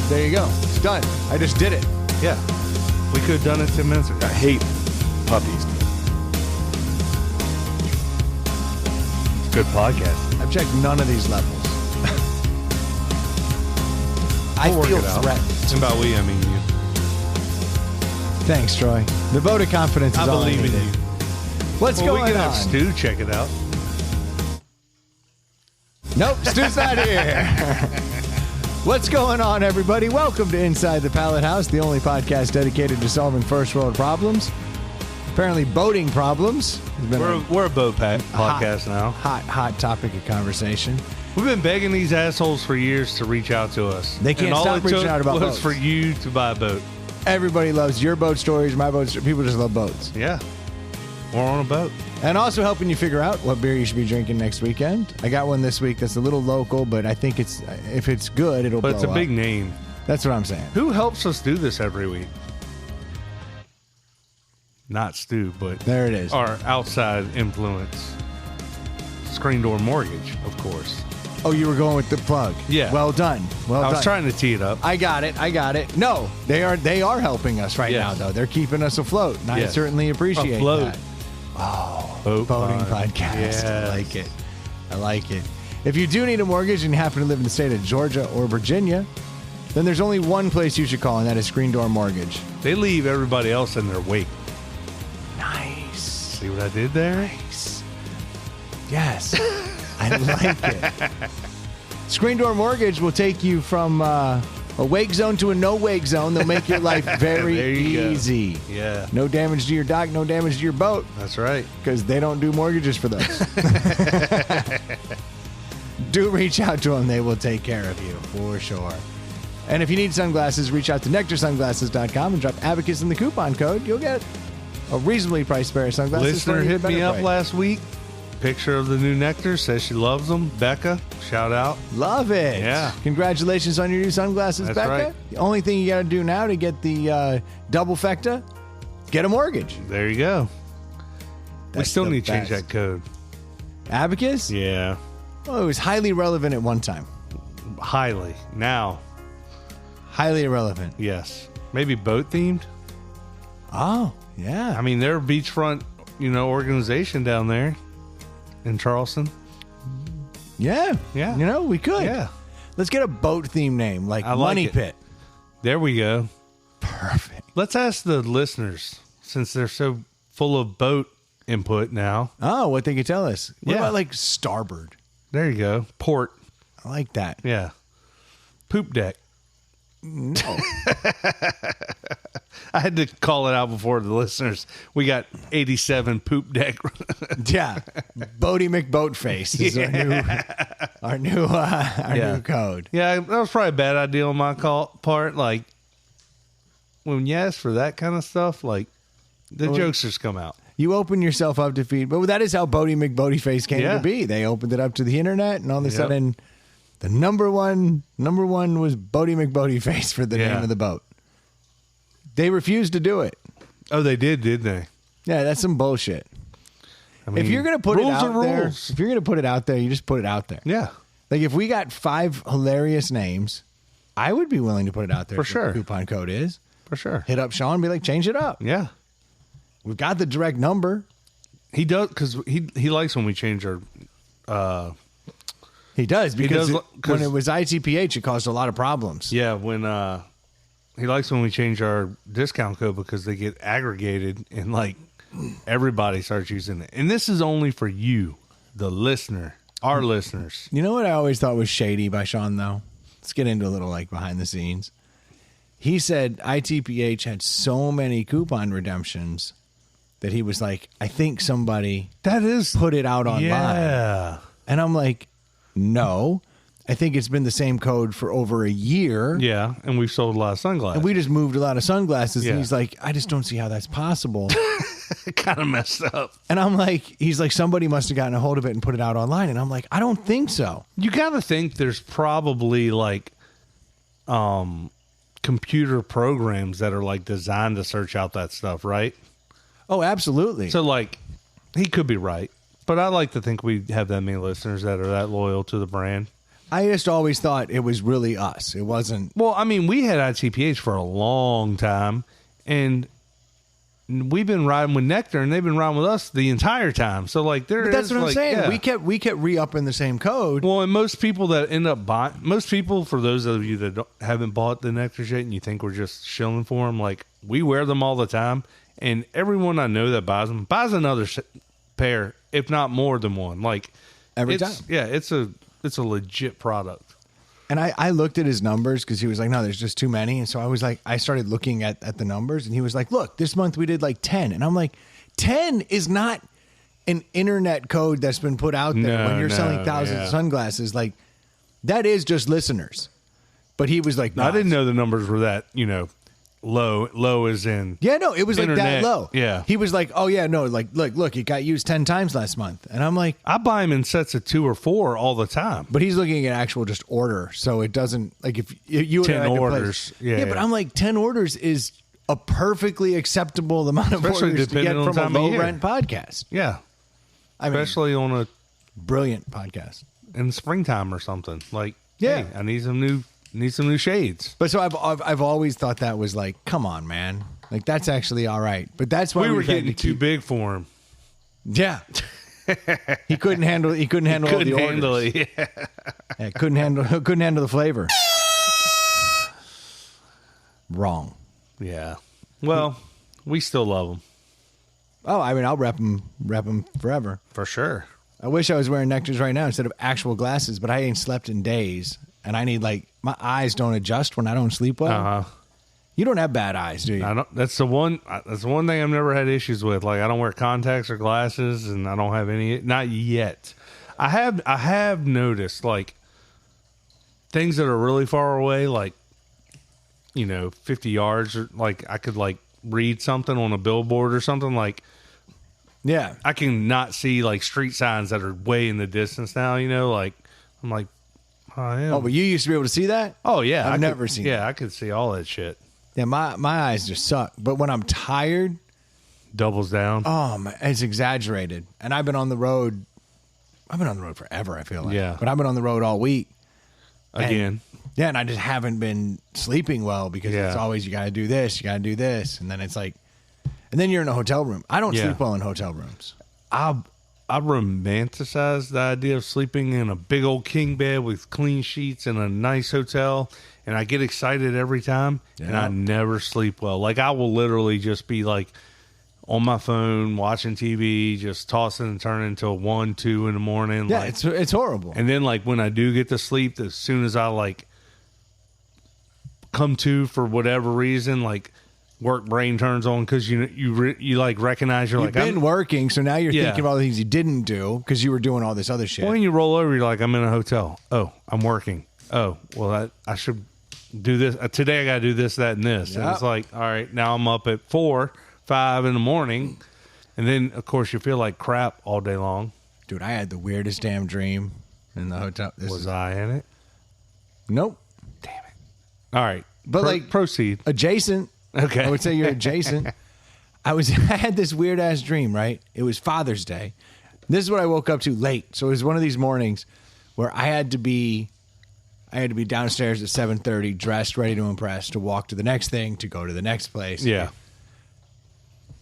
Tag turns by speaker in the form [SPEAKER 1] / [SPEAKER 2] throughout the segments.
[SPEAKER 1] There you go. It's done. I just did it.
[SPEAKER 2] Yeah. We could have done it 10 minutes ago.
[SPEAKER 3] I hate puppies.
[SPEAKER 2] It's a good podcast.
[SPEAKER 1] I've checked none of these levels. I
[SPEAKER 2] We'll work
[SPEAKER 1] feel
[SPEAKER 2] it out.
[SPEAKER 1] threatened.
[SPEAKER 2] And by we, I mean you.
[SPEAKER 1] Thanks, Troy. The vote of confidence is
[SPEAKER 2] I
[SPEAKER 1] all
[SPEAKER 2] believe in
[SPEAKER 1] needed.
[SPEAKER 2] you.
[SPEAKER 1] What's
[SPEAKER 2] We
[SPEAKER 1] going
[SPEAKER 2] can
[SPEAKER 1] on?
[SPEAKER 2] have Stu check it out.
[SPEAKER 1] Nope, Stu's not here. What's going on, everybody? Welcome to Inside the Pallet House, the only podcast dedicated to solving first world problems. Apparently, boating problems. Has been
[SPEAKER 2] We're a boat podcast now.
[SPEAKER 1] hot topic of conversation.
[SPEAKER 2] We've been begging these assholes for years to reach out to us.
[SPEAKER 1] They can't
[SPEAKER 2] and all
[SPEAKER 1] stop
[SPEAKER 2] it
[SPEAKER 1] reaching
[SPEAKER 2] took
[SPEAKER 1] out about
[SPEAKER 2] was
[SPEAKER 1] boats.
[SPEAKER 2] for you to buy a boat.
[SPEAKER 1] Everybody loves your boat stories, my boat stories. People just love boats.
[SPEAKER 2] Yeah. We're on a boat.
[SPEAKER 1] And also helping you figure out what beer you should be drinking next weekend. I got one this week that's a little local, but I think if it's good, it'll blow
[SPEAKER 2] But it's a big
[SPEAKER 1] up.
[SPEAKER 2] name.
[SPEAKER 1] That's what I'm saying.
[SPEAKER 2] Who helps us do this every week? Not Stu, but
[SPEAKER 1] There it is.
[SPEAKER 2] our outside influence. Screen Door Mortgage, of course.
[SPEAKER 1] Oh, you were going with the plug.
[SPEAKER 2] Yeah.
[SPEAKER 1] Well done. Well
[SPEAKER 2] I
[SPEAKER 1] done.
[SPEAKER 2] was trying to tee it up.
[SPEAKER 1] I got it. No, they are helping us right
[SPEAKER 2] Yes.
[SPEAKER 1] now, though. They're keeping us afloat, and I
[SPEAKER 2] Yes.
[SPEAKER 1] certainly appreciate
[SPEAKER 2] Afloat.
[SPEAKER 1] that. Oh,
[SPEAKER 2] Boat
[SPEAKER 1] boating
[SPEAKER 2] pod.
[SPEAKER 1] podcast.
[SPEAKER 2] Yes.
[SPEAKER 1] I like it. If you do need a mortgage and you happen to live in the state of Georgia or Virginia, then there's only one place you should call, and that is Screen Door Mortgage.
[SPEAKER 2] They leave everybody else in their wake.
[SPEAKER 1] Nice.
[SPEAKER 2] See what I did there?
[SPEAKER 1] Nice. Yes. I like it. Screen Door Mortgage will take you from a wake zone to a no wake zone. They'll make your life very
[SPEAKER 2] There you go.
[SPEAKER 1] easy.
[SPEAKER 2] Yeah.
[SPEAKER 1] No damage to your dock, no damage to your boat,
[SPEAKER 2] That's right.
[SPEAKER 1] because they don't do mortgages for those. Do reach out to them. They will take care of you for sure. And if you need sunglasses, reach out to nectarsunglasses.com and drop Abacus in the coupon code. You'll get a reasonably priced pair of sunglasses. for
[SPEAKER 2] Listener
[SPEAKER 1] an even
[SPEAKER 2] hit me
[SPEAKER 1] better
[SPEAKER 2] up
[SPEAKER 1] price.
[SPEAKER 2] last week. Picture of the new Nectar. Says she loves them. Becca, shout out.
[SPEAKER 1] Love it.
[SPEAKER 2] Yeah.
[SPEAKER 1] Congratulations on your new sunglasses,
[SPEAKER 2] That's
[SPEAKER 1] Becca.
[SPEAKER 2] right.
[SPEAKER 1] The only thing you got to do now to get the double fecta, get a mortgage.
[SPEAKER 2] There you go. We
[SPEAKER 1] That's
[SPEAKER 2] still
[SPEAKER 1] the
[SPEAKER 2] need to change
[SPEAKER 1] best.
[SPEAKER 2] that code.
[SPEAKER 1] Abacus?
[SPEAKER 2] Yeah.
[SPEAKER 1] Oh, it was highly relevant at one time.
[SPEAKER 2] Highly. Now,
[SPEAKER 1] Highly irrelevant.
[SPEAKER 2] yes. Maybe boat themed.
[SPEAKER 1] Oh, yeah.
[SPEAKER 2] I mean, they're a beachfront, organization down there in Charleston.
[SPEAKER 1] Yeah.
[SPEAKER 2] Yeah.
[SPEAKER 1] We could.
[SPEAKER 2] Yeah.
[SPEAKER 1] Let's get a boat theme name like
[SPEAKER 2] I like
[SPEAKER 1] Money
[SPEAKER 2] it.
[SPEAKER 1] Pit.
[SPEAKER 2] There we go.
[SPEAKER 1] Perfect.
[SPEAKER 2] Let's ask the listeners, since they're so full of boat input now.
[SPEAKER 1] Oh, what they could tell us. What
[SPEAKER 2] Yeah.
[SPEAKER 1] about like starboard?
[SPEAKER 2] There you go. Port.
[SPEAKER 1] I like that.
[SPEAKER 2] Yeah. Poop deck.
[SPEAKER 1] No.
[SPEAKER 2] I had to call it out before the listeners. We got 87 poop deck.
[SPEAKER 1] Yeah. Bodie McBoatface is our new code.
[SPEAKER 2] Yeah, that was probably a bad idea on my part. Like, when you ask for that kind of stuff, like, the jokesters come out.
[SPEAKER 1] You open yourself up to feed, but that is how Bodie McBoatface came
[SPEAKER 2] Yeah.
[SPEAKER 1] to be. They opened it up to the internet, and all of a
[SPEAKER 2] Yep.
[SPEAKER 1] sudden, the number one was Bodie McBoatface for the
[SPEAKER 2] Yeah.
[SPEAKER 1] name of the boat. They refused to do it.
[SPEAKER 2] Oh, they did they?
[SPEAKER 1] Yeah, that's some bullshit.
[SPEAKER 2] I mean,
[SPEAKER 1] If you're gonna put it
[SPEAKER 2] rules
[SPEAKER 1] out
[SPEAKER 2] are
[SPEAKER 1] there,
[SPEAKER 2] rules.
[SPEAKER 1] if you're gonna put it out there, you just put it out there.
[SPEAKER 2] Yeah.
[SPEAKER 1] Like if we got 5 hilarious names, I would be willing to put it out there.
[SPEAKER 2] For
[SPEAKER 1] if
[SPEAKER 2] sure.
[SPEAKER 1] The coupon code is
[SPEAKER 2] For sure.
[SPEAKER 1] hit up Sean, and be like, change it up.
[SPEAKER 2] Yeah.
[SPEAKER 1] We've got the direct number.
[SPEAKER 2] He does, because he likes when we change our...
[SPEAKER 1] He does because
[SPEAKER 2] does, 'cause-
[SPEAKER 1] when it was ITPH, it caused a lot of problems.
[SPEAKER 2] Yeah, when... he likes when we change our discount code because they get aggregated and, like, everybody starts using it. And this is only for you, the listener, our listeners.
[SPEAKER 1] You know what I always thought was shady by Sean, though? Let's get into a little like behind the scenes. He said ITPH had so many coupon redemptions that he was like, I think somebody
[SPEAKER 2] That is...
[SPEAKER 1] put it out online.
[SPEAKER 2] Yeah.
[SPEAKER 1] And I'm like, no. I think it's been the same code for over a year.
[SPEAKER 2] Yeah, and we've sold a lot of sunglasses.
[SPEAKER 1] And we just moved a lot of sunglasses.
[SPEAKER 2] Yeah.
[SPEAKER 1] And he's like, I just don't see how that's possible.
[SPEAKER 2] kind of messed up.
[SPEAKER 1] And I'm like, he's like, somebody must have gotten a hold of it and put it out online. And I'm like, I don't think so.
[SPEAKER 2] You got to think there's probably like computer programs that are like designed to search out that stuff, right?
[SPEAKER 1] Oh, absolutely.
[SPEAKER 2] So like he could be right. But I like to think we have that many listeners that are that loyal to the brand.
[SPEAKER 1] I just always thought it was really us. It wasn't.
[SPEAKER 2] Well, I mean, we had ITPH for a long time, and we've been riding with Nectar, and they've been riding with us the entire time. So, like,
[SPEAKER 1] That's what I'm saying.
[SPEAKER 2] Yeah.
[SPEAKER 1] We kept re-upping the same code.
[SPEAKER 2] Well, and most people that end up buying, most people, for those of you that haven't bought the Nectars yet and you think we're just shilling for them, like, we wear them all the time, and everyone I know that buys them buys another pair, if not more than one. Like,
[SPEAKER 1] Every time.
[SPEAKER 2] Yeah, it's a legit product.
[SPEAKER 1] And I looked at his numbers because he was like, no, there's just too many. And so I was like, I started looking at the numbers, and he was like, look, this month we did like 10. And I'm like, 10 is not an internet code that's been put out there when you're selling thousands of sunglasses. Like, that is just listeners. But he was like, no,
[SPEAKER 2] I didn't know the numbers were that, low as in.
[SPEAKER 1] Yeah, no, it was
[SPEAKER 2] internet.
[SPEAKER 1] like that low.
[SPEAKER 2] Yeah.
[SPEAKER 1] He was like, oh, yeah, no, like, look, it got used 10 times last month. And I'm like,
[SPEAKER 2] I buy them in sets of 2 or 4 all the time.
[SPEAKER 1] but he's looking at actual just order. So it doesn't, like, if you
[SPEAKER 2] 10
[SPEAKER 1] had to
[SPEAKER 2] orders.
[SPEAKER 1] place, yeah, but I'm like, 10 orders is a perfectly acceptable amount of
[SPEAKER 2] Especially
[SPEAKER 1] orders to get
[SPEAKER 2] depending on
[SPEAKER 1] from a
[SPEAKER 2] time of
[SPEAKER 1] low
[SPEAKER 2] year.
[SPEAKER 1] rent podcast.
[SPEAKER 2] Yeah.
[SPEAKER 1] I mean,
[SPEAKER 2] Especially on a
[SPEAKER 1] brilliant podcast.
[SPEAKER 2] in springtime or something. Like,
[SPEAKER 1] Yeah.
[SPEAKER 2] hey, I need some new shades.
[SPEAKER 1] But so I've always thought that was like, come on, man. Like, that's actually all right. But that's why
[SPEAKER 2] We were
[SPEAKER 1] we've had
[SPEAKER 2] getting
[SPEAKER 1] to
[SPEAKER 2] too
[SPEAKER 1] keep-
[SPEAKER 2] big for him.
[SPEAKER 1] Yeah. He couldn't handle all the orders.
[SPEAKER 2] handle it. Yeah.
[SPEAKER 1] Yeah, couldn't handle the flavor. Wrong.
[SPEAKER 2] Yeah. Well, we still love them.
[SPEAKER 1] Oh, I mean, I'll rep them forever.
[SPEAKER 2] For sure.
[SPEAKER 1] I wish I was wearing Nectars right now instead of actual glasses, but I ain't slept in days, and I need, like, my eyes don't adjust when I don't sleep well.
[SPEAKER 2] Uh-huh.
[SPEAKER 1] You don't have bad eyes, do you?
[SPEAKER 2] I don't. That's the one thing I've never had issues with. Like, I don't wear contacts or glasses, and I don't have any. Not yet. I have noticed, like, things that are really far away, like, 50 yards, or like I could like read something on a billboard or something. Like,
[SPEAKER 1] Yeah.
[SPEAKER 2] I can not see like street signs that are way in the distance now. Like, I'm like, I am.
[SPEAKER 1] Oh, but you used to be able to see that?
[SPEAKER 2] Oh yeah,
[SPEAKER 1] I've never seen
[SPEAKER 2] Yeah,
[SPEAKER 1] that.
[SPEAKER 2] I could see all that shit.
[SPEAKER 1] Yeah, my eyes just suck. But when I'm tired,
[SPEAKER 2] Doubles down.
[SPEAKER 1] oh, man, it's exaggerated. And I've been on the road forever, I feel like.
[SPEAKER 2] Yeah.
[SPEAKER 1] But I've been on the road all week.
[SPEAKER 2] Again.
[SPEAKER 1] Yeah, and I just haven't been sleeping well because
[SPEAKER 2] Yeah.
[SPEAKER 1] it's always you got to do this, and then it's like, and then you're in a hotel room. I don't
[SPEAKER 2] Yeah.
[SPEAKER 1] sleep well in hotel rooms.
[SPEAKER 2] I romanticize the idea of sleeping in a big old king bed with clean sheets in a nice hotel, and I get excited every time, and
[SPEAKER 1] Yeah.
[SPEAKER 2] I never sleep well. Like, I will literally just be like on my phone watching TV, just tossing and turning until 1, 2 in the morning.
[SPEAKER 1] Yeah,
[SPEAKER 2] like,
[SPEAKER 1] it's horrible.
[SPEAKER 2] and then like when I do get to sleep, as soon as I like come to for whatever reason, like work brain turns on because you like recognize you're
[SPEAKER 1] You've
[SPEAKER 2] like
[SPEAKER 1] been working, so now you're
[SPEAKER 2] Yeah.
[SPEAKER 1] thinking of all the things you didn't do because you were doing all this other shit.
[SPEAKER 2] When you roll over, you're like, I'm in a hotel. Oh, I'm working. Oh, well, I should do this. Today I got to do this, that, and this. And
[SPEAKER 1] Yep.
[SPEAKER 2] it's like, all right, now I'm up at 4, 5 in the morning. And then, of course, you feel like crap all day long.
[SPEAKER 1] Dude, I had the weirdest damn dream in the hotel.
[SPEAKER 2] Was I in it?
[SPEAKER 1] Nope.
[SPEAKER 2] Damn it. All right.
[SPEAKER 1] But, like-
[SPEAKER 2] proceed.
[SPEAKER 1] Adjacent.
[SPEAKER 2] Okay.
[SPEAKER 1] I would say you're adjacent. I had this weird ass dream, right? It was Father's Day. This is what I woke up to late. So it was one of these mornings where I had to be downstairs at 7:30, dressed, ready to impress, to walk to the next thing, to go to the next place.
[SPEAKER 2] Yeah.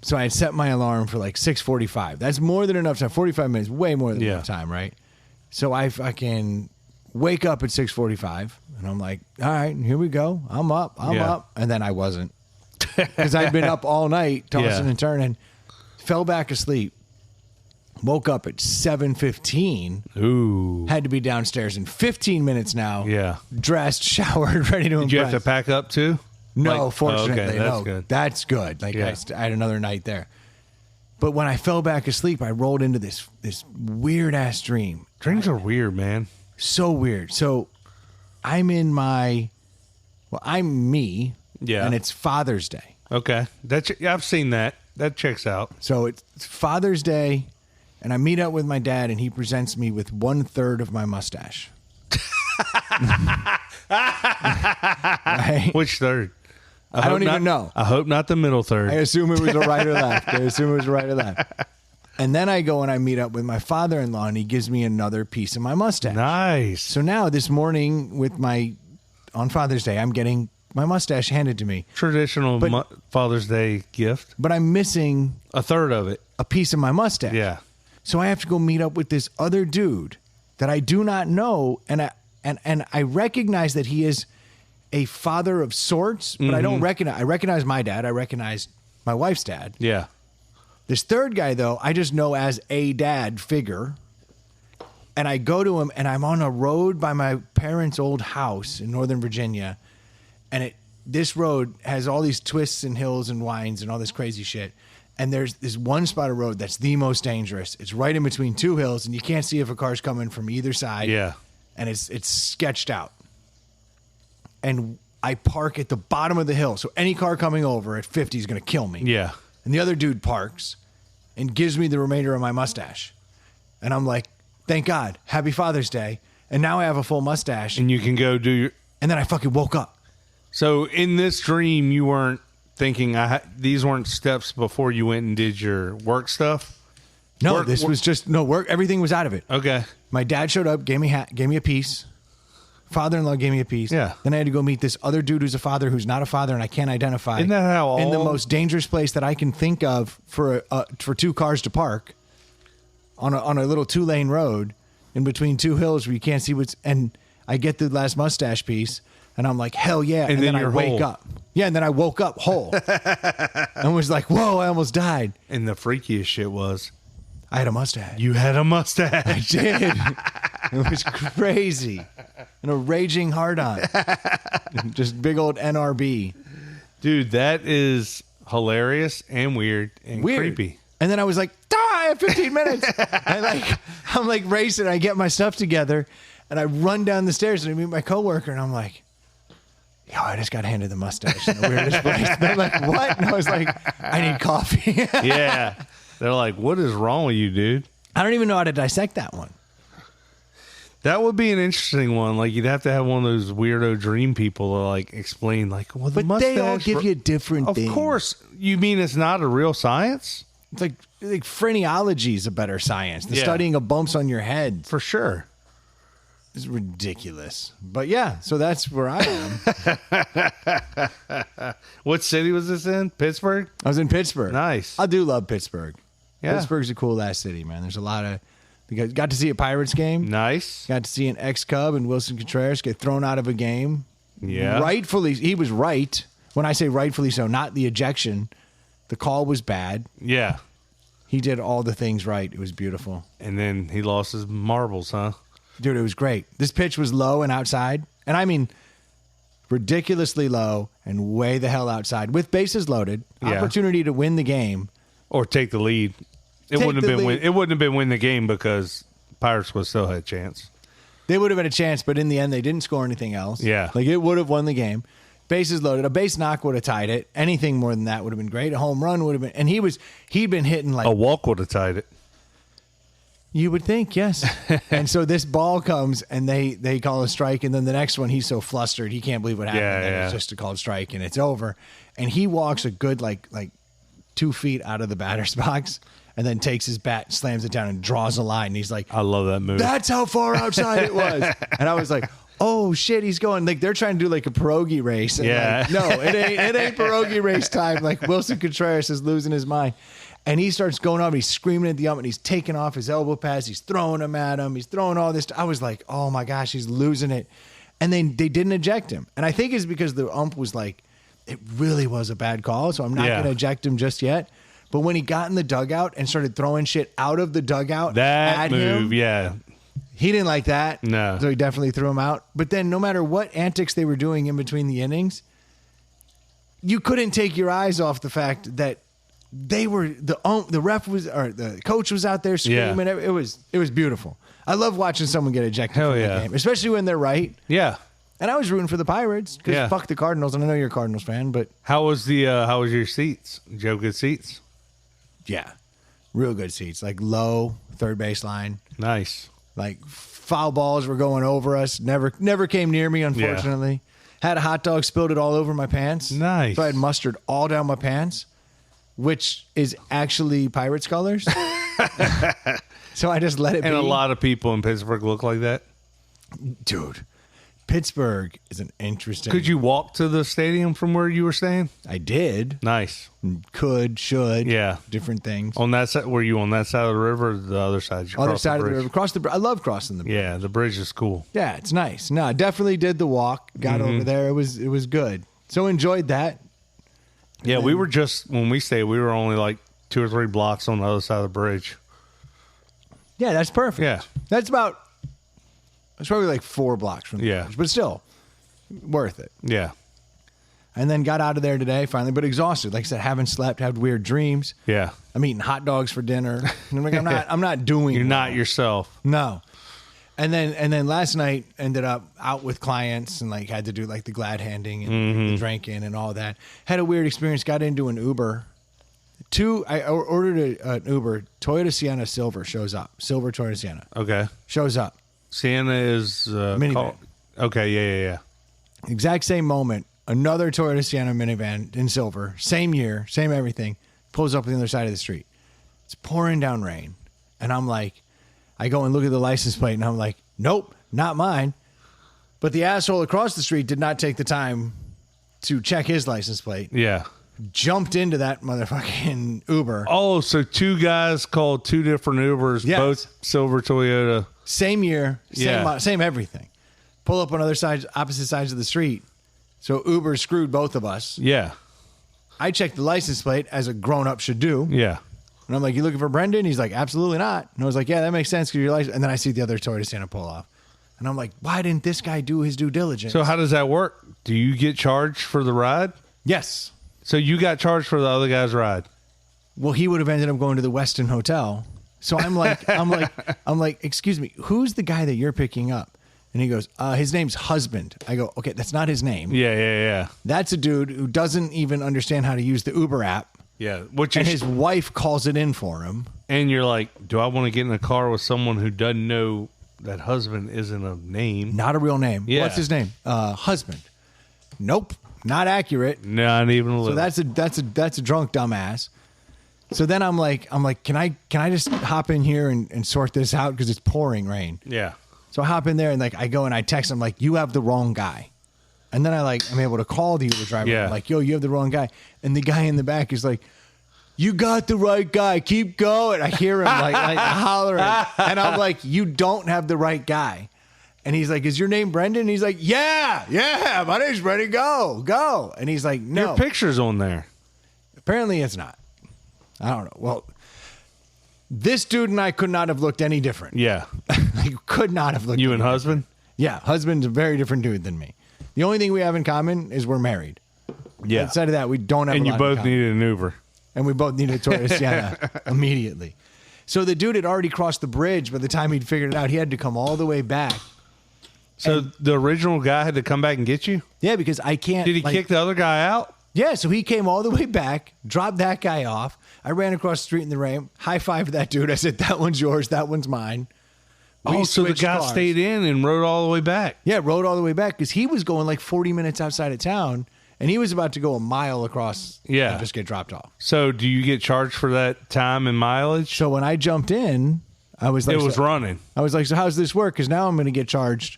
[SPEAKER 1] So I had set my alarm for like 6:45. That's more than enough time. 45 minutes, way more than
[SPEAKER 2] Yeah.
[SPEAKER 1] enough time, right? So I fucking wake up at 6:45, and I'm like, all right, here we go. I'm up.
[SPEAKER 2] Yeah.
[SPEAKER 1] And then I wasn't. Because I'd been up all night tossing
[SPEAKER 2] Yeah.
[SPEAKER 1] and turning. Fell back asleep. Woke up at 7:15.
[SPEAKER 2] Ooh.
[SPEAKER 1] Had to be downstairs in 15 minutes now.
[SPEAKER 2] Yeah.
[SPEAKER 1] Dressed, showered, ready to
[SPEAKER 2] Did you have
[SPEAKER 1] impress.
[SPEAKER 2] to pack up too?
[SPEAKER 1] No,
[SPEAKER 2] Like-
[SPEAKER 1] fortunately,
[SPEAKER 2] okay, that's
[SPEAKER 1] no.
[SPEAKER 2] good.
[SPEAKER 1] That's good. Like
[SPEAKER 2] Yeah.
[SPEAKER 1] I had another night there. But when I fell back asleep, I rolled into this weird ass dream.
[SPEAKER 2] Dreams are weird, man.
[SPEAKER 1] So weird. So I'm me.
[SPEAKER 2] Yeah.
[SPEAKER 1] And it's Father's Day.
[SPEAKER 2] Okay. I've seen that. That checks out.
[SPEAKER 1] So it's Father's Day, and I meet up with my dad, and he presents me with 1/3 of my mustache. Right?
[SPEAKER 2] Which third?
[SPEAKER 1] I don't
[SPEAKER 2] hope
[SPEAKER 1] even know.
[SPEAKER 2] I hope not the middle third.
[SPEAKER 1] I assume it was a right or left. And then I go and I meet up with my father-in-law, and he gives me another piece of my mustache.
[SPEAKER 2] Nice.
[SPEAKER 1] So now this morning on Father's Day, I'm getting my mustache handed to me.
[SPEAKER 2] Traditional Father's Day gift.
[SPEAKER 1] But I'm missing
[SPEAKER 2] a third of it.
[SPEAKER 1] A piece of my mustache.
[SPEAKER 2] Yeah.
[SPEAKER 1] So I have to go meet up with this other dude that I do not know, and I recognize that he is a father of sorts, but I don't recognize. I recognize my dad. I recognize my wife's dad.
[SPEAKER 2] Yeah.
[SPEAKER 1] This third guy, though, I just know as a dad figure. And I go to him, and I'm on a road by my parents' old house in Northern Virginia, and this road has all these twists and hills and winds and all this crazy shit. And there's this one spot of road that's the most dangerous. It's right in between two hills, and you can't see if a car's coming from either side.
[SPEAKER 2] Yeah.
[SPEAKER 1] And it's sketched out. And I park at the bottom of the hill, so any car coming over at 50 is going to kill me.
[SPEAKER 2] Yeah.
[SPEAKER 1] And the other dude parks and gives me the remainder of my mustache. And I'm like, thank God, happy Father's Day. And now I have a full mustache.
[SPEAKER 2] And you can go do your...
[SPEAKER 1] And then I fucking woke up.
[SPEAKER 2] So in this dream, you weren't thinking these weren't steps before you went and did your work stuff?
[SPEAKER 1] No, this was just work. Everything was out of it.
[SPEAKER 2] Okay.
[SPEAKER 1] My dad showed up, gave me a piece. Father-in-law gave me a piece.
[SPEAKER 2] Yeah.
[SPEAKER 1] Then I had to go meet this other dude who's a father who's not a father, and I can't identify.
[SPEAKER 2] Isn't that how
[SPEAKER 1] in the most dangerous place that I can think of for two cars to park on a little 2-lane road in between two hills where you can't see what's... And I get the last mustache piece, and I'm like, hell yeah. And then I wake up. Yeah, and then I woke up whole. And was like, whoa, I almost died.
[SPEAKER 2] And the freakiest shit was...
[SPEAKER 1] I had a mustache.
[SPEAKER 2] You had a mustache.
[SPEAKER 1] I did. It was crazy. And a raging hard-on. Just big old NRB.
[SPEAKER 2] Dude, that is hilarious and weird and creepy.
[SPEAKER 1] And then I was like, I have 15 minutes. I'm like racing. I get my stuff together, and I run down the stairs, and I meet my coworker, and I'm like, yo, I just got handed the mustache in the weirdest place. They're like, what? And I was like, I need coffee.
[SPEAKER 2] Yeah. They're like, what is wrong with you, dude?
[SPEAKER 1] I don't even know how to dissect that one.
[SPEAKER 2] That would be an interesting one. Like, you'd have to have one of those weirdo dream people to, like, explain, like, well, the mustache...
[SPEAKER 1] But they all give you different things.
[SPEAKER 2] Of course. You mean it's not a real science?
[SPEAKER 1] It's like phrenology is a better science. The studying of bumps on your head.
[SPEAKER 2] For sure.
[SPEAKER 1] It's ridiculous. But yeah, so that's where I am.
[SPEAKER 2] What city was this in? Pittsburgh?
[SPEAKER 1] I was in Pittsburgh.
[SPEAKER 2] Nice.
[SPEAKER 1] I do love Pittsburgh.
[SPEAKER 2] Yeah.
[SPEAKER 1] Pittsburgh's a cool ass city, man. There's a lot of... Got to see a Pirates game.
[SPEAKER 2] Nice.
[SPEAKER 1] Got to see an ex-Cub and Wilson Contreras get thrown out of a game.
[SPEAKER 2] Yeah.
[SPEAKER 1] Rightfully, he was right. When I say rightfully so, not the ejection. The call was bad.
[SPEAKER 2] Yeah.
[SPEAKER 1] He did all the things right. It was beautiful.
[SPEAKER 2] And then he lost his marbles, huh?
[SPEAKER 1] Dude, it was great. This pitch was low and outside. And I mean, ridiculously low and way the hell outside. With bases loaded.
[SPEAKER 2] Yeah.
[SPEAKER 1] Opportunity to win the game.
[SPEAKER 2] Or take the lead. It wouldn't have been win the game because Pirates would still had a chance.
[SPEAKER 1] They would have had a chance, but in the end, they didn't score anything else.
[SPEAKER 2] Yeah.
[SPEAKER 1] Like, it would have won the game. Bases loaded. A base knock would have tied it. Anything more than that would have been great. A home run would have been... And he'd been hitting like...
[SPEAKER 2] A walk would have tied it.
[SPEAKER 1] You would think, yes. And so this ball comes, and they call a strike, and then the next one, he's so flustered, he can't believe what happened.
[SPEAKER 2] Yeah.
[SPEAKER 1] It's just a called strike, and it's over. And he walks a good, like 2 feet out of the batter's box, and then takes his bat, slams it down, and draws a line. And he's like,
[SPEAKER 2] I love that move.
[SPEAKER 1] That's how far outside it was. And I was like, oh, shit, he's going. Like, they're trying to do, like, a pierogi race. And
[SPEAKER 2] yeah.
[SPEAKER 1] Like, no, it ain't pierogi race time. Like, Wilson Contreras is losing his mind. And he starts going off, and he's screaming at the ump, and he's taking off his elbow pads. He's throwing them at him. He's throwing all this. I was like, oh, my gosh, he's losing it. And then they didn't eject him. And I think it's because the ump was like, it really was a bad call, so I'm not going to eject him just yet. But when he got in the dugout and started throwing shit out of the dugout at him, he didn't like that.
[SPEAKER 2] No.
[SPEAKER 1] So he definitely threw him out. But then no matter what antics they were doing in between the innings, you couldn't take your eyes off the fact that they were the ref was, or the coach was out there screaming. Yeah. It was beautiful. I love watching someone get ejected from the game, especially when they're right.
[SPEAKER 2] Yeah.
[SPEAKER 1] And I was rooting for the Pirates because fuck the Cardinals, and I know you're a Cardinals fan. But
[SPEAKER 2] how was your seats? Did you have good seats?
[SPEAKER 1] Yeah, real good seats, like low third baseline.
[SPEAKER 2] Nice.
[SPEAKER 1] Like foul balls were going over us. Never came near me, unfortunately. Yeah. Had a hot dog, spilled it all over my pants.
[SPEAKER 2] Nice.
[SPEAKER 1] So I had mustard all down my pants, which is actually Pirates colors. So I just let it be.
[SPEAKER 2] And a lot of people in Pittsburgh look like that.
[SPEAKER 1] Dude, Pittsburgh is an interesting...
[SPEAKER 2] Could you walk to the stadium from where you were staying?
[SPEAKER 1] I did.
[SPEAKER 2] Nice.
[SPEAKER 1] Could, should.
[SPEAKER 2] Yeah.
[SPEAKER 1] Different things.
[SPEAKER 2] On that side, were you on that side of the river or the other side?
[SPEAKER 1] Other side of the river. I love crossing the bridge.
[SPEAKER 2] Yeah, the bridge is cool.
[SPEAKER 1] Yeah, it's nice. No, I definitely did the walk. Got over there. It was good. So enjoyed that.
[SPEAKER 2] Yeah, we were just, when we stayed, we were only like 2 or 3 blocks on the other side of the bridge.
[SPEAKER 1] Yeah, that's perfect.
[SPEAKER 2] Yeah.
[SPEAKER 1] It's probably like 4 blocks from the bridge, but still worth it.
[SPEAKER 2] Yeah.
[SPEAKER 1] And then got out of there today finally, but exhausted. Like I said, haven't slept, had weird dreams.
[SPEAKER 2] Yeah.
[SPEAKER 1] I'm eating hot dogs for dinner. And I'm like, I'm not doing
[SPEAKER 2] You're
[SPEAKER 1] well.
[SPEAKER 2] not yourself.
[SPEAKER 1] No. And then last night ended up out with clients and like had to do like the glad handing and the drinking and all that. Had a weird experience. Got into an Uber. I ordered an Uber. Toyota Sienna Silver shows up. Silver Toyota Sienna.
[SPEAKER 2] Okay.
[SPEAKER 1] Shows up.
[SPEAKER 2] Sienna is
[SPEAKER 1] minivan.
[SPEAKER 2] Okay. Yeah.
[SPEAKER 1] Exact same moment. Another Toyota Sienna minivan in silver. Same year. Same everything. Pulls up on the other side of the street. It's pouring down rain. And I'm like, I go and look at the license plate and I'm like, nope, not mine. But the asshole across the street did not take the time to check his license plate.
[SPEAKER 2] Yeah.
[SPEAKER 1] Jumped into that motherfucking Uber.
[SPEAKER 2] Oh, so 2 guys called 2 different Ubers,
[SPEAKER 1] Yes.
[SPEAKER 2] both silver Toyota.
[SPEAKER 1] Same year, same everything. Pull up on opposite sides of the street. So Uber screwed both of us.
[SPEAKER 2] Yeah.
[SPEAKER 1] I checked the license plate as a grown-up should do.
[SPEAKER 2] Yeah.
[SPEAKER 1] And I'm like, you looking for Brendan? He's like, absolutely not. And I was like, yeah, that makes sense because your license. And then I see the other Toyota Sienna pull off. And I'm like, why didn't this guy do his due diligence?
[SPEAKER 2] So how does that work? Do you get charged for the ride?
[SPEAKER 1] Yes.
[SPEAKER 2] So you got charged for the other guy's ride?
[SPEAKER 1] Well, he would have ended up going to the Westin Hotel. So I'm like, excuse me, who's the guy that you're picking up? And he goes, his name's Husband. I go, okay, that's not his name.
[SPEAKER 2] Yeah.
[SPEAKER 1] That's a dude who doesn't even understand how to use the Uber app.
[SPEAKER 2] Yeah.
[SPEAKER 1] And his wife calls it in for him.
[SPEAKER 2] And you're like, do I want to get in a car with someone who doesn't know that Husband isn't a name?
[SPEAKER 1] Not a real name.
[SPEAKER 2] Yeah.
[SPEAKER 1] What's his name? Husband. Nope. Not accurate.
[SPEAKER 2] Not even a little.
[SPEAKER 1] So that's a drunk dumbass. So then I'm like, can I just hop in here and sort this out because it's pouring rain.
[SPEAKER 2] Yeah.
[SPEAKER 1] So I hop in there and like I go and I text him like, you have the wrong guy. And then I'm able to call the Uber driver.
[SPEAKER 2] Yeah.
[SPEAKER 1] I'm like, yo, you have the wrong guy. And the guy in the back is like, you got the right guy. Keep going. I hear him like hollering. And I'm like, you don't have the right guy. And he's like, is your name Brendan? And he's like, yeah, my name's Brendan. Go. And he's like, no.
[SPEAKER 2] Your picture's on there.
[SPEAKER 1] Apparently it's not. I don't know. Well, this dude and I could not have looked any different.
[SPEAKER 2] Yeah.
[SPEAKER 1] Could not have looked
[SPEAKER 2] You and
[SPEAKER 1] different.
[SPEAKER 2] Husband?
[SPEAKER 1] Yeah. Husband's a very different dude than me. The only thing we have in common is we're married.
[SPEAKER 2] Yeah.
[SPEAKER 1] Outside of that, we don't have
[SPEAKER 2] And
[SPEAKER 1] a
[SPEAKER 2] you
[SPEAKER 1] lot
[SPEAKER 2] both
[SPEAKER 1] in common.
[SPEAKER 2] needed an Uber.
[SPEAKER 1] And we both needed a Toyota Sienna immediately. So the dude had already crossed the bridge. By the time he'd figured it out, he had to come all the way back.
[SPEAKER 2] So the original guy had to come back and get you?
[SPEAKER 1] Yeah, because I can't.
[SPEAKER 2] Did he kick the other guy out?
[SPEAKER 1] Yeah, so he came all the way back, dropped that guy off. I ran across the street in the rain, high-fived that dude. I said, that one's yours, that one's mine. We
[SPEAKER 2] So the
[SPEAKER 1] switched
[SPEAKER 2] guy
[SPEAKER 1] cars.
[SPEAKER 2] stayed in and rode all the way back.
[SPEAKER 1] Yeah, rode all the way back because he was going like 40 minutes outside of town, and he was about to go a mile across and just get dropped off.
[SPEAKER 2] So do you get charged for that time and mileage?
[SPEAKER 1] So when I jumped in, I was like...
[SPEAKER 2] It was running.
[SPEAKER 1] I was like, so how's this work? Because now I'm going to get charged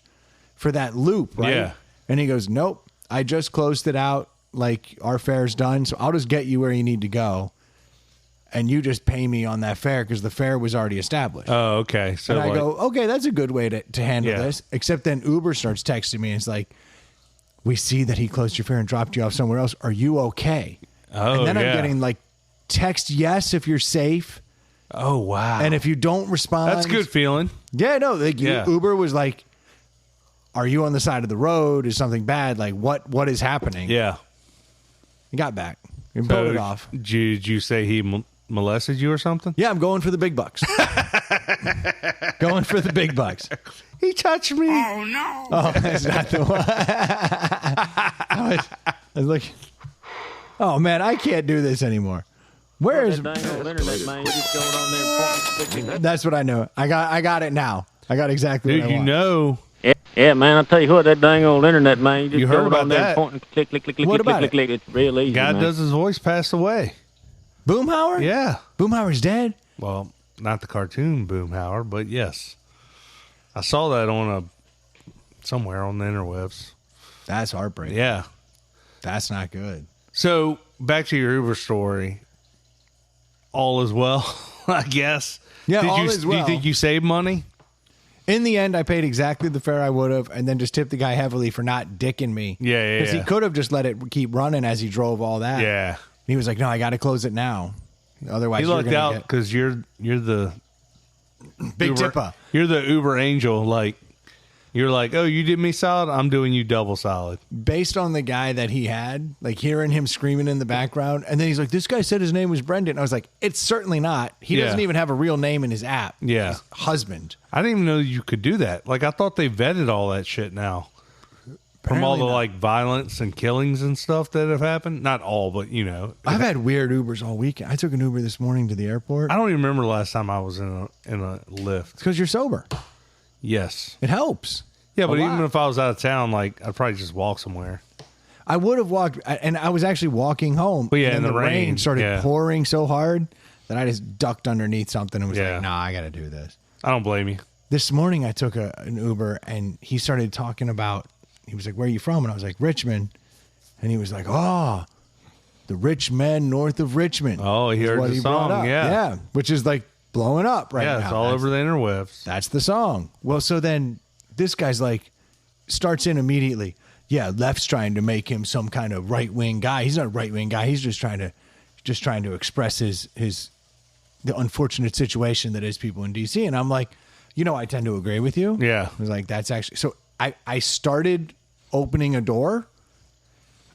[SPEAKER 1] for that loop, right?
[SPEAKER 2] Yeah.
[SPEAKER 1] And he goes, nope, I just closed it out. Like, our fare's done, so I'll just get you where you need to go. And you just pay me on that fare because the fare was already established.
[SPEAKER 2] Oh, okay. So
[SPEAKER 1] and I go, okay, that's a good way to handle
[SPEAKER 2] Yeah.
[SPEAKER 1] this. Except then Uber starts texting me and it's like, we see that he closed your fare and dropped you off somewhere else. Are you okay?
[SPEAKER 2] Oh,
[SPEAKER 1] and then
[SPEAKER 2] yeah.
[SPEAKER 1] I'm getting like, text yes if you're safe.
[SPEAKER 2] Oh, wow.
[SPEAKER 1] And if you don't respond.
[SPEAKER 2] That's a good feeling.
[SPEAKER 1] Yeah, no. Like
[SPEAKER 2] Yeah.
[SPEAKER 1] Uber was like, are you on the side of the road? Is something bad? Like, what is happening?
[SPEAKER 2] Yeah.
[SPEAKER 1] He got back. He pulled it off.
[SPEAKER 2] Did you say he molested you or something?
[SPEAKER 1] Yeah, I'm going for the big bucks. Going for the big bucks.
[SPEAKER 2] He touched me.
[SPEAKER 3] Oh, no.
[SPEAKER 1] Oh, that's not the one. I was like, oh, man, I can't do this anymore. Where is...
[SPEAKER 4] That dang old internet, man. You just going on there and pointing.
[SPEAKER 1] That's what I know. I got it now. I got exactly
[SPEAKER 2] Dude,
[SPEAKER 1] what I
[SPEAKER 2] you
[SPEAKER 1] want.
[SPEAKER 2] know.
[SPEAKER 4] Yeah, man, I tell you what, that dang old internet, man. You just
[SPEAKER 2] You heard
[SPEAKER 4] going
[SPEAKER 2] about
[SPEAKER 4] on there
[SPEAKER 2] that.
[SPEAKER 4] and pointing, click, click, click, click,
[SPEAKER 1] What
[SPEAKER 4] click,
[SPEAKER 1] about
[SPEAKER 4] click, click. It's real easy,
[SPEAKER 2] God
[SPEAKER 4] man.
[SPEAKER 2] does his voice passed away.
[SPEAKER 1] Boomhauer?
[SPEAKER 2] Yeah.
[SPEAKER 1] Boomhauer's dead?
[SPEAKER 2] Well, not the cartoon Boomhauer, but yes. I saw that on somewhere on the interwebs.
[SPEAKER 1] That's heartbreaking.
[SPEAKER 2] Yeah.
[SPEAKER 1] That's not good.
[SPEAKER 2] So, back to your Uber story. All is well, I guess.
[SPEAKER 1] Yeah,
[SPEAKER 2] all
[SPEAKER 1] is well.
[SPEAKER 2] Do you think you saved money?
[SPEAKER 1] In the end, I paid exactly the fare I would have, and then just tipped the guy heavily for not dicking me.
[SPEAKER 2] Yeah.
[SPEAKER 1] Because he could have just let it keep running as he drove all that.
[SPEAKER 2] Yeah.
[SPEAKER 1] And he was like, no, I got to close it now. Otherwise,
[SPEAKER 2] He lucked out because you're the
[SPEAKER 1] big
[SPEAKER 2] Uber,
[SPEAKER 1] tipper.
[SPEAKER 2] You're the Uber angel. Like, you're like, oh, you did me solid? I'm doing you double solid.
[SPEAKER 1] Based on the guy that he had, like hearing him screaming in the background, and then he's like, this guy said his name was Brendan. I was like, it's certainly not. He doesn't even have a real name in his app.
[SPEAKER 2] Yeah.
[SPEAKER 1] His husband.
[SPEAKER 2] I didn't even know you could do that. Like, I thought they vetted all that shit now. From all the, like, violence and killings and stuff that have happened. Not all, but, you know.
[SPEAKER 1] I've had weird Ubers all weekend. I took an Uber this morning to the airport.
[SPEAKER 2] I don't even remember the last time I was in a Lyft.
[SPEAKER 1] It's because you're sober.
[SPEAKER 2] Yes.
[SPEAKER 1] It helps.
[SPEAKER 2] Yeah, but even if I was out of town, like, I'd probably just walk somewhere.
[SPEAKER 1] I would have walked, and I was actually walking home.
[SPEAKER 2] But yeah,
[SPEAKER 1] and
[SPEAKER 2] in the rain
[SPEAKER 1] started pouring so hard that I just ducked underneath something and was like, nah, I got to do this.
[SPEAKER 2] I don't blame you.
[SPEAKER 1] This morning I took an Uber, and he started talking about, he was like, where are you from? And I was like, Richmond. And he was like, oh, the rich men north of Richmond.
[SPEAKER 2] Oh, he heard the song,
[SPEAKER 1] Yeah, which is like blowing up right now.
[SPEAKER 2] Yeah, it's all over the interwebs.
[SPEAKER 1] That's the song. Well, so then this guy's like, starts in immediately. Yeah, left's trying to make him some kind of right-wing guy. He's not a right-wing guy. He's just trying to express the unfortunate situation that is people in D.C. And I'm like, I tend to agree with you.
[SPEAKER 2] Yeah.
[SPEAKER 1] I was like, that's actually... So I started opening a door.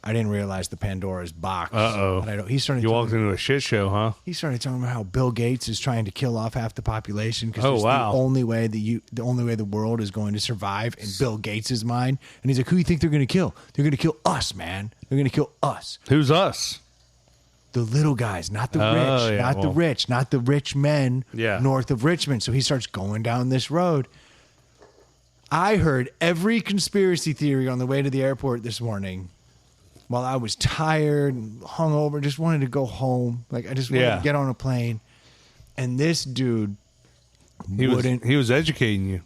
[SPEAKER 1] I didn't realize the Pandora's box.
[SPEAKER 2] Uh-oh. You walked into a shit show, huh?
[SPEAKER 1] He started talking about how Bill Gates is trying to kill off half the population because
[SPEAKER 2] the
[SPEAKER 1] only way the world is going to survive in Bill Gates' mind. And he's like, who do you think they're going to kill? They're going to kill us, man. They're going to kill us.
[SPEAKER 2] Who's us?
[SPEAKER 1] The little guys, not the rich, not the rich men north of Richmond. So he starts going down this road. I heard every conspiracy theory on the way to the airport this morning. While I was tired and hungover, just wanted to go home. Like, I just wanted to get on a plane. And this dude
[SPEAKER 2] He was educating you.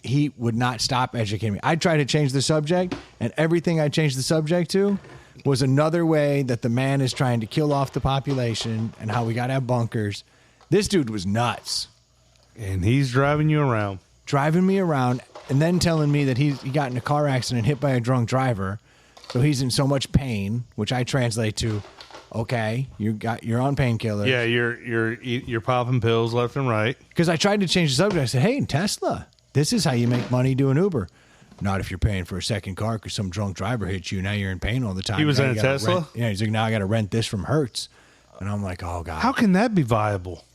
[SPEAKER 1] He would not stop educating me. I tried to change the subject, and everything I changed the subject to was another way that the man is trying to kill off the population and how we got to have bunkers. This dude was nuts.
[SPEAKER 2] And he's driving you around.
[SPEAKER 1] Driving me around and then telling me that he got in a car accident hit by a drunk driver. So he's in so much pain, which I translate to, okay, you're on painkillers.
[SPEAKER 2] Yeah, you're popping pills left and right.
[SPEAKER 1] Because I tried to change the subject. I said, hey, Tesla, this is how you make money doing Uber. Not if you're paying for a second car because some drunk driver hits you. Now you're in pain all the time.
[SPEAKER 2] He was in a Tesla?
[SPEAKER 1] He's like, now I got to rent this from Hertz. And I'm like, oh, God.
[SPEAKER 2] How can that be viable?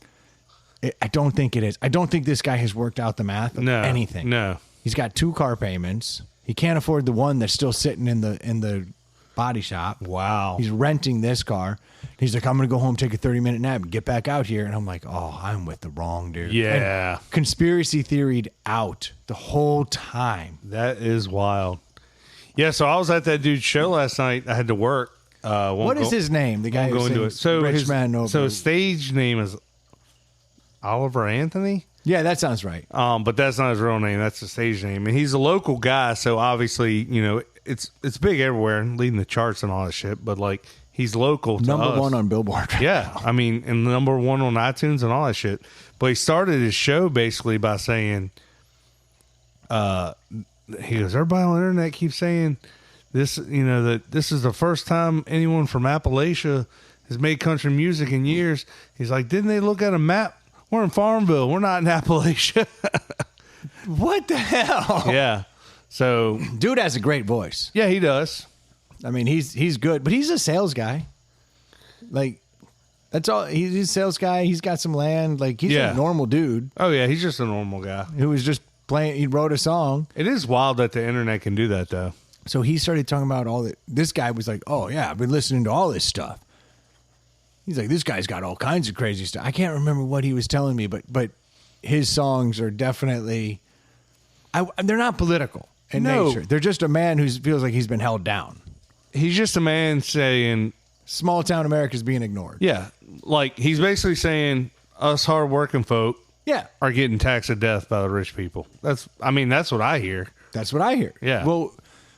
[SPEAKER 1] I don't think it is. I don't think this guy has worked out the math of anything.
[SPEAKER 2] No.
[SPEAKER 1] He's got 2 car payments. He can't afford the one that's still sitting in the body shop.
[SPEAKER 2] Wow.
[SPEAKER 1] He's renting this car. He's like, I'm going to go home, take a 30-minute nap, and get back out here. And I'm like, oh, I'm with the wrong dude.
[SPEAKER 2] Yeah.
[SPEAKER 1] And conspiracy theoried out the whole time.
[SPEAKER 2] That is wild. Yeah, so I was at that dude's show last night. I had to work.
[SPEAKER 1] What is his name? The guy who sings Rich Man Over.
[SPEAKER 2] So his stage name is Oliver Anthony?
[SPEAKER 1] Yeah, that sounds right.
[SPEAKER 2] But that's not his real name. That's the stage name. And he's a local guy, so obviously, it's big everywhere, leading the charts and all that shit. But, like, he's local to
[SPEAKER 1] Number
[SPEAKER 2] us.
[SPEAKER 1] 1 on Billboard.
[SPEAKER 2] Yeah, I mean, and number 1 on iTunes and all that shit. But he started his show basically by saying, he goes, everybody on the internet keeps saying this, that this is the first time anyone from Appalachia has made country music in years. He's like, didn't they look at a map? We're in Farmville. We're not in Appalachia.
[SPEAKER 1] What the hell?
[SPEAKER 2] Yeah. So,
[SPEAKER 1] dude has a great voice.
[SPEAKER 2] Yeah, he does.
[SPEAKER 1] I mean, he's good, but he's a sales guy. Like, that's all. He's a sales guy. He's got some land. Like, he's a normal dude.
[SPEAKER 2] Oh, yeah. He's just a normal guy.
[SPEAKER 1] Who was just playing. He wrote a song.
[SPEAKER 2] It is wild that the internet can do that, though.
[SPEAKER 1] So he started talking about all that. This guy was like, oh, yeah, I've been listening to all this stuff. He's like, this guy's got all kinds of crazy stuff. I can't remember what he was telling me, but his songs are definitely, they're not political in nature. They're just a man who feels like he's been held down.
[SPEAKER 2] He's just a man saying,
[SPEAKER 1] small town America's being ignored.
[SPEAKER 2] Yeah. Like, he's basically saying, us hard-working folk
[SPEAKER 1] Yeah.
[SPEAKER 2] are getting taxed to death by the rich people. That's what I hear.
[SPEAKER 1] That's what I hear.
[SPEAKER 2] Yeah.
[SPEAKER 1] Well,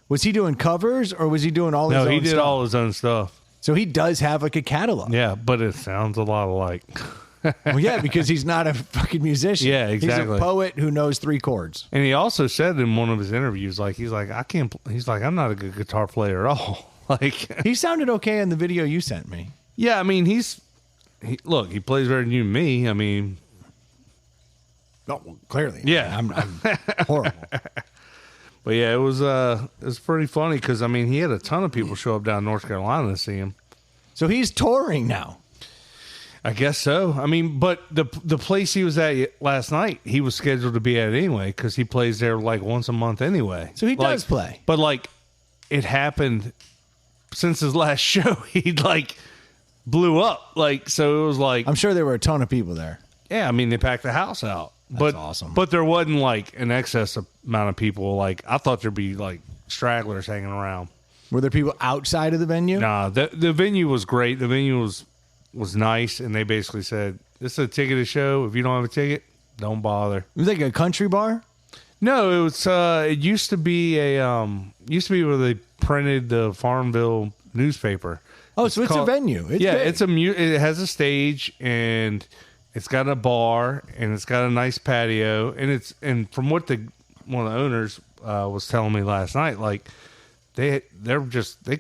[SPEAKER 1] was he doing covers or was he doing all his own
[SPEAKER 2] No,
[SPEAKER 1] stuff?
[SPEAKER 2] he did all his own stuff.
[SPEAKER 1] So he does have like a catalog.
[SPEAKER 2] Yeah, but it sounds a lot alike.
[SPEAKER 1] Well, yeah, because he's not a fucking musician.
[SPEAKER 2] Yeah, exactly.
[SPEAKER 1] He's a poet who knows 3 chords.
[SPEAKER 2] And he also said in one of his interviews, he's like, I'm not a good guitar player at all. Like,
[SPEAKER 1] He sounded okay in the video you sent me.
[SPEAKER 2] yeah, I mean, he plays better than you and me. I mean,
[SPEAKER 1] Oh, well, clearly.
[SPEAKER 2] Yeah.
[SPEAKER 1] I'm horrible.
[SPEAKER 2] but yeah, it was pretty funny because, I mean, he had a ton of people show up down in North Carolina to see him.
[SPEAKER 1] So he's touring now.
[SPEAKER 2] I guess so. I mean, but the place he was at last night, he was scheduled to be at anyway because he plays there like once a month anyway.
[SPEAKER 1] So he does play.
[SPEAKER 2] But like, it happened since his last show. He like blew up. Like, so it was like,
[SPEAKER 1] I'm sure there were a ton of people there.
[SPEAKER 2] yeah. I mean, they packed the house out.
[SPEAKER 1] That's awesome.
[SPEAKER 2] But there wasn't like an excess amount of people. Like, I thought there'd be like stragglers hanging around.
[SPEAKER 1] Were there people outside of the venue?
[SPEAKER 2] Nah, the venue was great. The venue was nice, and they basically said, "This is a ticketed show. If you don't have a ticket, don't bother."
[SPEAKER 1] It was like a country bar?
[SPEAKER 2] No, it was. It used to be where they printed the Farmville newspaper.
[SPEAKER 1] Oh, so it's a venue. It's big.
[SPEAKER 2] It has a stage, and it's got a bar, and it's got a nice patio, and from what one of the owners was telling me last night, like they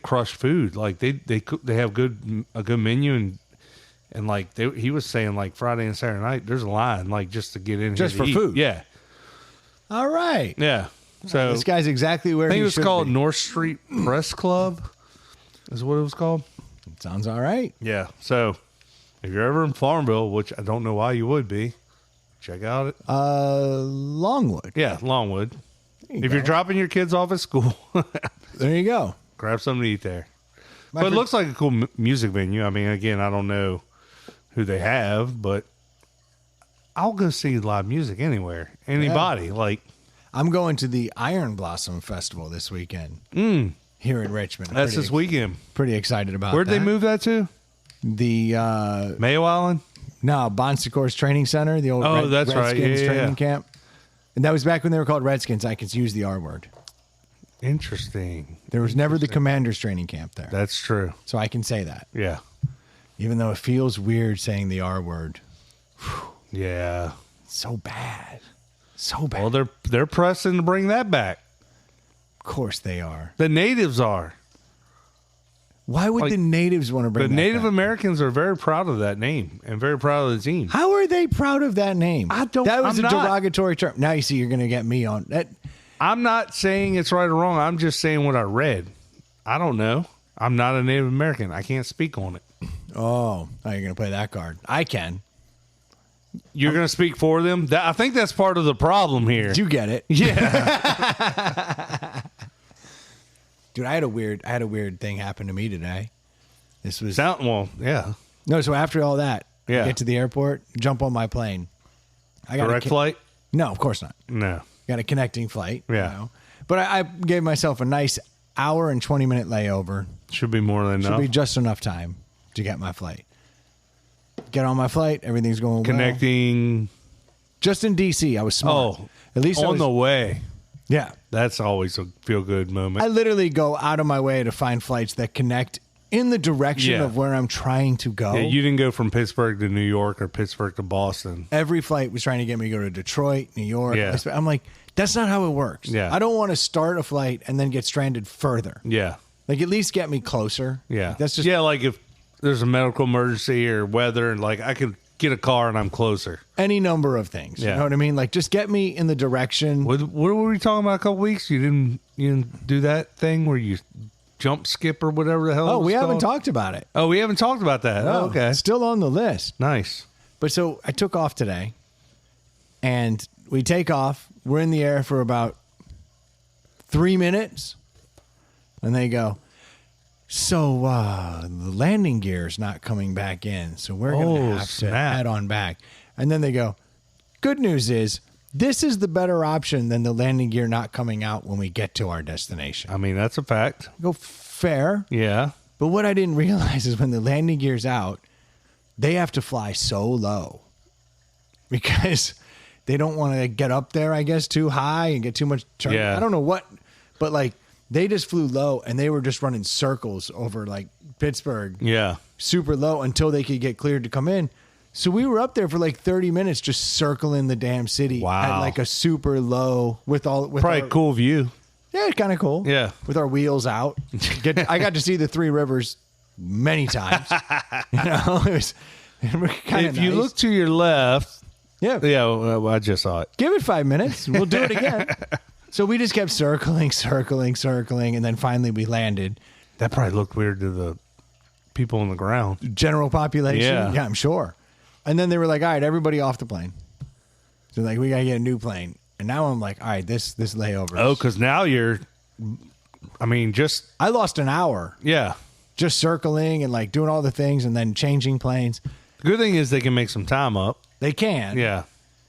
[SPEAKER 2] crush food, like they have a good menu, and like he was saying like Friday and Saturday night there's a line like just to get in
[SPEAKER 1] Just
[SPEAKER 2] here to
[SPEAKER 1] for
[SPEAKER 2] eat.
[SPEAKER 1] food.
[SPEAKER 2] Yeah,
[SPEAKER 1] All right.
[SPEAKER 2] yeah. So
[SPEAKER 1] This guy's exactly where
[SPEAKER 2] I think
[SPEAKER 1] he
[SPEAKER 2] it was
[SPEAKER 1] should
[SPEAKER 2] called
[SPEAKER 1] be.
[SPEAKER 2] North Street Press Club, is what it was called.
[SPEAKER 1] Sounds all right.
[SPEAKER 2] Yeah. So if you're ever in Farmville, which I don't know why you would be, check out it.
[SPEAKER 1] Longwood.
[SPEAKER 2] Yeah, Longwood.
[SPEAKER 1] There you
[SPEAKER 2] If
[SPEAKER 1] go.
[SPEAKER 2] you're dropping your kids off at school,
[SPEAKER 1] There you go.
[SPEAKER 2] grab something to eat there.
[SPEAKER 1] My
[SPEAKER 2] But it
[SPEAKER 1] fr-
[SPEAKER 2] looks like a cool music venue. I mean, again, I don't know who they have, but I'll go see live music anywhere. Anybody. Like,
[SPEAKER 1] I'm going to the Iron Blossom Festival this weekend here in Richmond.
[SPEAKER 2] that's this weekend.
[SPEAKER 1] Pretty excited about
[SPEAKER 2] Where'd
[SPEAKER 1] that.
[SPEAKER 2] they move that to?
[SPEAKER 1] The
[SPEAKER 2] Mayo Island?
[SPEAKER 1] Bon Secours Training Center, the old
[SPEAKER 2] Oh, that's right.
[SPEAKER 1] Redskins
[SPEAKER 2] Yeah,
[SPEAKER 1] training
[SPEAKER 2] yeah.
[SPEAKER 1] camp. And that was back when they were called Redskins. I could use the R word.
[SPEAKER 2] Interesting.
[SPEAKER 1] There was never the Commanders training camp there.
[SPEAKER 2] That's true.
[SPEAKER 1] So I can say that.
[SPEAKER 2] Yeah.
[SPEAKER 1] Even though it feels weird saying the R word.
[SPEAKER 2] Yeah.
[SPEAKER 1] So bad. So bad.
[SPEAKER 2] Well, they're pressing to bring that back.
[SPEAKER 1] Of course they are.
[SPEAKER 2] The natives are.
[SPEAKER 1] Why would
[SPEAKER 2] Like,
[SPEAKER 1] the natives want to bring
[SPEAKER 2] The
[SPEAKER 1] that
[SPEAKER 2] Native
[SPEAKER 1] back?
[SPEAKER 2] Americans are very proud of that name and very proud of the team.
[SPEAKER 1] How are they proud of that name?
[SPEAKER 2] I don't-
[SPEAKER 1] That was
[SPEAKER 2] I'm
[SPEAKER 1] a
[SPEAKER 2] not.
[SPEAKER 1] derogatory term. Now you see you're going to get me on that.
[SPEAKER 2] I'm not saying it's right or wrong. I'm just saying what I read. I don't know. I'm not a Native American. I can't speak on it.
[SPEAKER 1] Oh, you're going to play that card. I can.
[SPEAKER 2] You're going to speak for them? I think that's part of the problem here.
[SPEAKER 1] You get it.
[SPEAKER 2] Yeah.
[SPEAKER 1] Dude, I had a weird thing happen to me today. This was
[SPEAKER 2] Yeah.
[SPEAKER 1] No, so after all that,
[SPEAKER 2] Yeah.
[SPEAKER 1] get to the airport, jump on my plane. I got
[SPEAKER 2] Direct flight?
[SPEAKER 1] No, of course not.
[SPEAKER 2] No.
[SPEAKER 1] Got a connecting flight.
[SPEAKER 2] Yeah.
[SPEAKER 1] But I gave myself a nice hour and 20-minute layover.
[SPEAKER 2] Should be more than
[SPEAKER 1] Should
[SPEAKER 2] enough.
[SPEAKER 1] be just enough time to get my flight. Get on my flight. Everything's going well.
[SPEAKER 2] Connecting.
[SPEAKER 1] Just in D.C. I was smart.
[SPEAKER 2] Oh,
[SPEAKER 1] At least
[SPEAKER 2] on the way.
[SPEAKER 1] Yeah.
[SPEAKER 2] That's always a feel-good moment.
[SPEAKER 1] I literally go out of my way to find flights that connect in the direction
[SPEAKER 2] Yeah.
[SPEAKER 1] of where I'm trying to go.
[SPEAKER 2] Yeah, you didn't go from Pittsburgh to New York or Pittsburgh to Boston.
[SPEAKER 1] Every flight was trying to get me to go to Detroit, New York.
[SPEAKER 2] Yeah.
[SPEAKER 1] I'm like, that's not how it works.
[SPEAKER 2] Yeah.
[SPEAKER 1] I don't want to start a flight and then get stranded further.
[SPEAKER 2] Yeah.
[SPEAKER 1] Like, at least get me closer.
[SPEAKER 2] Yeah.
[SPEAKER 1] Like, that's just
[SPEAKER 2] yeah, like if there's a medical emergency or weather, and like I could get a car and I'm closer.
[SPEAKER 1] any number of things.
[SPEAKER 2] Yeah.
[SPEAKER 1] You know what I mean? Like, just get me in the direction.
[SPEAKER 2] What were we talking about a couple weeks? You didn't do that thing where you jump skip or whatever the hell.
[SPEAKER 1] Oh,
[SPEAKER 2] it was
[SPEAKER 1] we haven't
[SPEAKER 2] called?
[SPEAKER 1] talked about it.
[SPEAKER 2] Oh, we haven't talked about that. Oh, okay.
[SPEAKER 1] Still on the list.
[SPEAKER 2] Nice.
[SPEAKER 1] But so I took off today, and we take off. We're in the air for about 3 minutes, and they go, so the landing gear is not coming back in, so we're going to have to
[SPEAKER 2] snap.
[SPEAKER 1] head on back. And then they go, good news is this is the better option than the landing gear not coming out when we get to our destination.
[SPEAKER 2] I mean, that's a fact.
[SPEAKER 1] I go, fair.
[SPEAKER 2] Yeah.
[SPEAKER 1] But what I didn't realize is when the landing gear's out, they have to fly so low because they don't want to get up there, I guess, too high and get too much turn.
[SPEAKER 2] Yeah.
[SPEAKER 1] I don't know what, but like they just flew low and they were just running circles over like Pittsburgh.
[SPEAKER 2] Yeah.
[SPEAKER 1] Super low until they could get cleared to come in. So we were up there for like 30 minutes just circling the damn city
[SPEAKER 2] Wow.
[SPEAKER 1] at like a super low with
[SPEAKER 2] Probably a cool view.
[SPEAKER 1] Yeah, kind of cool.
[SPEAKER 2] Yeah.
[SPEAKER 1] With our wheels out. I got to see the Three Rivers many times. You know, it was kind of
[SPEAKER 2] If you look to your left,
[SPEAKER 1] yeah,
[SPEAKER 2] well, I just saw it.
[SPEAKER 1] give it 5 minutes. We'll do it again. So we just kept circling, and then finally we landed.
[SPEAKER 2] That probably looked weird to the people on the ground.
[SPEAKER 1] General population?
[SPEAKER 2] Yeah.
[SPEAKER 1] I'm sure. And then they were like, all right, everybody off the plane. So like, we got to get a new plane. And now I'm like, all right, this layover.
[SPEAKER 2] Oh, because now
[SPEAKER 1] I lost an hour
[SPEAKER 2] yeah.
[SPEAKER 1] just circling and like doing all the things and then changing planes.
[SPEAKER 2] The good thing is they can make some time up.
[SPEAKER 1] They can.
[SPEAKER 2] Yeah.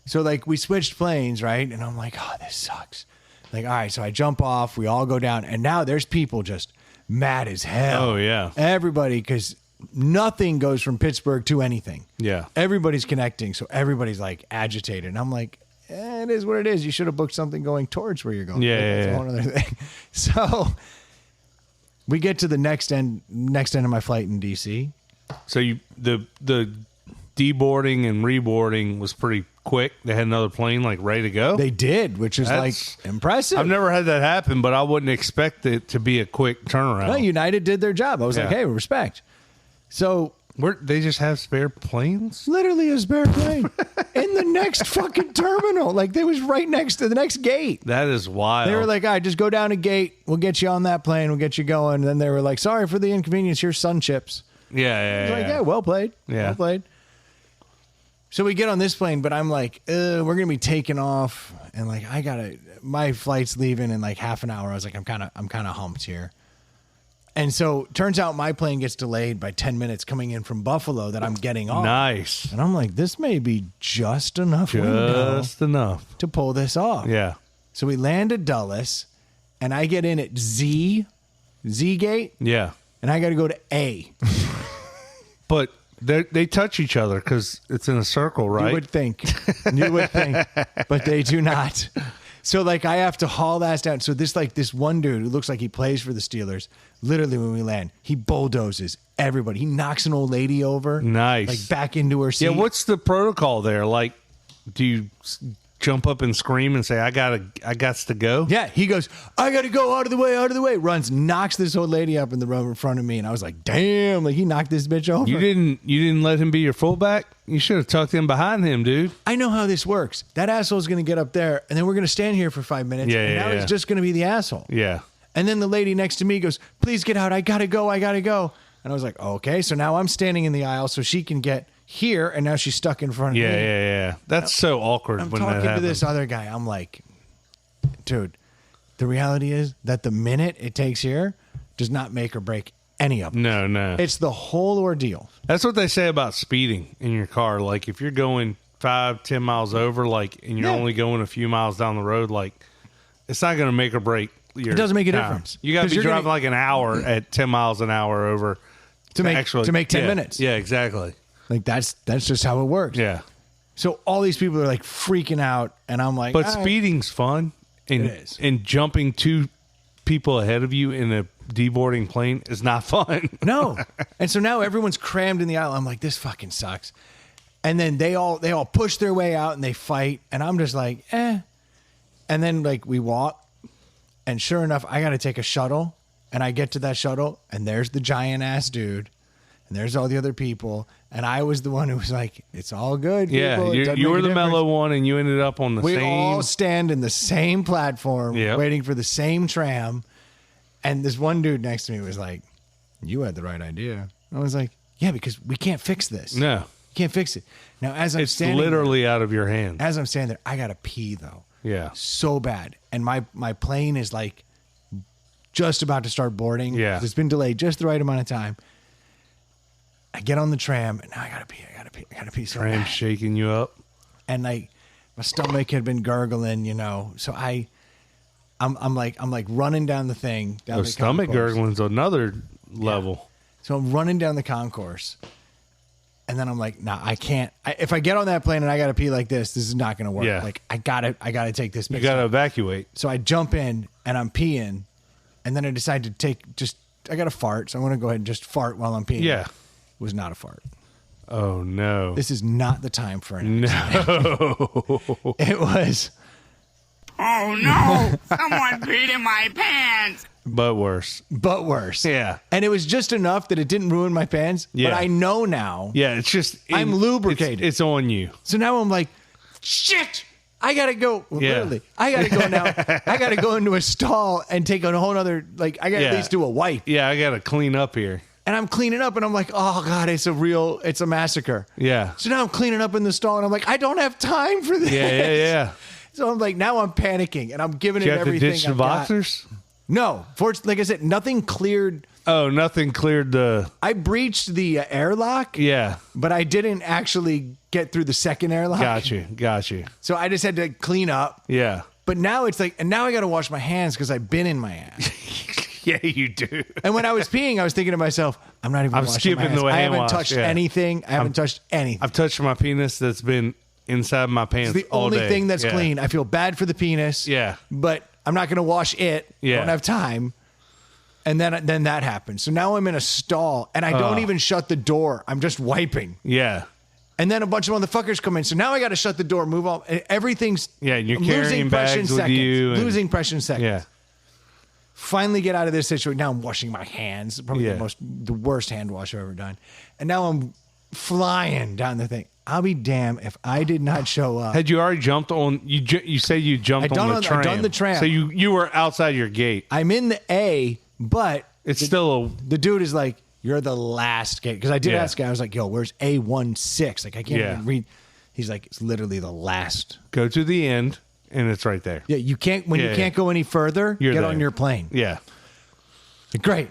[SPEAKER 1] So like we switched planes, right? And I'm like, oh, this sucks. Like, all right, so I jump off, we all go down, and now there's people just mad as hell.
[SPEAKER 2] Oh, yeah.
[SPEAKER 1] Everybody, because nothing goes from Pittsburgh to anything.
[SPEAKER 2] Yeah.
[SPEAKER 1] Everybody's connecting, so everybody's like agitated. And I'm like, it is what it is. You should have booked something going towards where you're going.
[SPEAKER 2] Yeah,
[SPEAKER 1] Like,
[SPEAKER 2] yeah,
[SPEAKER 1] that's
[SPEAKER 2] yeah.
[SPEAKER 1] a whole other thing. So we get to the next end of my flight in DC.
[SPEAKER 2] So the deboarding and reboarding was pretty quick. They had another plane like ready to go.
[SPEAKER 1] They did, which is
[SPEAKER 2] That's-
[SPEAKER 1] like impressive.
[SPEAKER 2] I've never had that happen, but I wouldn't expect it to be a quick turnaround.
[SPEAKER 1] No, United did their job. I was like,
[SPEAKER 2] Yeah.
[SPEAKER 1] hey, respect. So
[SPEAKER 2] They just have spare planes?
[SPEAKER 1] literally a spare plane in the next fucking terminal. Like they was right next to the next gate.
[SPEAKER 2] That is wild.
[SPEAKER 1] They were like, all right, just go down a gate. We'll get you on that plane. We'll get you going. And then they were like, sorry for the inconvenience. Here's sun chips.
[SPEAKER 2] yeah,
[SPEAKER 1] I was like, yeah, well played.
[SPEAKER 2] Yeah.
[SPEAKER 1] Well played. So we get on this plane, but I'm like, we're going to be taking off. And like, my flight's leaving in like half an hour. I was like, I'm kind of humped here. And so turns out my plane gets delayed by 10 minutes coming in from Buffalo that I'm getting off.
[SPEAKER 2] Nice.
[SPEAKER 1] And I'm like, this may be just enough window
[SPEAKER 2] Just enough.
[SPEAKER 1] to pull this off.
[SPEAKER 2] Yeah.
[SPEAKER 1] So we land at Dulles, and I get in at Z gate,
[SPEAKER 2] Yeah.
[SPEAKER 1] and I got to go to A.
[SPEAKER 2] But they touch each other because it's in a circle, right?
[SPEAKER 1] You would think, but they do not. So like I have to haul ass down. So this one dude who looks like he plays for the Steelers, literally when we land, he bulldozes everybody. He knocks an old lady over,
[SPEAKER 2] Nice.
[SPEAKER 1] like back into her seat.
[SPEAKER 2] Yeah, what's the protocol there? Like, do you jump up and scream and say, I got to go?
[SPEAKER 1] Yeah, he goes, I got to go out of the way. Runs, knocks this old lady up in the row in front of me. And I was like, damn, like he knocked this bitch over.
[SPEAKER 2] You didn't let him be your fullback? You should have tucked in behind him, dude.
[SPEAKER 1] I know how this works. That asshole's going to get up there, and then we're going to stand here for 5 minutes.
[SPEAKER 2] Yeah,
[SPEAKER 1] and
[SPEAKER 2] yeah,
[SPEAKER 1] now
[SPEAKER 2] yeah.
[SPEAKER 1] he's just going to be the asshole.
[SPEAKER 2] Yeah.
[SPEAKER 1] And then the lady next to me goes, please get out. I got to go. And I was like, okay. So now I'm standing in the aisle so she can get here, and now she's stuck in front of
[SPEAKER 2] Yeah,
[SPEAKER 1] me.
[SPEAKER 2] yeah. That's so awkward
[SPEAKER 1] I'm
[SPEAKER 2] when that
[SPEAKER 1] talking to
[SPEAKER 2] happens.
[SPEAKER 1] this other guy. I'm like, dude, the reality is that the minute it takes here does not make or break any of them.
[SPEAKER 2] No.
[SPEAKER 1] It's the whole ordeal.
[SPEAKER 2] That's what they say about speeding in your car. Like, if you're going 5-10 miles over, like, and you're
[SPEAKER 1] Yeah.
[SPEAKER 2] only going a few miles down the road, like, it's not going to make or break your
[SPEAKER 1] It doesn't make a
[SPEAKER 2] time.
[SPEAKER 1] difference.
[SPEAKER 2] You got to
[SPEAKER 1] 'Cause
[SPEAKER 2] be
[SPEAKER 1] you're
[SPEAKER 2] driving
[SPEAKER 1] gonna-
[SPEAKER 2] like an hour at 10 miles an hour over
[SPEAKER 1] To make 10
[SPEAKER 2] yeah,
[SPEAKER 1] minutes.
[SPEAKER 2] Yeah, exactly.
[SPEAKER 1] Like that's just how it works.
[SPEAKER 2] Yeah.
[SPEAKER 1] So all these people are like freaking out, and I'm like,
[SPEAKER 2] But
[SPEAKER 1] all right.
[SPEAKER 2] speeding's fun. And,
[SPEAKER 1] It is.
[SPEAKER 2] And jumping 2 people ahead of you in a deboarding plane is not fun.
[SPEAKER 1] No. And so now everyone's crammed in the aisle. I'm like, this fucking sucks. And then they all push their way out and they fight. And I'm just like, eh. And then like we walk. And sure enough, I got to take a shuttle. And I get to that shuttle. And there's the giant ass dude. And there's all the other people. And I was the one who was like, it's all good.
[SPEAKER 2] Yeah,
[SPEAKER 1] people. It doesn't
[SPEAKER 2] you
[SPEAKER 1] make
[SPEAKER 2] were
[SPEAKER 1] a
[SPEAKER 2] the
[SPEAKER 1] difference."
[SPEAKER 2] mellow one, and you ended up on the
[SPEAKER 1] We
[SPEAKER 2] same.
[SPEAKER 1] all stand in the same platform,
[SPEAKER 2] Yep.
[SPEAKER 1] waiting for the same tram. And this one dude next to me was like, you had the right idea. I was like, yeah, because we can't fix this.
[SPEAKER 2] No,
[SPEAKER 1] Can't fix it. Now, as I'm
[SPEAKER 2] it's
[SPEAKER 1] standing
[SPEAKER 2] literally out of your hands.
[SPEAKER 1] there, I got to pee, though.
[SPEAKER 2] Yeah.
[SPEAKER 1] So bad. And my plane is like just about to start boarding.
[SPEAKER 2] Yeah.
[SPEAKER 1] It's been delayed just the right amount of time. I get on the tram, and now I got to pee so
[SPEAKER 2] Tram
[SPEAKER 1] bad.
[SPEAKER 2] shaking you up.
[SPEAKER 1] And like my stomach had been gurgling, so I'm like running down the thing down
[SPEAKER 2] The
[SPEAKER 1] the
[SPEAKER 2] stomach
[SPEAKER 1] concourse.
[SPEAKER 2] gurgling's another level.
[SPEAKER 1] So I'm running down the concourse, And then I'm like, nah, I can't. If I get on that plane and I got to pee like this is not going to work.
[SPEAKER 2] Yeah.
[SPEAKER 1] Like I gotta take this.
[SPEAKER 2] You got to evacuate.
[SPEAKER 1] So I jump in and I'm peeing, and then I decide to I got to fart. So I'm going to go ahead and just fart while I'm peeing.
[SPEAKER 2] Yeah.
[SPEAKER 1] It was not a fart.
[SPEAKER 2] Oh, no.
[SPEAKER 1] This is not the time for an
[SPEAKER 2] No.
[SPEAKER 1] It was.
[SPEAKER 3] Oh no! Someone peed in my pants!
[SPEAKER 2] But worse.
[SPEAKER 1] Yeah. And it was just enough that it didn't ruin my pants.
[SPEAKER 2] Yeah.
[SPEAKER 1] But I know now.
[SPEAKER 2] Yeah, it's just...
[SPEAKER 1] I'm lubricated.
[SPEAKER 2] It's on you.
[SPEAKER 1] So now I'm like, shit! I gotta go. Well,
[SPEAKER 2] Yeah.
[SPEAKER 1] literally, I gotta go now. I gotta go into a stall and take a whole other, like, I gotta at least do a wipe.
[SPEAKER 2] Yeah, I got to clean up here.
[SPEAKER 1] And I'm cleaning up and I'm like, oh God, it's a massacre.
[SPEAKER 2] Yeah.
[SPEAKER 1] So now I'm cleaning up in the stall and I'm like, I don't have time for this.
[SPEAKER 2] Yeah.
[SPEAKER 1] So I'm like, now I'm panicking and I'm giving
[SPEAKER 2] Did
[SPEAKER 1] it
[SPEAKER 2] you have to
[SPEAKER 1] everything.
[SPEAKER 2] ditch the
[SPEAKER 1] I've got.
[SPEAKER 2] boxers?
[SPEAKER 1] No. Like I said, nothing cleared.
[SPEAKER 2] Oh, nothing cleared the...
[SPEAKER 1] I breached the airlock.
[SPEAKER 2] Yeah.
[SPEAKER 1] But I didn't actually get through the second airlock.
[SPEAKER 2] Got you.
[SPEAKER 1] So I just had to clean up.
[SPEAKER 2] Yeah.
[SPEAKER 1] But now it's like, and now I got to wash my hands because I've been in my ass.
[SPEAKER 2] Yeah, you do.
[SPEAKER 1] And when I was peeing, I was thinking to myself, I'm not even washing my
[SPEAKER 2] skipping
[SPEAKER 1] hands.
[SPEAKER 2] the
[SPEAKER 1] I
[SPEAKER 2] hand
[SPEAKER 1] haven't
[SPEAKER 2] wash,
[SPEAKER 1] touched
[SPEAKER 2] yeah.
[SPEAKER 1] anything. I haven't touched anything.
[SPEAKER 2] I've touched my penis that's been inside my pants
[SPEAKER 1] It's the
[SPEAKER 2] all
[SPEAKER 1] only
[SPEAKER 2] day.
[SPEAKER 1] thing that's
[SPEAKER 2] Yeah.
[SPEAKER 1] clean. I feel bad for the penis.
[SPEAKER 2] Yeah.
[SPEAKER 1] But I'm not going to wash it.
[SPEAKER 2] Yeah.
[SPEAKER 1] I don't have time. And then that happened. So now I'm in a stall and I don't even shut the door. I'm just wiping.
[SPEAKER 2] Yeah.
[SPEAKER 1] And then a bunch of motherfuckers come in. So now I got to shut the door, move on. Everything's
[SPEAKER 2] Yeah, and you're
[SPEAKER 1] I'm
[SPEAKER 2] carrying
[SPEAKER 1] losing precious
[SPEAKER 2] bags with
[SPEAKER 1] seconds.
[SPEAKER 2] you and-
[SPEAKER 1] Losing precious seconds.
[SPEAKER 2] Yeah.
[SPEAKER 1] Finally get out of this situation. Now I'm washing my hands. Probably
[SPEAKER 2] Yeah.
[SPEAKER 1] the worst hand wash I've ever done. And now I'm flying down the thing. I'll be damned if I did not show up.
[SPEAKER 2] Had you already jumped on? You say you jumped on the tram.
[SPEAKER 1] I've done the tram.
[SPEAKER 2] So you were outside your gate.
[SPEAKER 1] I'm in the A, but
[SPEAKER 2] It's still
[SPEAKER 1] the dude is like, you're the last gate. Because I did
[SPEAKER 2] Yeah.
[SPEAKER 1] ask him, I was like, yo, where's A16? Like, I can't
[SPEAKER 2] Yeah.
[SPEAKER 1] even read. He's like, it's literally the last.
[SPEAKER 2] go to the end, and it's right there.
[SPEAKER 1] Yeah, you can't, when
[SPEAKER 2] Yeah,
[SPEAKER 1] you can't go any further,
[SPEAKER 2] You're
[SPEAKER 1] get
[SPEAKER 2] there.
[SPEAKER 1] on your plane.
[SPEAKER 2] Yeah.
[SPEAKER 1] Great.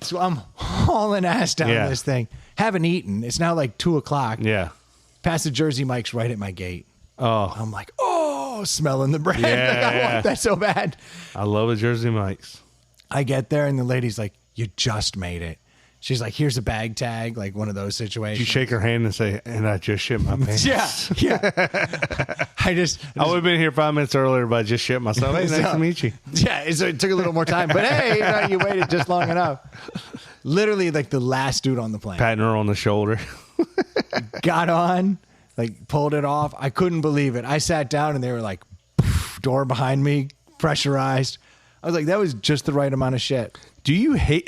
[SPEAKER 1] So I'm hauling ass down
[SPEAKER 2] Yeah.
[SPEAKER 1] this thing. Haven't eaten. It's now like 2:00.
[SPEAKER 2] Yeah.
[SPEAKER 1] Past the Jersey Mike's right at my gate.
[SPEAKER 2] Oh,
[SPEAKER 1] I'm like, oh, smelling the bread.
[SPEAKER 2] Yeah,
[SPEAKER 1] Like, I
[SPEAKER 2] yeah.
[SPEAKER 1] want that so bad.
[SPEAKER 2] I love a Jersey Mike's.
[SPEAKER 1] I get there and the lady's like, you just made it. She's like, here's a bag tag, like one of those situations.
[SPEAKER 2] You shake her hand and say, "And I just shit my pants."
[SPEAKER 1] Yeah. I
[SPEAKER 2] I would have been here 5 minutes earlier, but I just shit myself. Hey, nice to meet you.
[SPEAKER 1] Yeah, so it took a little more time, but hey, you waited just long enough. Literally, like the last dude on the plane
[SPEAKER 2] Patting her on the shoulder.
[SPEAKER 1] got on, like pulled it off. I couldn't believe it. I sat down and they were like, door behind me, pressurized. I was like, that was just the right amount of shit.
[SPEAKER 2] Do you hate?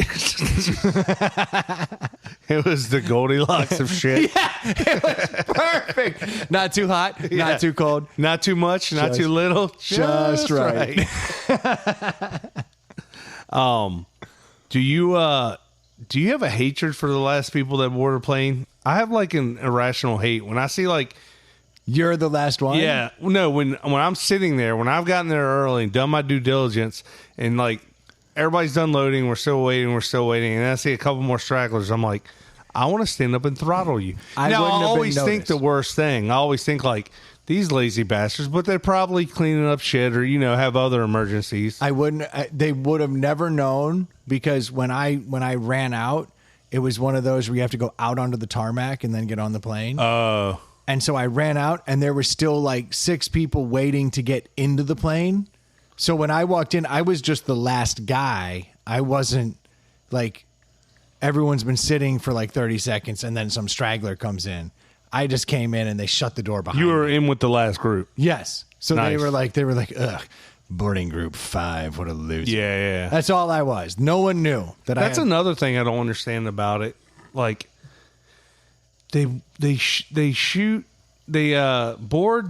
[SPEAKER 2] It was the Goldilocks of shit.
[SPEAKER 1] Perfect. Not too hot,
[SPEAKER 2] Yeah.
[SPEAKER 1] not too cold.
[SPEAKER 2] Not too much, not
[SPEAKER 1] Just-
[SPEAKER 2] too little.
[SPEAKER 1] just right.
[SPEAKER 2] Do you have a hatred for the last people that board a plane? I have like an irrational hate when I see like
[SPEAKER 1] You're the last one?
[SPEAKER 2] yeah, no, when I'm sitting there, when I've gotten there early and done my due diligence and like everybody's done loading, we're still waiting, and I see a couple more stragglers, I'm like, I want to stand up and throttle you.
[SPEAKER 1] I
[SPEAKER 2] now,
[SPEAKER 1] wouldn't
[SPEAKER 2] I
[SPEAKER 1] have been
[SPEAKER 2] always think the
[SPEAKER 1] noticed.
[SPEAKER 2] worst thing. I always think like these lazy bastards, but they're probably cleaning up shit or have other emergencies.
[SPEAKER 1] They would have never known because when I ran out, it was one of those where you have to go out onto the tarmac and then get on the plane.
[SPEAKER 2] Oh.
[SPEAKER 1] And so I ran out and there were still like 6 people waiting to get into the plane. So when I walked in, I was just the last guy. I wasn't like everyone's been sitting for like 30 seconds and then some straggler comes in. I just came in and they shut the door behind
[SPEAKER 2] You were
[SPEAKER 1] me.
[SPEAKER 2] in with the last group.
[SPEAKER 1] Yes. So
[SPEAKER 2] Nice.
[SPEAKER 1] they were like, ugh, boarding group 5, what a loser.
[SPEAKER 2] Yeah.
[SPEAKER 1] That's all I was. No one knew that
[SPEAKER 2] That's
[SPEAKER 1] I had.
[SPEAKER 2] another thing I don't understand about it. Like they board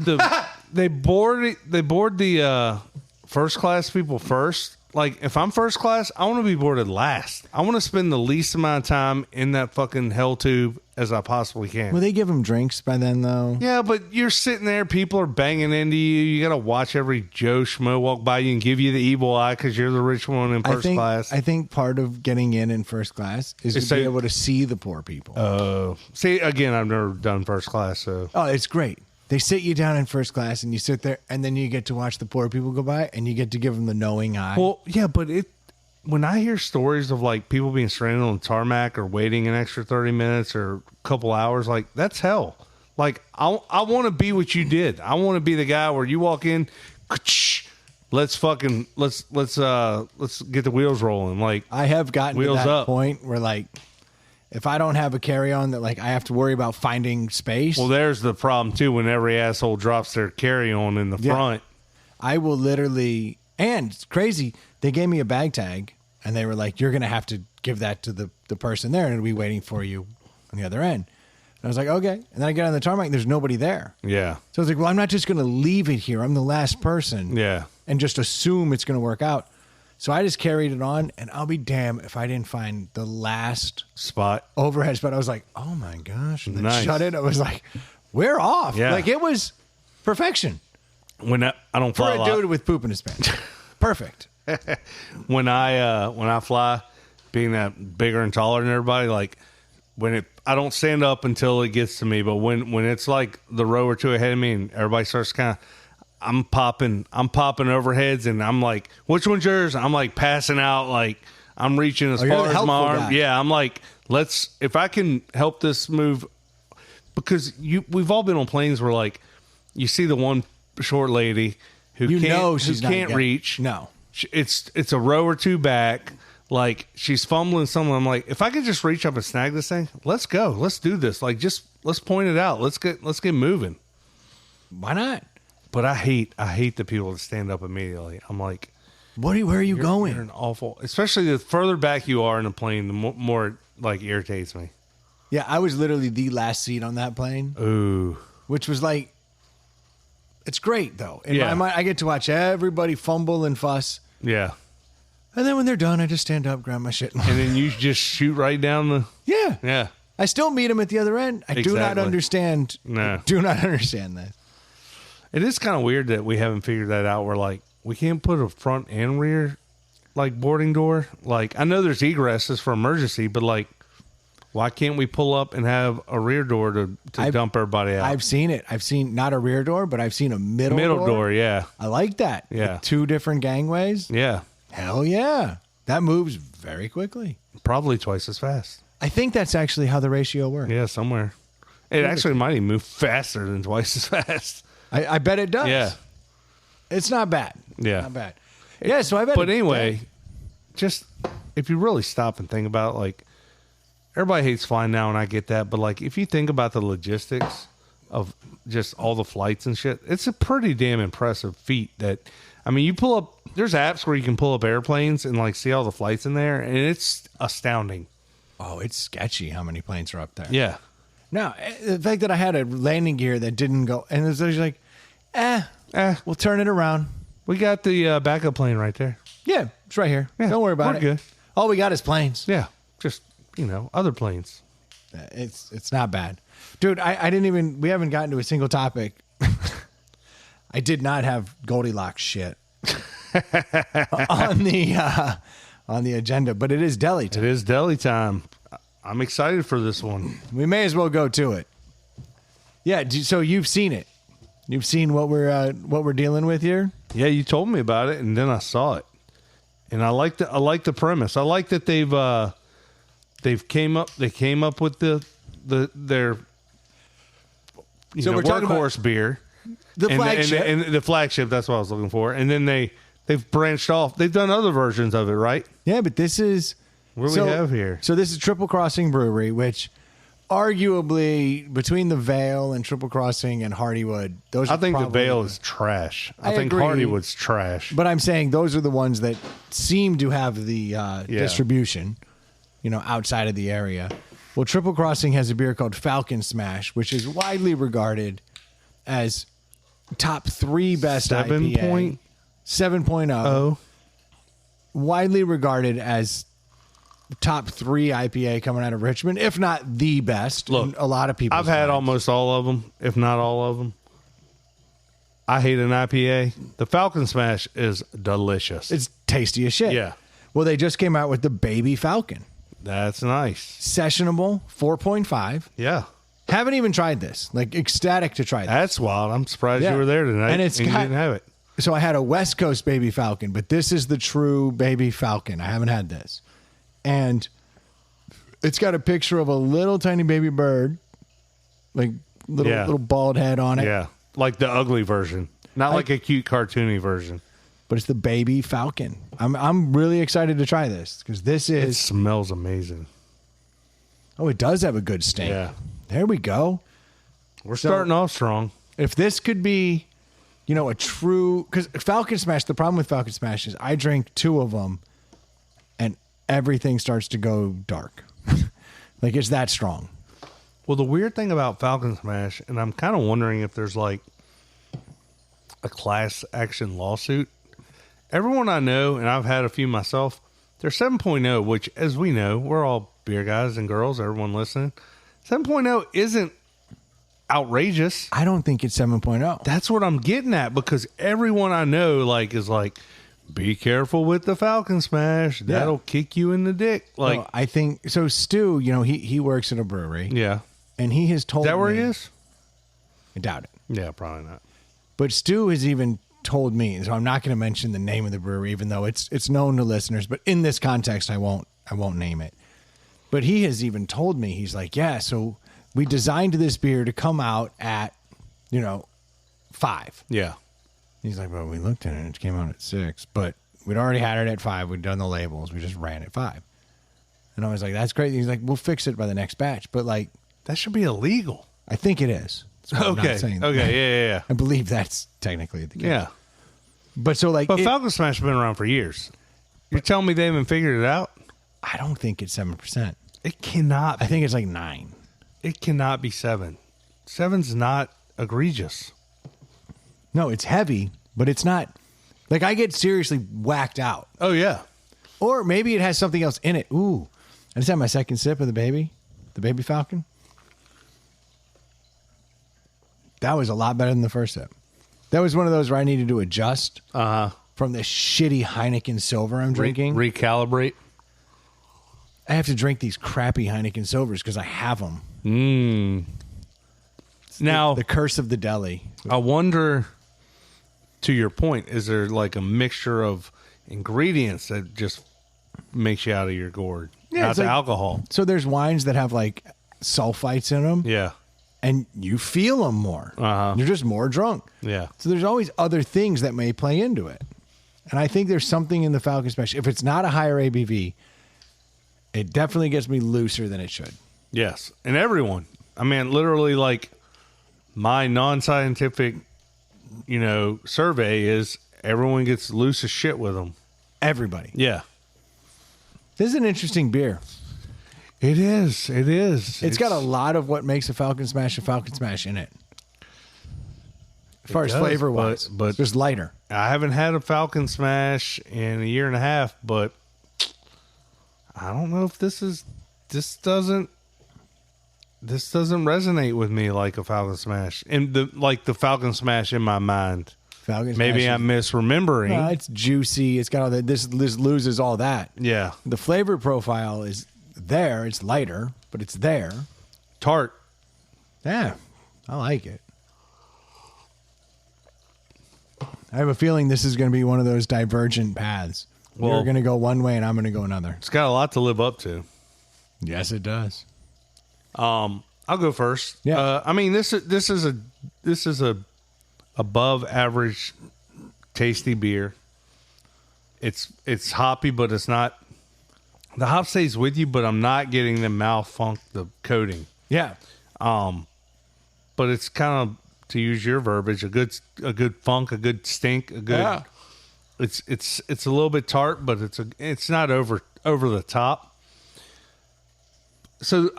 [SPEAKER 2] the they board the first class people first. Like if I'm first class, I want to be boarded last. I want to spend the least amount of time in that fucking hell tube as I possibly can.
[SPEAKER 1] Will they give them drinks by then, though?
[SPEAKER 2] Yeah, but you're sitting there, people are banging into you. You got to watch every Joe Schmo walk by you and give you the evil eye because you're the rich one in first class.
[SPEAKER 1] I think part of getting in first class is to be able to see the poor people.
[SPEAKER 2] See, again, I've never done first class, so.
[SPEAKER 1] Oh, it's great. They sit you down in first class and you sit there and then you get to watch the poor people go by and you get to give them the knowing eye.
[SPEAKER 2] Well, yeah, but when I hear stories of like people being stranded on the tarmac or waiting an extra 30 minutes or a couple hours, like that's hell. Like I want to be what you did. I want to be the guy where you walk in, let's get the wheels rolling. Like
[SPEAKER 1] I have gotten
[SPEAKER 2] wheels
[SPEAKER 1] to that
[SPEAKER 2] up.
[SPEAKER 1] point where like if I don't have a carry-on that like I have to worry about finding space.
[SPEAKER 2] Well, there's the problem too. When every asshole drops their carry-on in the front,
[SPEAKER 1] I will literally, and it's crazy. They gave me a bag tag, and they were like, "You're gonna have to give that to the person there, and it'll be waiting for you on the other end." And I was like, "Okay." And then I get on the tarmac, and there's nobody there.
[SPEAKER 2] yeah,
[SPEAKER 1] So I was like, "Well, I'm not just gonna leave it here. I'm the last person,
[SPEAKER 2] yeah.
[SPEAKER 1] and just assume it's gonna work out." So I just carried it on, and I'll be damned if I didn't find the last
[SPEAKER 2] Spot.
[SPEAKER 1] overhead spot. I was like, "Oh my gosh!" And then
[SPEAKER 2] Nice.
[SPEAKER 1] shut it. I was like, "We're off."
[SPEAKER 2] Yeah.
[SPEAKER 1] Like it was perfection
[SPEAKER 2] When I don't
[SPEAKER 1] for
[SPEAKER 2] fly
[SPEAKER 1] a
[SPEAKER 2] a lot.
[SPEAKER 1] dude with poop in his pants. Perfect.
[SPEAKER 2] When I fly, being that bigger and taller than everybody, like I don't stand up until it gets to me. But when it's like the row or two ahead of me and everybody starts kind of, I'm popping overheads and I'm like, which one's yours? I'm like passing out, like I'm reaching as
[SPEAKER 1] you're
[SPEAKER 2] far
[SPEAKER 1] the
[SPEAKER 2] as
[SPEAKER 1] helpful
[SPEAKER 2] my arm.
[SPEAKER 1] guy.
[SPEAKER 2] Yeah, I'm like, if I can help this move, because we've all been on planes where like you see the one short lady who
[SPEAKER 1] she's not
[SPEAKER 2] can't
[SPEAKER 1] getting-
[SPEAKER 2] reach.
[SPEAKER 1] No.
[SPEAKER 2] It's a row or two back. Like she's fumbling something. I'm like, if I could just reach up and snag this thing, let's go. Let's do this. Like, just let's point it out. Let's get moving.
[SPEAKER 1] Why not?
[SPEAKER 2] But I hate the people that stand up immediately. I'm like,
[SPEAKER 1] Where are you going?
[SPEAKER 2] You're an awful. Especially the further back you are in the plane, the more it, like irritates me.
[SPEAKER 1] Yeah, I was literally the last seat on that plane,
[SPEAKER 2] Ooh,
[SPEAKER 1] which was like, it's great though. In
[SPEAKER 2] Yeah.
[SPEAKER 1] my mind, I get to watch everybody fumble and fuss,
[SPEAKER 2] yeah.
[SPEAKER 1] and then when they're done, I just stand up, grab my shit, and
[SPEAKER 2] And then you just shoot right down the.
[SPEAKER 1] yeah.
[SPEAKER 2] Yeah.
[SPEAKER 1] I still meet them at the other end. I do not
[SPEAKER 2] Exactly.
[SPEAKER 1] understand.
[SPEAKER 2] No.
[SPEAKER 1] I do not understand that.
[SPEAKER 2] It is kind of weird that we haven't figured that out. We're like, we can't put a front and rear like boarding door. Like, I know there's egresses for emergency, but like, why can't we pull up and have a rear door to dump everybody out?
[SPEAKER 1] I've seen it. I've seen not a rear door, but I've seen a middle
[SPEAKER 2] door, yeah.
[SPEAKER 1] I like that.
[SPEAKER 2] Yeah.
[SPEAKER 1] With 2 different gangways.
[SPEAKER 2] Yeah.
[SPEAKER 1] Hell yeah. That moves very quickly.
[SPEAKER 2] Probably twice as fast.
[SPEAKER 1] I think that's actually how the ratio works.
[SPEAKER 2] Yeah, somewhere. It actually might even move faster than twice as fast.
[SPEAKER 1] I bet it does.
[SPEAKER 2] Yeah.
[SPEAKER 1] It's not bad.
[SPEAKER 2] Yeah.
[SPEAKER 1] Not bad. Yeah, so I bet.
[SPEAKER 2] But anyway, just if you really stop and think about it, like, everybody hates flying now, and I get that. But, like, if you think about the logistics of just all the flights and shit, it's a pretty damn impressive feat that, I mean, you pull up, there's apps where you can pull up airplanes and, like, see all the flights in there, and it's astounding.
[SPEAKER 1] Oh, it's sketchy how many planes are up there.
[SPEAKER 2] Yeah.
[SPEAKER 1] No, the fact that I had a landing gear that didn't go, and it was like, we'll turn it around.
[SPEAKER 2] We got the backup plane right there.
[SPEAKER 1] Yeah, it's right here.
[SPEAKER 2] Yeah,
[SPEAKER 1] Don't worry about
[SPEAKER 2] we're
[SPEAKER 1] it.
[SPEAKER 2] good.
[SPEAKER 1] All we got is planes.
[SPEAKER 2] Yeah. Just, other planes.
[SPEAKER 1] It's not bad. Dude, we haven't gotten to a single topic. I did not have Goldilocks shit on the agenda, but it is deli time.
[SPEAKER 2] It is deli time. I'm excited for this one.
[SPEAKER 1] We may as well go to it. Yeah, so you've seen it. You've seen what we're dealing with here.
[SPEAKER 2] Yeah, you told me about it, and then I saw it, and I like the premise. I like that they came up with their
[SPEAKER 1] So we're talking
[SPEAKER 2] workhorse beer,
[SPEAKER 1] The flagship.
[SPEAKER 2] and the flagship. That's what I was looking for. And then they've branched off. They've done other versions of it, right?
[SPEAKER 1] Yeah, but this is
[SPEAKER 2] What do we have here?
[SPEAKER 1] So this is Triple Crossing Brewery, which arguably between the Vale and Triple Crossing and Hardywood, those
[SPEAKER 2] I
[SPEAKER 1] are
[SPEAKER 2] think the
[SPEAKER 1] probably
[SPEAKER 2] Vale is trash. I think
[SPEAKER 1] agree.
[SPEAKER 2] Hardywood's trash.
[SPEAKER 1] But I'm saying those are the ones that seem to have the distribution, outside of the area. Well, Triple Crossing has a beer called Falcon Smash, which is widely regarded as top 3 best IPA. 7.0. Widely regarded as top 3 IPA coming out of Richmond, if not the best.
[SPEAKER 2] Look,
[SPEAKER 1] in a lot of people.
[SPEAKER 2] I've had almost all of them, if not all of them. I hate an IPA. The Falcon Smash is delicious.
[SPEAKER 1] It's tasty as shit.
[SPEAKER 2] Yeah.
[SPEAKER 1] Well, they just came out with the Baby Falcon.
[SPEAKER 2] That's nice.
[SPEAKER 1] Sessionable, 4.5.
[SPEAKER 2] Yeah.
[SPEAKER 1] Haven't even tried this. Like, ecstatic to try this.
[SPEAKER 2] That's wild. I'm surprised
[SPEAKER 1] Yeah.
[SPEAKER 2] you were there tonight
[SPEAKER 1] And it's
[SPEAKER 2] you
[SPEAKER 1] got-
[SPEAKER 2] didn't have it.
[SPEAKER 1] So I had a West Coast baby falcon, but this is the true baby falcon. I haven't had this. And it's got a picture of a little tiny baby bird, like little bald head on it.
[SPEAKER 2] Yeah. Like the ugly version. Not like a cute cartoony version.
[SPEAKER 1] But it's the baby falcon. I'm really excited to try this because this
[SPEAKER 2] It
[SPEAKER 1] is.
[SPEAKER 2] smells amazing.
[SPEAKER 1] Oh, it does have a good stink.
[SPEAKER 2] Yeah.
[SPEAKER 1] There we go.
[SPEAKER 2] We're starting off strong.
[SPEAKER 1] If this could be, a true, because Falcon Smash, the problem with Falcon Smash is I drink 2 of them and everything starts to go dark. Like it's that strong.
[SPEAKER 2] Well, the weird thing about Falcon Smash, and I'm kind of wondering if there's like a class action lawsuit. Everyone I know, and I've had a few myself, they're 7.0, which, as we know, we're all beer guys and girls, everyone listening. 7.0 isn't outrageous.
[SPEAKER 1] I don't think it's 7.0.
[SPEAKER 2] That's what I'm getting at, because everyone I know is like, be careful with the Falcon Smash. That'll kick you in the dick. Like,
[SPEAKER 1] No, I think so. Stu, he works at a brewery.
[SPEAKER 2] yeah.
[SPEAKER 1] And he has told
[SPEAKER 2] Is that where
[SPEAKER 1] me,
[SPEAKER 2] he is?
[SPEAKER 1] I doubt it.
[SPEAKER 2] Yeah, probably not.
[SPEAKER 1] But Stu has even told me, so I'm not going to mention the name of the brewery, even though it's known to listeners. But in this context, I won't name it. But he has even told me, he's like, yeah, so we designed this beer to come out at, 5.
[SPEAKER 2] Yeah.
[SPEAKER 1] He's like, well, we looked at it and it came out at 6, but we'd already had it at 5. We'd done the labels. We just ran at 5. And I was like, that's great. He's like, we'll fix it by the next batch. But like,
[SPEAKER 2] That should be illegal.
[SPEAKER 1] I think it is. That's why I'm not
[SPEAKER 2] Okay.
[SPEAKER 1] saying that.
[SPEAKER 2] Okay. Yeah.
[SPEAKER 1] I believe that's technically the case.
[SPEAKER 2] Yeah.
[SPEAKER 1] But so like,
[SPEAKER 2] But Falcon Smash has been around for years. You're telling me they haven't figured it out?
[SPEAKER 1] I don't think it's 7%.
[SPEAKER 2] It cannot
[SPEAKER 1] I
[SPEAKER 2] be.
[SPEAKER 1] think it's like 9.
[SPEAKER 2] It cannot be 7. 7's not egregious.
[SPEAKER 1] No, it's heavy, but it's not. Like I get seriously whacked out.
[SPEAKER 2] Oh, yeah.
[SPEAKER 1] Or maybe it has something else in it. Ooh. I just had my second sip of the baby falcon. That was a lot better than the first sip. That was one of those where I needed to adjust from this shitty Heineken Silver I'm drinking.
[SPEAKER 2] Recalibrate.
[SPEAKER 1] I have to drink these crappy Heineken Silvers because I have them.
[SPEAKER 2] Now,
[SPEAKER 1] The curse of the deli.
[SPEAKER 2] I wonder, to your point, is there like a mixture of ingredients that just makes you out of your gourd?
[SPEAKER 1] Yeah,
[SPEAKER 2] Not
[SPEAKER 1] it's
[SPEAKER 2] the
[SPEAKER 1] like-
[SPEAKER 2] alcohol.
[SPEAKER 1] So there's wines that have like sulfites in them.
[SPEAKER 2] Yeah.
[SPEAKER 1] And you feel them more.
[SPEAKER 2] Uh-huh.
[SPEAKER 1] You're just more drunk.
[SPEAKER 2] Yeah.
[SPEAKER 1] So there's always other things that may play into it. And I think there's something in the Falcon Smash. If it's not a higher ABV, it definitely gets me looser than it should.
[SPEAKER 2] Yes. And everyone. I mean, literally, like, my non-scientific, survey is everyone gets loose as shit with them.
[SPEAKER 1] Everybody.
[SPEAKER 2] Yeah.
[SPEAKER 1] This is an interesting beer.
[SPEAKER 2] It is. It is.
[SPEAKER 1] It's got a lot of what makes a Falcon Smash in it. As far as
[SPEAKER 2] does,
[SPEAKER 1] flavor wise,
[SPEAKER 2] but
[SPEAKER 1] it's just lighter.
[SPEAKER 2] I haven't had a Falcon Smash in a year and a half, but I don't know if this doesn't resonate with me like a Falcon Smash. And the Falcon Smash in my mind.
[SPEAKER 1] Falcon
[SPEAKER 2] Maybe
[SPEAKER 1] Smash
[SPEAKER 2] I'm misremembering.
[SPEAKER 1] No, it's juicy. It's got all that. This loses all that.
[SPEAKER 2] Yeah.
[SPEAKER 1] The flavor profile is there. It's lighter, but it's there.
[SPEAKER 2] Tart.
[SPEAKER 1] Yeah, I like it. I have a feeling this is going to be one of those divergent paths.
[SPEAKER 2] Well-
[SPEAKER 1] You're going to go one way and I'm going to go another.
[SPEAKER 2] It's got a lot to live up to.
[SPEAKER 1] Yes, it does.
[SPEAKER 2] I'll go first.
[SPEAKER 1] Yeah.
[SPEAKER 2] I mean, this is a above average tasty beer. It's hoppy, but it's not. The hop stays with you, but I'm not getting the mouth funk, the coating.
[SPEAKER 1] Yeah.
[SPEAKER 2] But it's kind of, to use your verbiage, a good funk, a good stink, a good.
[SPEAKER 1] Yeah.
[SPEAKER 2] It's a little bit tart, but it's not over the top. So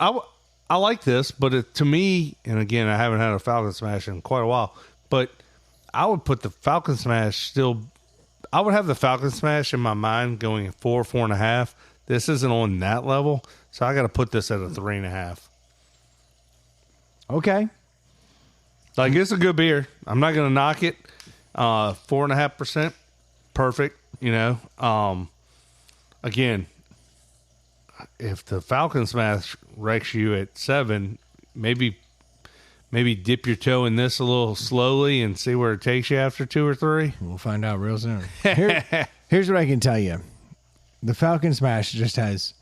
[SPEAKER 2] I like this, but to me, and again, I haven't had a Falcon Smash in quite a while, but I would put the Falcon Smash I would have the Falcon Smash in my mind going at 4.5. This isn't on that level, so I got to put this at a 3.5.
[SPEAKER 1] Okay.
[SPEAKER 2] Like, it's a good beer. I'm not going to knock it. 4.5%, perfect. Again, if the Falcon Smash wrecks you at 7, maybe maybe dip your toe in this a little slowly and see where it takes you after 2 or 3.
[SPEAKER 1] We'll find out real soon. Here's what I can tell you. The Falcon Smash just has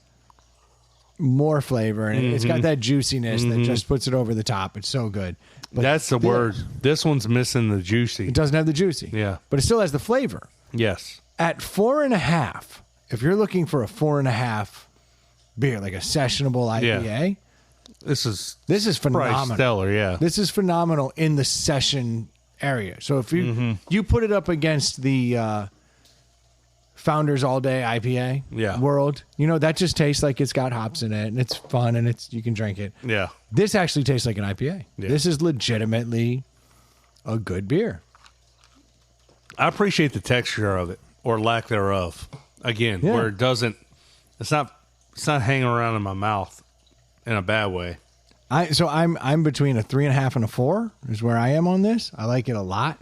[SPEAKER 1] more flavor, and it's got that juiciness that just puts it over the top. It's so good. But
[SPEAKER 2] That's the word. This one's missing the juicy.
[SPEAKER 1] It doesn't have the juicy.
[SPEAKER 2] Yeah.
[SPEAKER 1] But it still has the flavor.
[SPEAKER 2] Yes.
[SPEAKER 1] At 4.5, if you're looking for a 4.5 beer, like a sessionable IPA,
[SPEAKER 2] This is
[SPEAKER 1] phenomenal.
[SPEAKER 2] stellar, yeah.
[SPEAKER 1] This is phenomenal in the session area. So if you put it up against the Founders All Day IPA world, that just tastes like it's got hops in it, and it's fun, and you can drink it.
[SPEAKER 2] Yeah.
[SPEAKER 1] This actually tastes like an IPA.
[SPEAKER 2] Yeah.
[SPEAKER 1] This is legitimately a good beer.
[SPEAKER 2] I appreciate the texture of it, or lack thereof. Again, where it doesn't, it's not hanging around in my mouth in a bad way.
[SPEAKER 1] I'm between a 3.5 and a 4 is where I am on this. I like it a lot.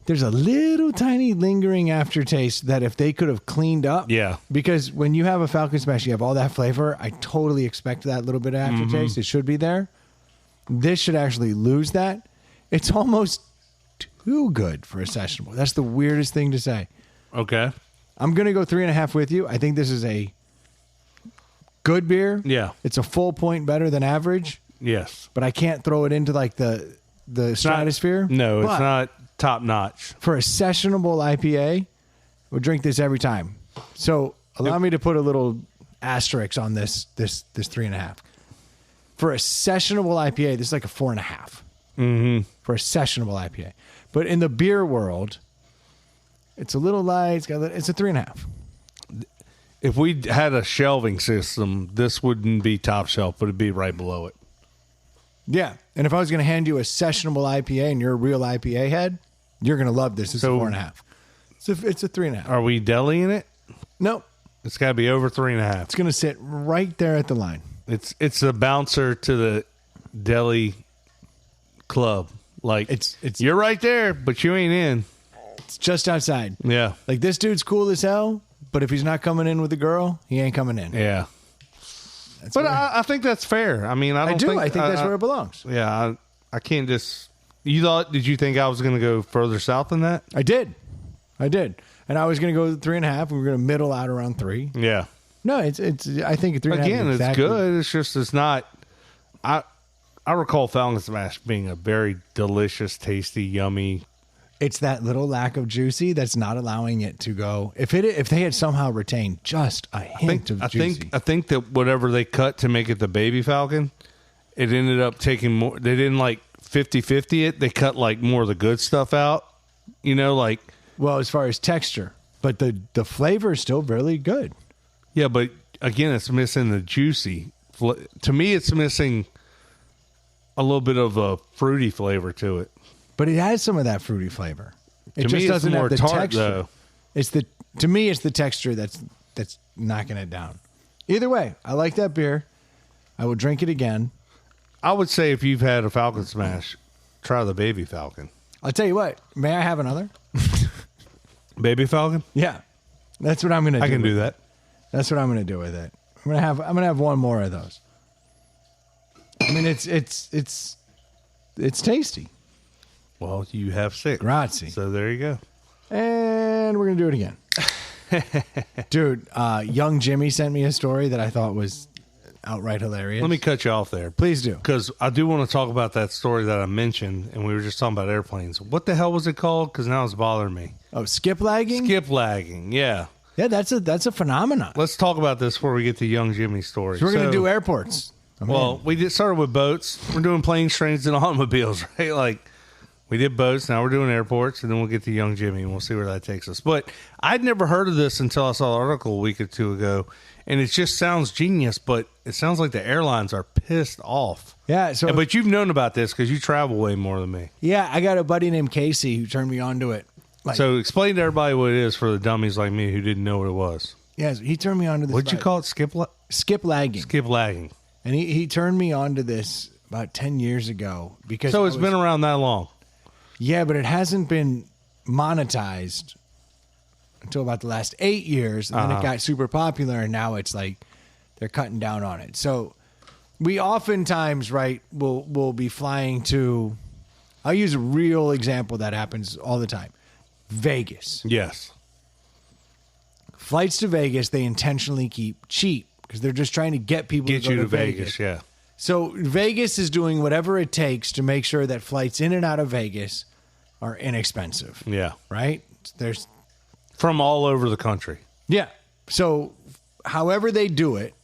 [SPEAKER 1] There's a little tiny lingering aftertaste that if they could have cleaned up.
[SPEAKER 2] Yeah.
[SPEAKER 1] Because when you have a Falcon Smash, you have all that flavor. I totally expect that little bit of aftertaste. It should be there. This should actually lose that. It's almost too good for a sessionable. That's the weirdest thing to say.
[SPEAKER 2] Okay.
[SPEAKER 1] I'm going to go 3.5 with you. I think this is a good beer.
[SPEAKER 2] Yeah.
[SPEAKER 1] It's a full point better than average,
[SPEAKER 2] Yes.
[SPEAKER 1] but I can't throw it into like the stratosphere.
[SPEAKER 2] No,
[SPEAKER 1] But
[SPEAKER 2] it's not top notch.
[SPEAKER 1] for a sessionable IPA, we'll drink this every time. So allow me to put a little asterisk on this 3.5. For a sessionable IPA, this is like a 4.5. For a sessionable IPA. But in the beer world, it's a little light. It's a 3.5.
[SPEAKER 2] If we had a shelving system, this wouldn't be top shelf, but it'd be right below it.
[SPEAKER 1] Yeah. And if I was going to hand you a sessionable IPA and you're a real IPA head, you're going to love this. It's a 4.5. It's a 3.5.
[SPEAKER 2] Are we deliing it?
[SPEAKER 1] Nope.
[SPEAKER 2] It's got to be over 3.5.
[SPEAKER 1] It's going to sit right there at the line.
[SPEAKER 2] It's a bouncer to the deli club. Like
[SPEAKER 1] It's
[SPEAKER 2] you're right there, but you ain't in.
[SPEAKER 1] It's just outside.
[SPEAKER 2] Yeah.
[SPEAKER 1] Like, this dude's cool as hell, but if he's not coming in with a girl, he ain't coming in.
[SPEAKER 2] Yeah.
[SPEAKER 1] That's
[SPEAKER 2] But
[SPEAKER 1] where-
[SPEAKER 2] I think that's fair. I mean, I
[SPEAKER 1] I think that's where it belongs.
[SPEAKER 2] Yeah, I can't just. Did you think I was going to go further south than that?
[SPEAKER 1] I did. And I was going to go 3.5. We were going to middle out around 3.
[SPEAKER 2] Yeah.
[SPEAKER 1] No, it's. I think 3.5.
[SPEAKER 2] Again,
[SPEAKER 1] is exactly,
[SPEAKER 2] it's good. It's just it's not. I recall Falcon Smash being a very delicious, tasty, yummy.
[SPEAKER 1] It's that little lack of juicy that's not allowing it to go. If they had somehow retained just a hint of juicy.
[SPEAKER 2] I think that whatever they cut to make it the baby Falcon, it ended up taking more. They didn't like 50-50 it. They cut like more of the good stuff out. Like.
[SPEAKER 1] Well, as far as texture, but the flavor is still really good.
[SPEAKER 2] Yeah, but again, it's missing the juicy. To me, it's missing a little bit of a fruity flavor to it.
[SPEAKER 1] But it has some of that fruity flavor. It
[SPEAKER 2] To
[SPEAKER 1] just
[SPEAKER 2] me, it's
[SPEAKER 1] doesn't
[SPEAKER 2] more
[SPEAKER 1] have the
[SPEAKER 2] tart,
[SPEAKER 1] texture.
[SPEAKER 2] though.
[SPEAKER 1] To me, it's the texture that's knocking it down. Either way, I like that beer. I will drink it again.
[SPEAKER 2] I would say if you've had a Falcon Smash, try the Baby Falcon.
[SPEAKER 1] I'll tell you what. May I have another?
[SPEAKER 2] Baby Falcon?
[SPEAKER 1] Yeah, that's what I'm going to do.
[SPEAKER 2] I can do that.
[SPEAKER 1] That's what I'm going to do with it. I'm going to have one more of those. I mean, it's tasty.
[SPEAKER 2] Well, you have 6.
[SPEAKER 1] Grazie.
[SPEAKER 2] So there you go.
[SPEAKER 1] And we're going to do it again. Dude, young Jimmy sent me a story that I thought was outright hilarious.
[SPEAKER 2] Let me cut you off there.
[SPEAKER 1] Please do.
[SPEAKER 2] Because I do want to talk about that story that I mentioned, and we were just talking about airplanes. What the hell was it called? Because now it's bothering me.
[SPEAKER 1] Oh, skiplagging?
[SPEAKER 2] Skiplagging, yeah.
[SPEAKER 1] Yeah, that's a phenomenon.
[SPEAKER 2] Let's talk about this before we get to young Jimmy's story.
[SPEAKER 1] So we're going to do airports.
[SPEAKER 2] We did started with boats. We're doing planes, trains, and automobiles, right? Like, we did boats. Now we're doing airports, and then we'll get to young Jimmy, and we'll see where that takes us. But I'd never heard of this until I saw the article a week or two ago, and it just sounds genius, but it sounds like the airlines are pissed off.
[SPEAKER 1] Yeah. So,
[SPEAKER 2] but you've known about this because you travel way more than me.
[SPEAKER 1] yeah, I got a buddy named Casey who turned me on to it.
[SPEAKER 2] So explain to everybody what it is for the dummies like me who didn't know what it was.
[SPEAKER 1] Yes, he turned me on to this.
[SPEAKER 2] What'd you call it?
[SPEAKER 1] Skiplagging.
[SPEAKER 2] Skiplagging.
[SPEAKER 1] And he turned me on to this about 10 years ago because
[SPEAKER 2] So it's been around that long.
[SPEAKER 1] Yeah, but it hasn't been monetized until about the last 8 years, and then it got super popular, and now it's like they're cutting down on it. So we oftentimes, right, will be flying to, I'll use a real example that happens all the time. Vegas.
[SPEAKER 2] Yes.
[SPEAKER 1] Flights to Vegas, they intentionally keep cheap because they're just trying to get people
[SPEAKER 2] Get
[SPEAKER 1] to go
[SPEAKER 2] you
[SPEAKER 1] to
[SPEAKER 2] to Vegas, yeah.
[SPEAKER 1] So Vegas is doing whatever it takes to make sure that flights in and out of Vegas are inexpensive.
[SPEAKER 2] Yeah.
[SPEAKER 1] Right? There's
[SPEAKER 2] From all over the country.
[SPEAKER 1] Yeah. So however they do it,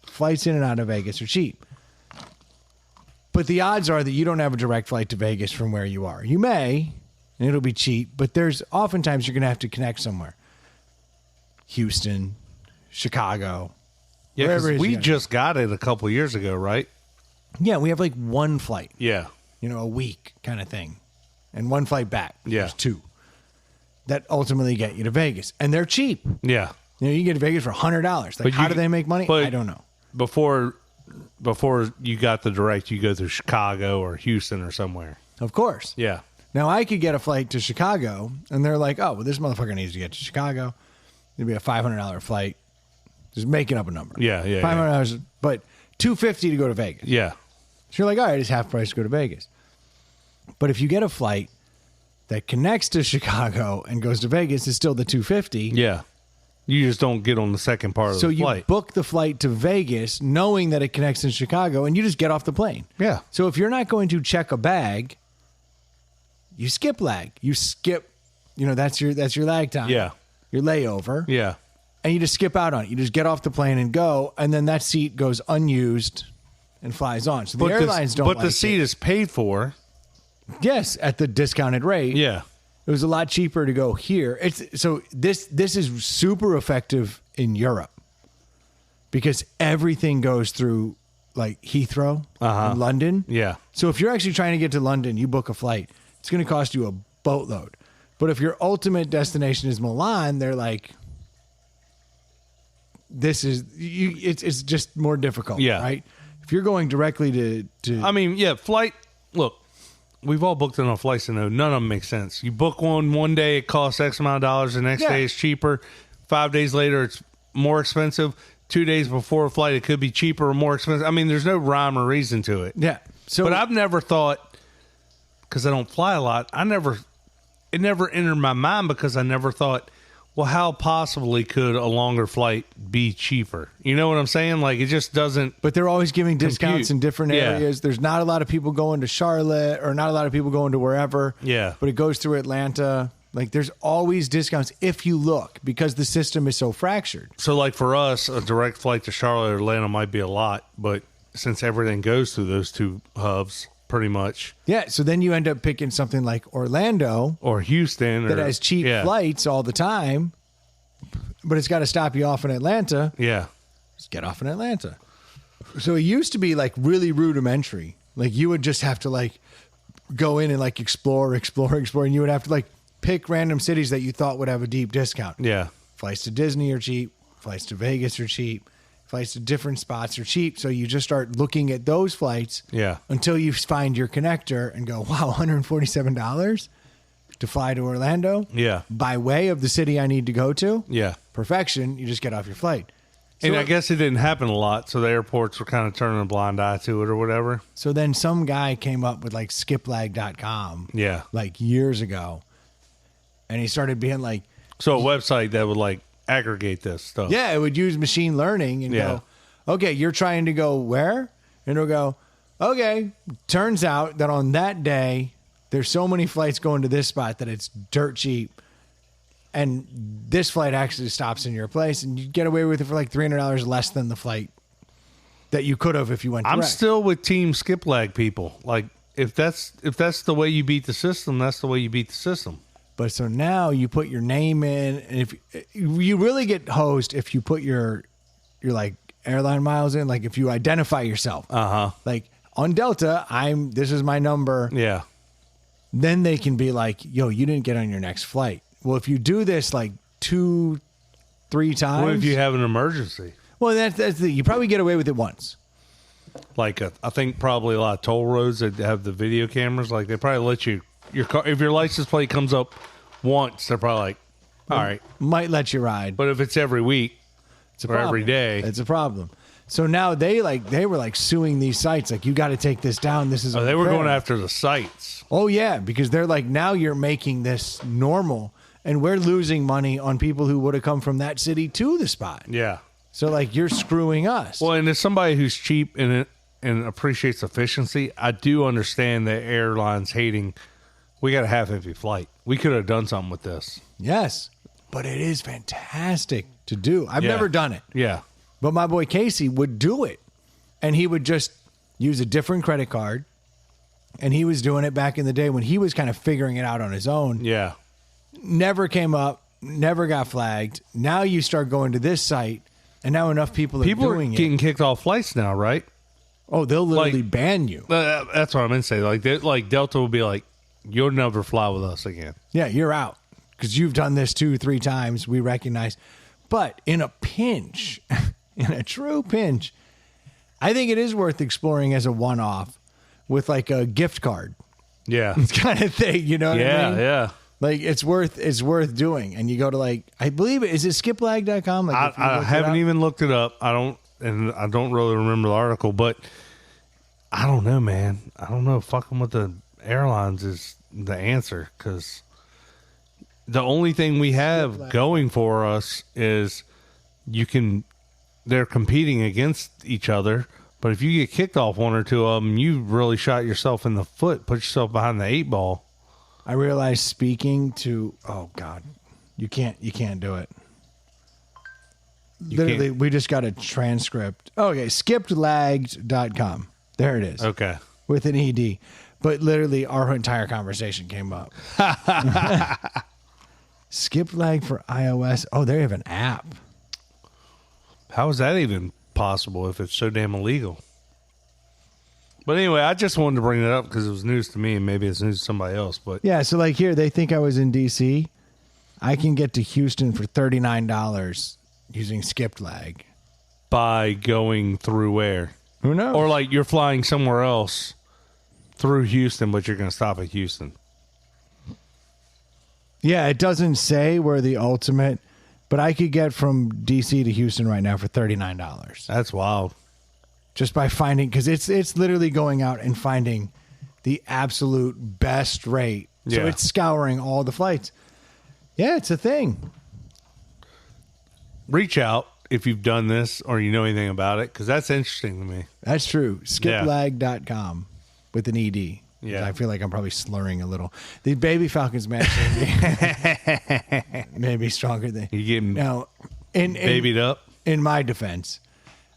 [SPEAKER 1] flights in and out of Vegas are cheap. But the odds are that you don't have a direct flight to Vegas from where you are. You may, and it'll be cheap, but there's oftentimes you're going to have to connect somewhere. Houston, Chicago.
[SPEAKER 2] Yeah,
[SPEAKER 1] wherever it
[SPEAKER 2] because
[SPEAKER 1] is
[SPEAKER 2] we
[SPEAKER 1] you gotta
[SPEAKER 2] just got it a couple years ago, right?
[SPEAKER 1] Yeah, we have like one flight,
[SPEAKER 2] Yeah.
[SPEAKER 1] a week kind of thing. And one flight back.
[SPEAKER 2] Yeah.
[SPEAKER 1] There's two that ultimately get you to Vegas. And they're cheap.
[SPEAKER 2] Yeah.
[SPEAKER 1] You get to Vegas for $100. Like, how do they make money? I don't know.
[SPEAKER 2] Before you got the direct, you go through Chicago or Houston or somewhere.
[SPEAKER 1] Of course.
[SPEAKER 2] Yeah.
[SPEAKER 1] Now, I could get a flight to Chicago, and they're like, oh, well, this motherfucker needs to get to Chicago. It'd be a $500 flight. Just making up a number.
[SPEAKER 2] Yeah, yeah,
[SPEAKER 1] $500, but $250 to go to Vegas.
[SPEAKER 2] Yeah.
[SPEAKER 1] So you're like, all right, it's half price to go to Vegas. But if you get a flight that connects to Chicago and goes to Vegas, it's still the $250.
[SPEAKER 2] Yeah. You just don't get on the second part of
[SPEAKER 1] So
[SPEAKER 2] the
[SPEAKER 1] you
[SPEAKER 2] flight.
[SPEAKER 1] book the flight to Vegas knowing that it connects in Chicago, and you just get off the plane.
[SPEAKER 2] Yeah.
[SPEAKER 1] So if you're not going to check a bag, you skip lag. You skip, that's your lag time.
[SPEAKER 2] Yeah.
[SPEAKER 1] Your layover.
[SPEAKER 2] Yeah.
[SPEAKER 1] And you just skip out on it. You just get off the plane and go, and then that seat goes unused and flies on. So the airlines don't.
[SPEAKER 2] But
[SPEAKER 1] like
[SPEAKER 2] the seat is paid for.
[SPEAKER 1] Yes, at the discounted rate.
[SPEAKER 2] Yeah.
[SPEAKER 1] It was a lot cheaper to go here. This is super effective in Europe because everything goes through like Heathrow in London.
[SPEAKER 2] Yeah.
[SPEAKER 1] So if you're actually trying to get to London, you book a flight. It's going to cost you a boatload. But if your ultimate destination is Milan, they're like, it's just more difficult.
[SPEAKER 2] Yeah.
[SPEAKER 1] Right. If you're going directly to
[SPEAKER 2] I mean, yeah, flight. Look, we've all booked on flights and none of them make sense. You book one day, it costs X amount of dollars. The next day it's cheaper. 5 days later, it's more expensive. 2 days before a flight, it could be cheaper or more expensive. I mean, there's no rhyme or reason to it.
[SPEAKER 1] Yeah. So,
[SPEAKER 2] but I've never thought, because I don't fly a lot, it never entered my mind because I never thought, well, how possibly could a longer flight be cheaper? You know what I'm saying? Like, it just doesn't.
[SPEAKER 1] But they're always giving discounts
[SPEAKER 2] compute.
[SPEAKER 1] in different areas. There's not a lot of people going to Charlotte or not a lot of people going to wherever.
[SPEAKER 2] Yeah.
[SPEAKER 1] But it goes through Atlanta. Like, there's always discounts if you look because the system is so fractured.
[SPEAKER 2] So, like, for us, a direct flight to Charlotte or Atlanta might be a lot, but since everything goes through those two hubs, pretty much.
[SPEAKER 1] Yeah, so then you end up picking something like Orlando
[SPEAKER 2] or Houston
[SPEAKER 1] that has cheap flights all the time, but it's got to stop you off in Atlanta.
[SPEAKER 2] Yeah.
[SPEAKER 1] Just get off in Atlanta. So it used to be like really rudimentary. Like you would just have to like go in and like explore, and you would have to like pick random cities that you thought would have a deep discount.
[SPEAKER 2] Yeah.
[SPEAKER 1] Flights to Disney are cheap. Flights to Vegas are cheap. Flights to different spots are cheap. So you just start looking at those flights until you find your connector and go, wow, $147 to fly to Orlando?
[SPEAKER 2] Yeah.
[SPEAKER 1] By way of the city I need to go to?
[SPEAKER 2] Yeah.
[SPEAKER 1] Perfection. You just get off your flight.
[SPEAKER 2] And I guess it didn't happen a lot, so the airports were kind of turning a blind eye to it or whatever.
[SPEAKER 1] So then some guy came up with like skiplagging.com like years ago. And he started being like...
[SPEAKER 2] So a website that would like aggregate this stuff.
[SPEAKER 1] Yeah, it would use machine learning and go, okay, you're trying to go where? And it'll go, okay, turns out that on that day, there's so many flights going to this spot that it's dirt cheap. And this flight actually stops in your place, and you get away with it for like $300 less than the flight that you could have if you went direct.
[SPEAKER 2] I'm still with Team Skip Lag people. Like, if that's the way you beat the system, that's the way you beat the system.
[SPEAKER 1] But so now you put your name in, and if you really get hosed if you put your like airline miles in, like if you identify yourself, like on Delta, this is my number.
[SPEAKER 2] Yeah.
[SPEAKER 1] Then they can be like, yo, you didn't get on your next flight. Well, if you do this like 2-3 times,
[SPEAKER 2] What if you have an emergency?
[SPEAKER 1] Well, that's you probably get away with it once.
[SPEAKER 2] Like I think probably a lot of toll roads that have the video cameras, like they probably let you your car if your license plate comes up once, they're probably like, all right,
[SPEAKER 1] might let you ride.
[SPEAKER 2] But if it's every week or every day,
[SPEAKER 1] it's a problem. So now they were like suing these sites, like, you got to take this down. This is
[SPEAKER 2] They were
[SPEAKER 1] unfair.
[SPEAKER 2] going after the sites.
[SPEAKER 1] Oh yeah, because they're like, now you're making this normal, and we're losing money on people who would have come from that city to the spot.
[SPEAKER 2] Yeah.
[SPEAKER 1] So like, you're screwing us.
[SPEAKER 2] Well, and as somebody who's cheap and appreciates efficiency, I do understand the airlines hating. We got a half empty flight. We could have done something with this.
[SPEAKER 1] Yes, but it is fantastic to do. I've
[SPEAKER 2] Yeah.
[SPEAKER 1] never done it.
[SPEAKER 2] Yeah.
[SPEAKER 1] But my boy Casey would do it, and he would just use a different credit card, and he was doing it back in the day when he was kind of figuring it out on his own.
[SPEAKER 2] Yeah.
[SPEAKER 1] Never came up, never got flagged. Now you start going to this site, and now enough people are doing
[SPEAKER 2] getting
[SPEAKER 1] it.
[SPEAKER 2] kicked off flights now, right?
[SPEAKER 1] Oh, they'll literally
[SPEAKER 2] like-
[SPEAKER 1] ban you.
[SPEAKER 2] That's what I'm going to say. Like Delta will be like, you'll never fly with us again.
[SPEAKER 1] Yeah, you're out because you've done this 2-3 times. We recognize. But in a pinch, in a true pinch, I think it is worth exploring as a one-off with like a gift card
[SPEAKER 2] Yeah.
[SPEAKER 1] kind of thing. You know what I mean?
[SPEAKER 2] Yeah.
[SPEAKER 1] Like it's worth doing. And you go to like, I believe is it skiplag.com? Like
[SPEAKER 2] I haven't even looked it up. I don't really remember the article, but I don't know, man. I don't know. Fucking with the airlines is the answer, because the only thing we have going for us is they're competing against each other. But if you get kicked off one or two of them, you really shot yourself in the foot, put yourself behind the 8 ball.
[SPEAKER 1] I realized speaking to, oh God, you can't do it. Literally, we just got a transcript. Okay, skiplagged.com. There it is.
[SPEAKER 2] Okay.
[SPEAKER 1] With an ED. But literally, our entire conversation came up. Skip lag for iOS. Oh, they have an app.
[SPEAKER 2] How is that even possible if it's so damn illegal? But anyway, I just wanted to bring that up because it was news to me, and maybe it's news to somebody else. But
[SPEAKER 1] Yeah, so like here, they think I was in D.C. I can get to Houston for $39 using skip lag.
[SPEAKER 2] by going through where?
[SPEAKER 1] Who knows?
[SPEAKER 2] Or like you're flying somewhere else through Houston, but you're going to stop at Houston.
[SPEAKER 1] Yeah, it doesn't say where the ultimate, but I could get from DC to Houston right now for $39
[SPEAKER 2] That's wild.
[SPEAKER 1] just by finding, because it's literally going out and finding the absolute best rate. So
[SPEAKER 2] Yeah.
[SPEAKER 1] it's scouring all the flights. Yeah, it's a thing.
[SPEAKER 2] Reach out if you've done this or you know anything about it, because that's interesting to me.
[SPEAKER 1] That's true. Skiplag.com with an ED.
[SPEAKER 2] Yeah.
[SPEAKER 1] I feel like I'm probably slurring a little. The Baby Falcons match may be stronger than
[SPEAKER 2] You getting
[SPEAKER 1] now. In
[SPEAKER 2] babied up?
[SPEAKER 1] in my defense,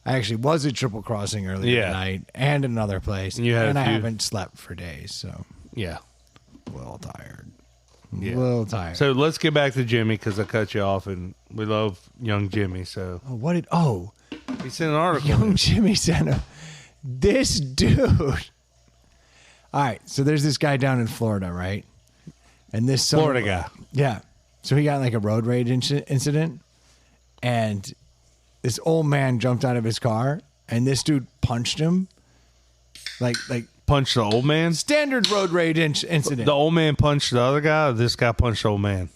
[SPEAKER 1] I actually was at Triple Crossing earlier
[SPEAKER 2] Yeah.
[SPEAKER 1] tonight and another place,
[SPEAKER 2] You had a
[SPEAKER 1] and I
[SPEAKER 2] few.
[SPEAKER 1] haven't slept for days, so
[SPEAKER 2] Yeah.
[SPEAKER 1] a little tired.
[SPEAKER 2] Yeah.
[SPEAKER 1] A little tired.
[SPEAKER 2] So let's get back to Jimmy, because I cut you off, and we love young Jimmy. So
[SPEAKER 1] Oh, what did? Oh,
[SPEAKER 2] he sent an article.
[SPEAKER 1] young Jimmy sent this dude. All right, so there's this guy down in Florida, right? And this
[SPEAKER 2] Florida guy.
[SPEAKER 1] yeah. So he got like a road rage incident, and this old man jumped out of his car, and this dude punched him, like
[SPEAKER 2] Punched the old man.
[SPEAKER 1] standard road rage incident.
[SPEAKER 2] The old man punched the other guy. Or this guy punched the old man.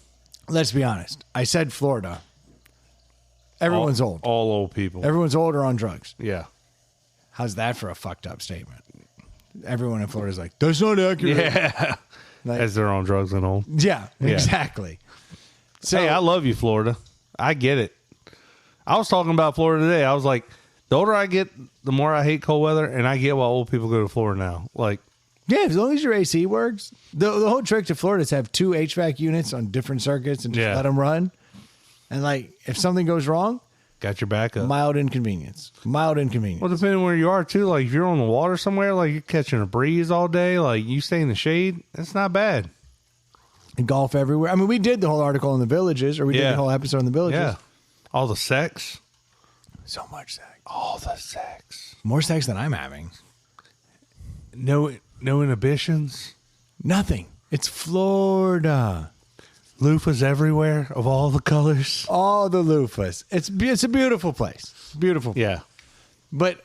[SPEAKER 1] Let's be honest. I said Florida. Everyone's old.
[SPEAKER 2] All old people.
[SPEAKER 1] Everyone's old or on drugs.
[SPEAKER 2] Yeah.
[SPEAKER 1] How's that for a fucked up statement? Everyone in Florida's like, that's not accurate.
[SPEAKER 2] Yeah.
[SPEAKER 1] Like,
[SPEAKER 2] As they're on drugs and old.
[SPEAKER 1] yeah, exactly. So
[SPEAKER 2] Hey, I love you, Florida. I get it. I was talking about Florida today. I was like, the older I get, the more I hate cold weather, and I get why old people go to Florida now. Like,
[SPEAKER 1] yeah, as long as your AC works. The whole trick to Florida is to have 2 HVAC units on different circuits and just
[SPEAKER 2] Yeah.
[SPEAKER 1] let them run. And like, if something goes wrong,
[SPEAKER 2] got your back up.
[SPEAKER 1] mild inconvenience. Mild inconvenience.
[SPEAKER 2] Well, depending where you are, too. Like, if you're on the water somewhere, like you're catching a breeze all day, like you stay in the shade, that's not bad.
[SPEAKER 1] And golf everywhere. I mean, we did the whole article on the villages, or we did
[SPEAKER 2] Yeah.
[SPEAKER 1] the whole episode on the villages.
[SPEAKER 2] Yeah. All the sex.
[SPEAKER 1] So much sex.
[SPEAKER 2] All the sex.
[SPEAKER 1] More sex than I'm having.
[SPEAKER 2] No inhibitions.
[SPEAKER 1] Nothing. It's Florida.
[SPEAKER 2] Loofahs everywhere of all the colors.
[SPEAKER 1] All the loofahs. It's a beautiful place. Beautiful.
[SPEAKER 2] Yeah.
[SPEAKER 1] But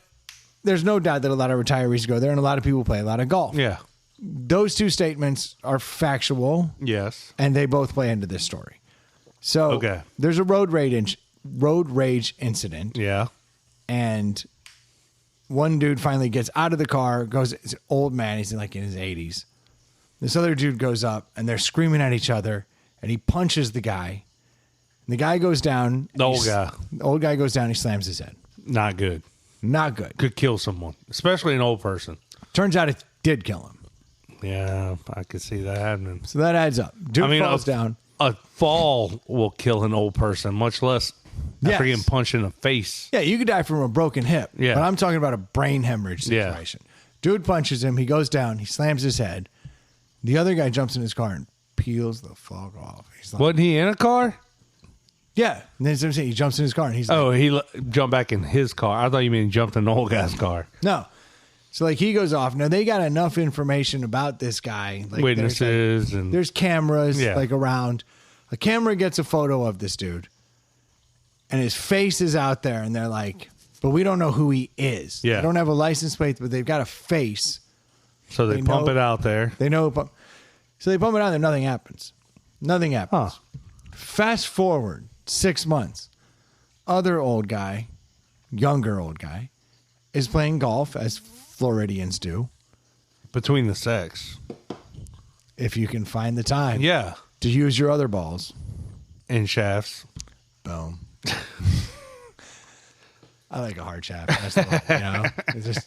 [SPEAKER 1] there's no doubt that a lot of retirees go there, and a lot of people play a lot of golf.
[SPEAKER 2] Yeah.
[SPEAKER 1] Those two statements are factual,
[SPEAKER 2] Yes.
[SPEAKER 1] and they both play into this story. So
[SPEAKER 2] Okay.
[SPEAKER 1] there's a road rage incident,
[SPEAKER 2] Yeah.
[SPEAKER 1] and one dude finally gets out of the car, goes, it's an old man, he's like in his 80s. This other dude goes up, and they're screaming at each other, and he punches the guy. And the guy goes down.
[SPEAKER 2] The old guy.
[SPEAKER 1] The old guy goes down, he slams his head.
[SPEAKER 2] Not good.
[SPEAKER 1] Not good.
[SPEAKER 2] Could kill someone, especially an old person.
[SPEAKER 1] Turns out it did kill him.
[SPEAKER 2] Yeah, I could see that happening.
[SPEAKER 1] So that adds up. Dude falls down.
[SPEAKER 2] A fall will kill an old person, much less after getting punched in the face.
[SPEAKER 1] Yeah, you could die from a broken hip.
[SPEAKER 2] Yeah.
[SPEAKER 1] But I'm talking about a brain hemorrhage situation. Yeah. Dude punches him. He goes down. He slams his head. The other guy jumps in his car and peels the fuck off. He's like,
[SPEAKER 2] wasn't he in a car?
[SPEAKER 1] Yeah. And then he jumps in his car and he's like,
[SPEAKER 2] oh, he jumped back in his car. I thought you meant he jumped in the old guy's car.
[SPEAKER 1] No. So, like, he goes off. Now, they got enough information about this guy. Like,
[SPEAKER 2] witnesses.
[SPEAKER 1] There's cameras, like, around. A camera gets a photo of this dude. And his face is out there. And they're like, but we don't know who he is.
[SPEAKER 2] Yeah.
[SPEAKER 1] They don't have a license plate, but they've got a face.
[SPEAKER 2] So they pump it out there.
[SPEAKER 1] They know. So they pump it out there. Nothing happens. Nothing happens.
[SPEAKER 2] Huh.
[SPEAKER 1] Fast forward 6 months. Other old guy, younger old guy, is playing golf as Floridians do.
[SPEAKER 2] Between the sex.
[SPEAKER 1] If you can find the time.
[SPEAKER 2] Yeah.
[SPEAKER 1] To use your other balls.
[SPEAKER 2] And shafts.
[SPEAKER 1] Boom. I like a hard shaft. That's the one, you know?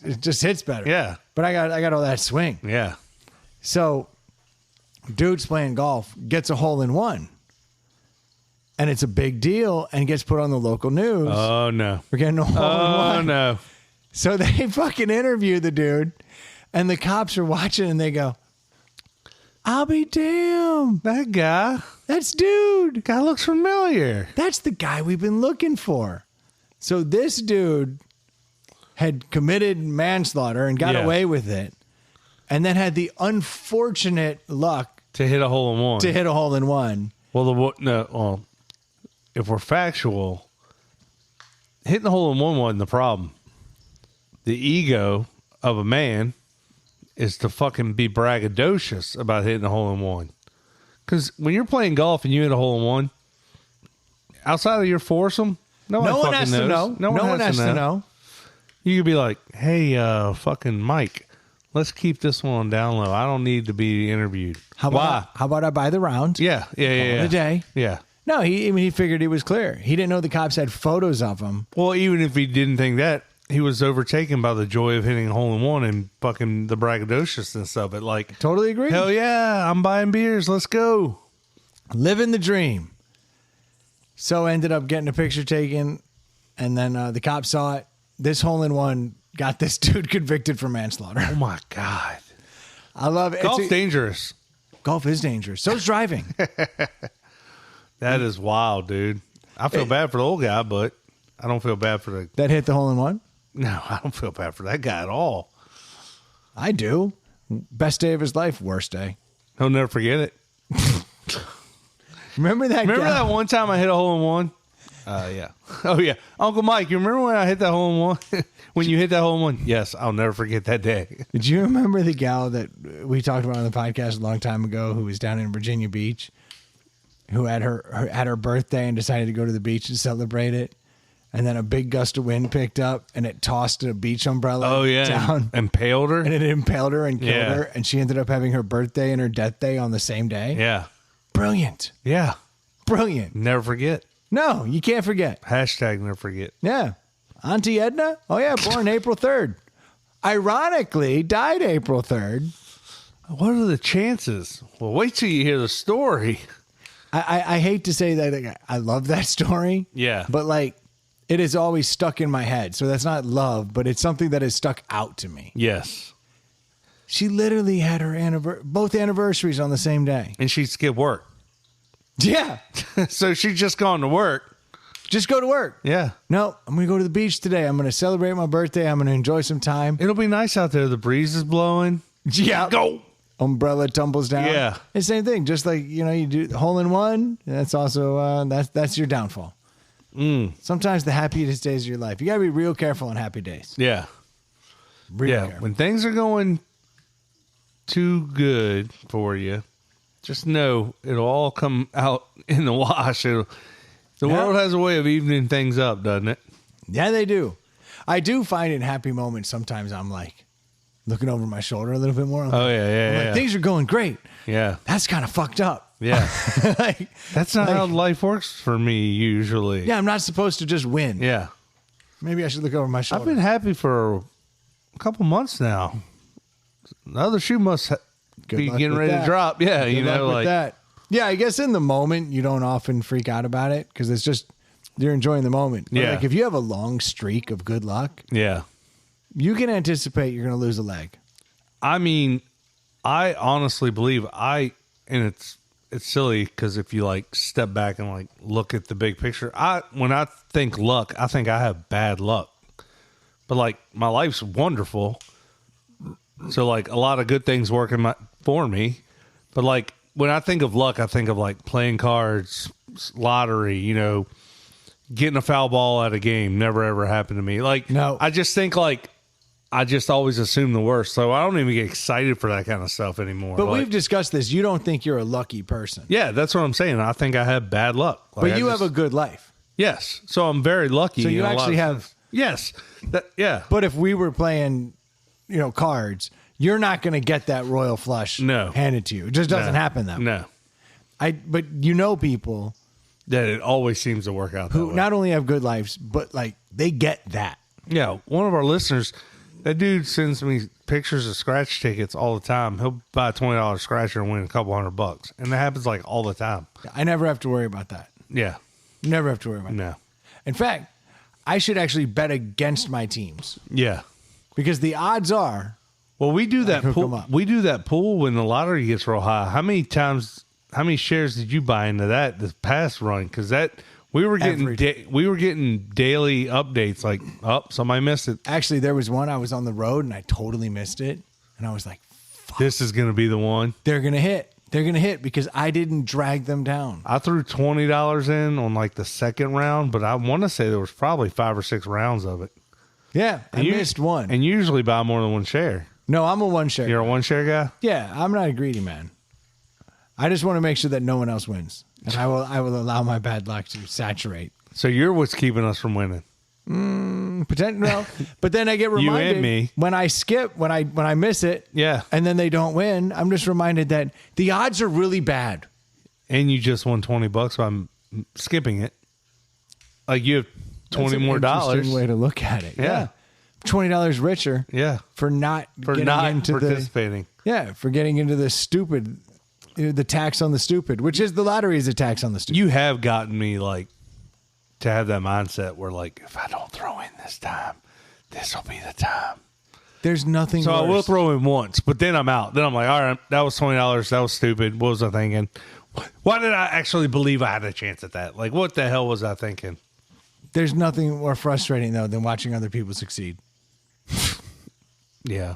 [SPEAKER 1] It just hits better.
[SPEAKER 2] Yeah.
[SPEAKER 1] But I got all that swing.
[SPEAKER 2] Yeah.
[SPEAKER 1] So, dude's playing golf, gets a hole in one. And it's a big deal and gets put on the local news.
[SPEAKER 2] Oh, no.
[SPEAKER 1] We're getting a hole in one.
[SPEAKER 2] Oh, no.
[SPEAKER 1] So they fucking interview the dude, and the cops are watching, and they go, I'll be damned.
[SPEAKER 2] That guy.
[SPEAKER 1] That's dude.
[SPEAKER 2] Guy looks familiar.
[SPEAKER 1] That's the guy we've been looking for. So this dude had committed manslaughter and got away with it, and then had the unfortunate luck
[SPEAKER 2] to hit a hole in one. Well, if we're factual, hitting the hole in one wasn't the problem. The ego of a man is to fucking be braggadocious about hitting a hole in one. Because when you're playing golf and you hit a hole in one, outside of your foursome, no one has to know. No one has to know. You could be like, hey, fucking Mike, let's keep this one on down low. I don't need to be interviewed.
[SPEAKER 1] How about I buy the round?
[SPEAKER 2] Yeah.
[SPEAKER 1] A day.
[SPEAKER 2] Yeah.
[SPEAKER 1] No, he figured he was clear. He didn't know the cops had photos of him.
[SPEAKER 2] Well, even if he didn't think that, he was overtaken by the joy of hitting a hole in one and fucking the braggadociousness of it. Like,
[SPEAKER 1] totally agree.
[SPEAKER 2] Hell yeah, I'm buying beers. Let's go.
[SPEAKER 1] Living the dream. So ended up getting a picture taken, and then the cops saw it. This hole in one got this dude convicted for manslaughter.
[SPEAKER 2] Oh my God.
[SPEAKER 1] I love it.
[SPEAKER 2] Golf's dangerous.
[SPEAKER 1] Golf is dangerous. So's driving.
[SPEAKER 2] That is wild, dude. I feel bad for the old guy, but I don't feel bad for the...
[SPEAKER 1] That hit the hole in one?
[SPEAKER 2] No, I don't feel bad for that guy at all.
[SPEAKER 1] I do. Best day of his life, worst day.
[SPEAKER 2] He'll never forget it.
[SPEAKER 1] Remember that
[SPEAKER 2] one time I hit a hole in one? Yeah. Oh, yeah. Uncle Mike, you remember when I hit that hole in one? When you hit that hole in one? Yes, I'll never forget that day.
[SPEAKER 1] Did you remember the gal that we talked about on the podcast a long time ago who was down in Virginia Beach, who had her birthday and decided to go to the beach and celebrate it? And then a big gust of wind picked up and it tossed a beach umbrella down.
[SPEAKER 2] Impaled her?
[SPEAKER 1] And it impaled her and killed her. And she ended up having her birthday and her death day on the same day.
[SPEAKER 2] Yeah.
[SPEAKER 1] Brilliant.
[SPEAKER 2] Yeah.
[SPEAKER 1] Brilliant.
[SPEAKER 2] Never forget.
[SPEAKER 1] No, you can't forget.
[SPEAKER 2] Hashtag never forget.
[SPEAKER 1] Yeah. Auntie Edna? Oh, yeah, born April 3rd. Ironically, died April 3rd.
[SPEAKER 2] What are the chances? Well, wait till you hear the story.
[SPEAKER 1] I hate to say that I love that story.
[SPEAKER 2] Yeah.
[SPEAKER 1] But, like, it is always stuck in my head. So that's not love, but it's something that has stuck out to me.
[SPEAKER 2] Yes.
[SPEAKER 1] She literally had her both anniversaries on the same day.
[SPEAKER 2] And she'd skip work.
[SPEAKER 1] Yeah.
[SPEAKER 2] So she'd just gone to work.
[SPEAKER 1] Just go to work.
[SPEAKER 2] Yeah.
[SPEAKER 1] No, I'm going to go to the beach today. I'm going to celebrate my birthday. I'm going to enjoy some time.
[SPEAKER 2] It'll be nice out there. The breeze is blowing.
[SPEAKER 1] Yeah.
[SPEAKER 2] Go.
[SPEAKER 1] Umbrella tumbles down.
[SPEAKER 2] Yeah.
[SPEAKER 1] And same thing. Just like, you do hole in one. That's also, that's your downfall. Sometimes the happiest days of your life. You got to be real careful on happy days.
[SPEAKER 2] Yeah.
[SPEAKER 1] Real careful.
[SPEAKER 2] When things are going too good for you, just know it'll all come out in the wash. The world has a way of evening things up, doesn't it?
[SPEAKER 1] Yeah, they do. I do find in happy moments sometimes I'm like looking over my shoulder a little bit more. I'm
[SPEAKER 2] Oh
[SPEAKER 1] like,
[SPEAKER 2] yeah.
[SPEAKER 1] like, things are going great.
[SPEAKER 2] Yeah.
[SPEAKER 1] That's kind of fucked up.
[SPEAKER 2] Yeah.
[SPEAKER 1] Like,
[SPEAKER 2] That's not how life works for me usually.
[SPEAKER 1] yeah, I'm not supposed to just win.
[SPEAKER 2] Yeah.
[SPEAKER 1] Maybe I should look over my shoulder.
[SPEAKER 2] I've been happy for a couple months now. The other shoe must be
[SPEAKER 1] luck
[SPEAKER 2] getting
[SPEAKER 1] with
[SPEAKER 2] ready
[SPEAKER 1] that.
[SPEAKER 2] to drop. Yeah,
[SPEAKER 1] Good
[SPEAKER 2] you
[SPEAKER 1] luck
[SPEAKER 2] know,
[SPEAKER 1] with
[SPEAKER 2] like
[SPEAKER 1] that. Yeah, I guess in the moment you don't often freak out about it because it's just you're enjoying the moment. But
[SPEAKER 2] Yeah.
[SPEAKER 1] like if you have a long streak of good luck,
[SPEAKER 2] yeah.
[SPEAKER 1] you can anticipate you're going to lose a leg.
[SPEAKER 2] I mean, I honestly believe and it's silly because if you like step back and like look at the big picture, when I think luck, I think I have bad luck. But like my life's wonderful. So like a lot of good things working for me. But like when I think of luck, I think of like playing cards, lottery, you know, getting a foul ball at a game never ever happened to me. Like,
[SPEAKER 1] no,
[SPEAKER 2] I just think like I just always assume the worst. So I don't even get excited for that kind of stuff anymore.
[SPEAKER 1] But
[SPEAKER 2] like,
[SPEAKER 1] we've discussed this. You don't think you're a lucky person.
[SPEAKER 2] yeah, that's what I'm saying. I think I have bad luck. Like,
[SPEAKER 1] But you have a good life.
[SPEAKER 2] yes. So I'm very lucky.
[SPEAKER 1] So you
[SPEAKER 2] in a lot
[SPEAKER 1] actually
[SPEAKER 2] of
[SPEAKER 1] have.
[SPEAKER 2] sense. Yes. Yeah.
[SPEAKER 1] But if we were playing, cards, you're not going to get that royal flush handed to you. It just doesn't happen that way.
[SPEAKER 2] No.
[SPEAKER 1] But people
[SPEAKER 2] That it always seems to work out that
[SPEAKER 1] who
[SPEAKER 2] way.
[SPEAKER 1] not only have good lives, but like they get that.
[SPEAKER 2] Yeah, one of our listeners, that dude sends me pictures of scratch tickets all the time. He'll buy a $20 scratcher and win a couple $100, and that happens like all the time.
[SPEAKER 1] I never have to worry about that.
[SPEAKER 2] Yeah,
[SPEAKER 1] Never have to worry about that.
[SPEAKER 2] no,
[SPEAKER 1] In fact, I should actually bet against my teams
[SPEAKER 2] yeah.
[SPEAKER 1] because the odds are
[SPEAKER 2] Well, we do that
[SPEAKER 1] hook 'em
[SPEAKER 2] pool.
[SPEAKER 1] up.
[SPEAKER 2] We do that pool when the lottery gets real high. How many shares did you buy into that this past run? Because we were getting daily updates like, oh, somebody missed it.
[SPEAKER 1] actually there was one I was on the road and I totally missed it, and I was like,
[SPEAKER 2] This is going to be the one.
[SPEAKER 1] they're gonna hit. They're gonna hit because I didn't drag them down.
[SPEAKER 2] I threw $20 in on like the second round, but I want to say there was probably 5 or 6 rounds of it.
[SPEAKER 1] Yeah, I missed one.
[SPEAKER 2] And you usually buy more than one share.
[SPEAKER 1] No, I'm a one share.
[SPEAKER 2] You're a one share guy?
[SPEAKER 1] Yeah, I'm not a greedy man. I just want to make sure that no one else wins, and I will allow my bad luck to saturate.
[SPEAKER 2] So you're what's keeping us from winning.
[SPEAKER 1] No, but then I get
[SPEAKER 2] You
[SPEAKER 1] reminded
[SPEAKER 2] and me.
[SPEAKER 1] when I skip when I miss it.
[SPEAKER 2] Yeah.
[SPEAKER 1] and then they don't win. I'm just reminded that the odds are really bad.
[SPEAKER 2] And you just won $20 by skipping it. Like you have
[SPEAKER 1] That's
[SPEAKER 2] $20
[SPEAKER 1] an
[SPEAKER 2] more dollars.
[SPEAKER 1] interesting way to look at it.
[SPEAKER 2] Yeah.
[SPEAKER 1] $20 richer.
[SPEAKER 2] Yeah.
[SPEAKER 1] for not
[SPEAKER 2] For
[SPEAKER 1] getting
[SPEAKER 2] not
[SPEAKER 1] into
[SPEAKER 2] participating.
[SPEAKER 1] for getting into the stupid, the tax on the stupid, which is the lottery is a tax on the stupid.
[SPEAKER 2] You have gotten me like to have that mindset where like, if I don't throw in this time, this will be the time.
[SPEAKER 1] There's nothing.
[SPEAKER 2] So
[SPEAKER 1] worse.
[SPEAKER 2] I will throw in once, but then I'm out. Then I'm like, all right, that was $20. That was stupid. What was I thinking? Why did I actually believe I had a chance at that? Like, what the hell was I thinking?
[SPEAKER 1] There's nothing more frustrating though than watching other people succeed.
[SPEAKER 2] Yeah.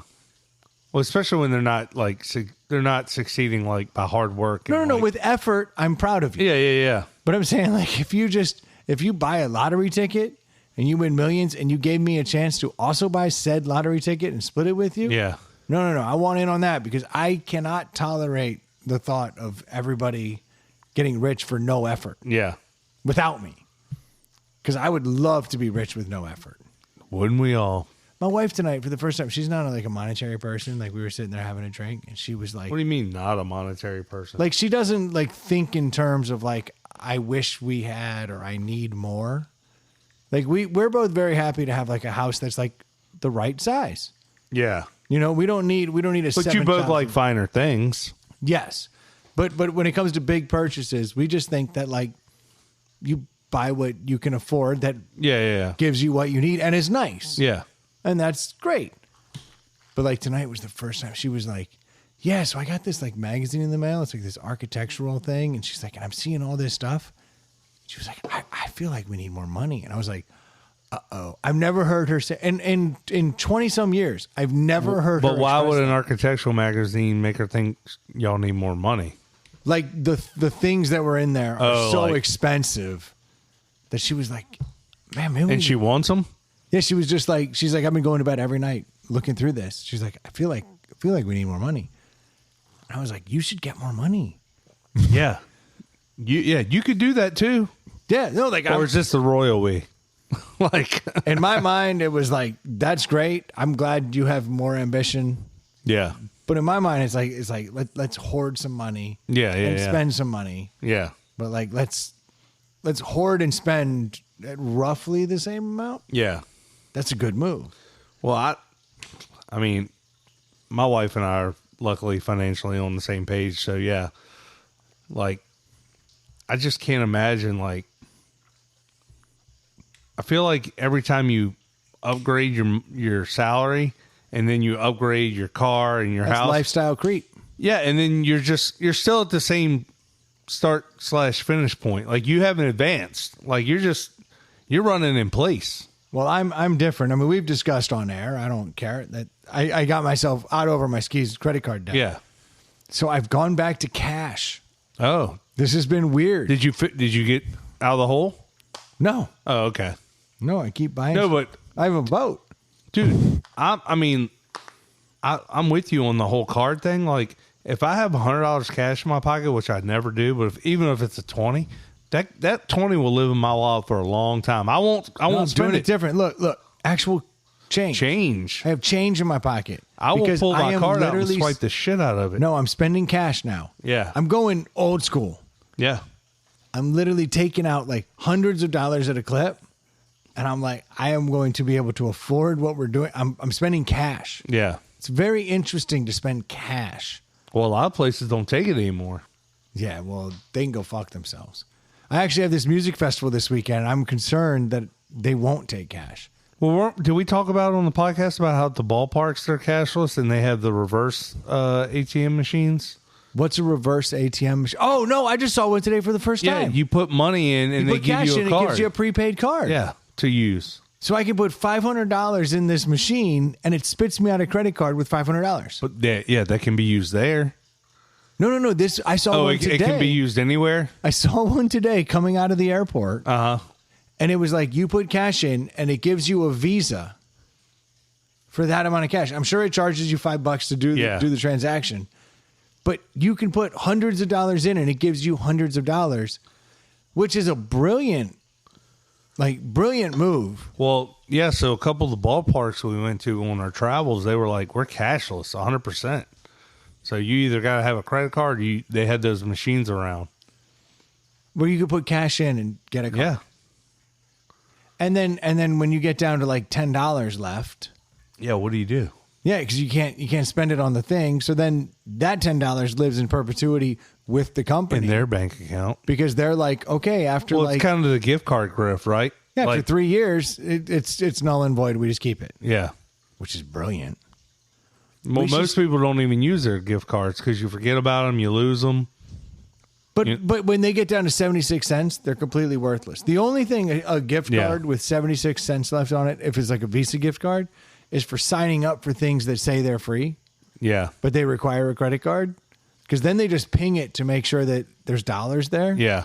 [SPEAKER 2] Well, especially when they're not succeeding like by hard work.
[SPEAKER 1] No,
[SPEAKER 2] and, like,
[SPEAKER 1] with effort, I'm proud of you.
[SPEAKER 2] Yeah.
[SPEAKER 1] But I'm saying, like, if you buy a lottery ticket and you win millions and you gave me a chance to also buy said lottery ticket and split it with you.
[SPEAKER 2] Yeah.
[SPEAKER 1] No. I want in on that because I cannot tolerate the thought of everybody getting rich for no effort
[SPEAKER 2] Yeah.
[SPEAKER 1] without me. Because I would love to be rich with no effort.
[SPEAKER 2] Wouldn't we all?
[SPEAKER 1] My wife tonight, for the first time, she's not like a monetary person. Like we were sitting there having a drink and she was like,
[SPEAKER 2] What do you mean not a monetary person?
[SPEAKER 1] like she doesn't like think in terms of like, I wish we had or I need more. Like we're both very happy to have like a house that's like the right size.
[SPEAKER 2] yeah.
[SPEAKER 1] We don't need a.
[SPEAKER 2] But you
[SPEAKER 1] 7,000
[SPEAKER 2] both like finer things.
[SPEAKER 1] Yes, but when it comes to big purchases, we just think that like you buy what you can afford that
[SPEAKER 2] Yeah.
[SPEAKER 1] gives you what you need and is nice.
[SPEAKER 2] Yeah.
[SPEAKER 1] And that's great. But like tonight was the first time she was like, yeah, so I got this like magazine in the mail. It's like this architectural thing. And she's like, and I'm seeing all this stuff. She was like, I feel like we need more money. And I was like, uh-oh. I've never heard her say, and in 20 some years, I've never heard her.
[SPEAKER 2] But why would
[SPEAKER 1] express
[SPEAKER 2] an
[SPEAKER 1] that.
[SPEAKER 2] architectural magazine make her think y'all need more money?
[SPEAKER 1] Like the things that were in there are so
[SPEAKER 2] like-
[SPEAKER 1] expensive that she was like, man, maybe.
[SPEAKER 2] And she wants them?
[SPEAKER 1] Yeah, she was just like, she's like, I've been going to bed every night looking through this. She's like, I feel like we need more money. And I was like, you should get more money.
[SPEAKER 2] Yeah. You could do that too.
[SPEAKER 1] Yeah, no, like
[SPEAKER 2] Or is this the royal we? Like,
[SPEAKER 1] In my mind, it was like, that's great. I'm glad you have more ambition.
[SPEAKER 2] yeah.
[SPEAKER 1] But in my mind, it's like let's hoard some money.
[SPEAKER 2] Yeah,
[SPEAKER 1] and spend some money.
[SPEAKER 2] Yeah.
[SPEAKER 1] But like let's hoard and spend at roughly the same amount.
[SPEAKER 2] Yeah.
[SPEAKER 1] That's a good move.
[SPEAKER 2] Well, I mean, my wife and I are luckily financially on the same page. So, yeah. Like, I just can't imagine, like, I feel like every time you upgrade your salary and then you upgrade your car and your
[SPEAKER 1] That's
[SPEAKER 2] house.
[SPEAKER 1] lifestyle creep.
[SPEAKER 2] Yeah, and then you're still at the same start/finish point. Like, you haven't advanced. Like, you're running in place.
[SPEAKER 1] Well, I'm different. I mean, we've discussed on air. I don't care that I got myself out over my skis credit card debt.
[SPEAKER 2] Yeah.
[SPEAKER 1] So I've gone back to cash.
[SPEAKER 2] Oh.
[SPEAKER 1] This has been weird.
[SPEAKER 2] Did you get out of the hole?
[SPEAKER 1] No.
[SPEAKER 2] Oh, okay.
[SPEAKER 1] No, I keep buying.
[SPEAKER 2] No, but
[SPEAKER 1] I have a boat.
[SPEAKER 2] dude, I'm with you on the whole card thing. Like, if I have $100 cash in my pocket, which I never do, but even if it's a 20, that 20 will live in my wallet for a long time. I won't
[SPEAKER 1] I'm
[SPEAKER 2] spend
[SPEAKER 1] doing it different. Look, actual change. I have change in my pocket.
[SPEAKER 2] I will
[SPEAKER 1] because
[SPEAKER 2] pull
[SPEAKER 1] I
[SPEAKER 2] my
[SPEAKER 1] am
[SPEAKER 2] card out and
[SPEAKER 1] literally
[SPEAKER 2] swipe the shit out of it.
[SPEAKER 1] No, I'm spending cash now.
[SPEAKER 2] Yeah.
[SPEAKER 1] I'm going old school.
[SPEAKER 2] Yeah.
[SPEAKER 1] I'm literally taking out like hundreds of dollars at a clip. And I'm like, I am going to be able to afford what we're doing. I'm spending cash.
[SPEAKER 2] Yeah.
[SPEAKER 1] It's very interesting to spend cash.
[SPEAKER 2] Well, a lot of places don't take it anymore.
[SPEAKER 1] Yeah, well, they can go fuck themselves. I actually have this music festival this weekend, and I'm concerned that they won't take cash.
[SPEAKER 2] Well, did we talk about on the podcast about how at the ballparks they're cashless and they have the reverse ATM machines?
[SPEAKER 1] What's a reverse ATM machine? Oh, no, I just saw one today for the first
[SPEAKER 2] Yeah,
[SPEAKER 1] time.
[SPEAKER 2] you put money in and
[SPEAKER 1] You
[SPEAKER 2] they
[SPEAKER 1] put
[SPEAKER 2] give
[SPEAKER 1] cash
[SPEAKER 2] you a
[SPEAKER 1] in,
[SPEAKER 2] card.
[SPEAKER 1] it gives you a prepaid card.
[SPEAKER 2] Yeah, to use.
[SPEAKER 1] So I can put $500 in this machine, and it spits me out a credit card with $500.
[SPEAKER 2] But that can be used there.
[SPEAKER 1] No. This I saw one today.
[SPEAKER 2] It can be used anywhere.
[SPEAKER 1] I saw one today coming out of the airport.
[SPEAKER 2] Uh huh.
[SPEAKER 1] And it was like you put cash in, and it gives you a Visa for that amount of cash. I'm sure it charges you $5 to do the transaction, but you can put hundreds of dollars in, and it gives you hundreds of dollars, which is a brilliant move.
[SPEAKER 2] Well, yeah. So a couple of the ballparks we went to on our travels, they were like, "We're cashless, 100%." So you either got to have a credit card, or they had those machines around
[SPEAKER 1] Where you could put cash in and get a card.
[SPEAKER 2] Yeah.
[SPEAKER 1] And then when you get down to like $10 left.
[SPEAKER 2] Yeah. What do you do?
[SPEAKER 1] Yeah, because you can't spend it on the thing. So then that $10 lives in perpetuity with the company
[SPEAKER 2] In their bank account.
[SPEAKER 1] because they're like, okay, after
[SPEAKER 2] Well,
[SPEAKER 1] like
[SPEAKER 2] it's kind of the gift card grift, right?
[SPEAKER 1] after
[SPEAKER 2] Like,
[SPEAKER 1] 3 years, it's null and void. We just keep it,
[SPEAKER 2] yeah.
[SPEAKER 1] which is brilliant.
[SPEAKER 2] Well, most people don't even use their gift cards because you forget about them, you lose them.
[SPEAKER 1] But when they get down to 76 cents, they're completely worthless. The only thing a gift
[SPEAKER 2] Yeah.
[SPEAKER 1] card with 76 cents left on it, if it's like a Visa gift card, is for signing up for things that say they're free,
[SPEAKER 2] Yeah.
[SPEAKER 1] but they require a credit card. Because then they just ping it to make sure that there's dollars there.
[SPEAKER 2] Yeah.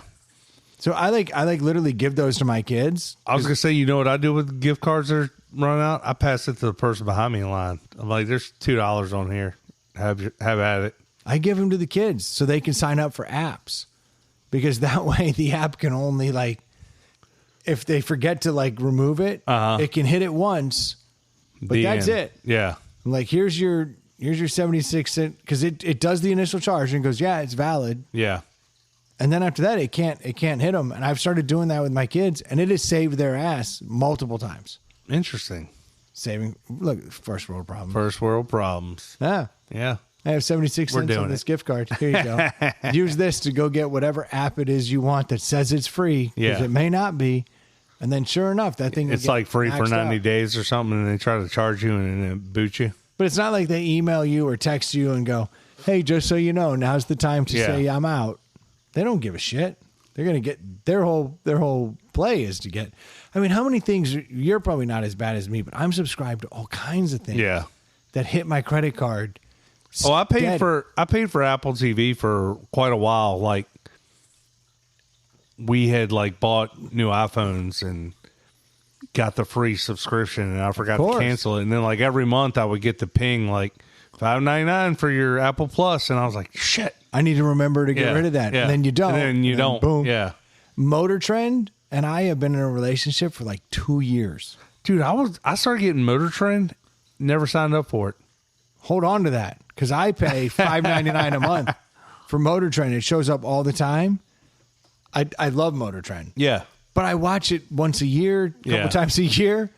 [SPEAKER 1] So I literally give those to my kids.
[SPEAKER 2] I was going to say, you know what I do with gift cards that are run out? I pass it to the person behind me in line. I'm like, there's $2 on here. Have at it.
[SPEAKER 1] I give them to the kids so they can sign up for apps, because that way the app can only if they forget to remove it, it can hit it once, but that's it.
[SPEAKER 2] Yeah.
[SPEAKER 1] I'm like, here's your 76 cent, because it does the initial charge and goes, yeah, it's valid.
[SPEAKER 2] Yeah.
[SPEAKER 1] And then after that, it can't hit them. And I've started doing that with my kids, and it has saved their ass multiple times.
[SPEAKER 2] Interesting.
[SPEAKER 1] Look, first world problem.
[SPEAKER 2] First world problems.
[SPEAKER 1] Yeah.
[SPEAKER 2] Yeah.
[SPEAKER 1] I have 76
[SPEAKER 2] We're
[SPEAKER 1] cents on
[SPEAKER 2] doing
[SPEAKER 1] this
[SPEAKER 2] it.
[SPEAKER 1] gift card. Here you go. Use this to go get whatever app it is you want that says it's free. Because
[SPEAKER 2] Yeah.
[SPEAKER 1] it may not be. And then sure enough, that thing will
[SPEAKER 2] It's
[SPEAKER 1] get
[SPEAKER 2] like free for
[SPEAKER 1] maxed
[SPEAKER 2] 90
[SPEAKER 1] out.
[SPEAKER 2] days or something, and they try to charge you and then boot you.
[SPEAKER 1] But it's not like they email you or text you and go, hey, just so you know, now's the time to
[SPEAKER 2] Yeah.
[SPEAKER 1] say I'm out. They don't give a shit. They're going to get their whole play is to get. I mean, how many things, you're probably not as bad as me, but I'm subscribed to all kinds of things
[SPEAKER 2] Yeah.
[SPEAKER 1] that hit my credit card.
[SPEAKER 2] Oh, I paid
[SPEAKER 1] Dead.
[SPEAKER 2] for Apple TV for quite a while. Like, we had bought new iPhones and got the free subscription, and I forgot to cancel it. And then every month I would get the ping $5.99 for your Apple Plus, and I was like, shit.
[SPEAKER 1] I need to remember to get rid of that.
[SPEAKER 2] Yeah.
[SPEAKER 1] And then you don't.
[SPEAKER 2] And then you
[SPEAKER 1] And
[SPEAKER 2] don't.
[SPEAKER 1] Boom.
[SPEAKER 2] Yeah.
[SPEAKER 1] Motor Trend, and I have been in a relationship for like 2 years.
[SPEAKER 2] Dude, I started getting Motor Trend, never signed up for it.
[SPEAKER 1] Hold on to that, because I pay $5.99 a month for Motor Trend. It shows up all the time. I love Motor Trend.
[SPEAKER 2] Yeah.
[SPEAKER 1] But I watch it once a year, a couple times a year.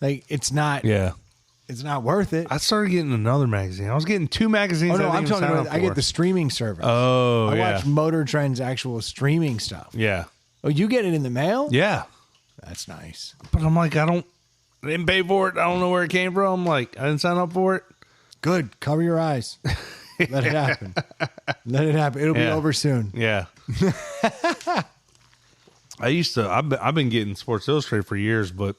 [SPEAKER 1] Like, it's not worth it.
[SPEAKER 2] I started getting another magazine. I was getting 2 magazines.
[SPEAKER 1] Oh, no, I'm talking about, I get
[SPEAKER 2] the
[SPEAKER 1] the streaming service.
[SPEAKER 2] Oh,
[SPEAKER 1] I watch Motor Trend's actual streaming stuff.
[SPEAKER 2] Yeah.
[SPEAKER 1] Oh, you get it in the mail?
[SPEAKER 2] Yeah.
[SPEAKER 1] That's nice.
[SPEAKER 2] But I'm like, I didn't pay for it. I don't know where it came from. Like, I didn't sign up for it.
[SPEAKER 1] Good. Cover your eyes. Let it happen. Let it happen. It'll be over soon.
[SPEAKER 2] Yeah. I've been getting Sports Illustrated for years, but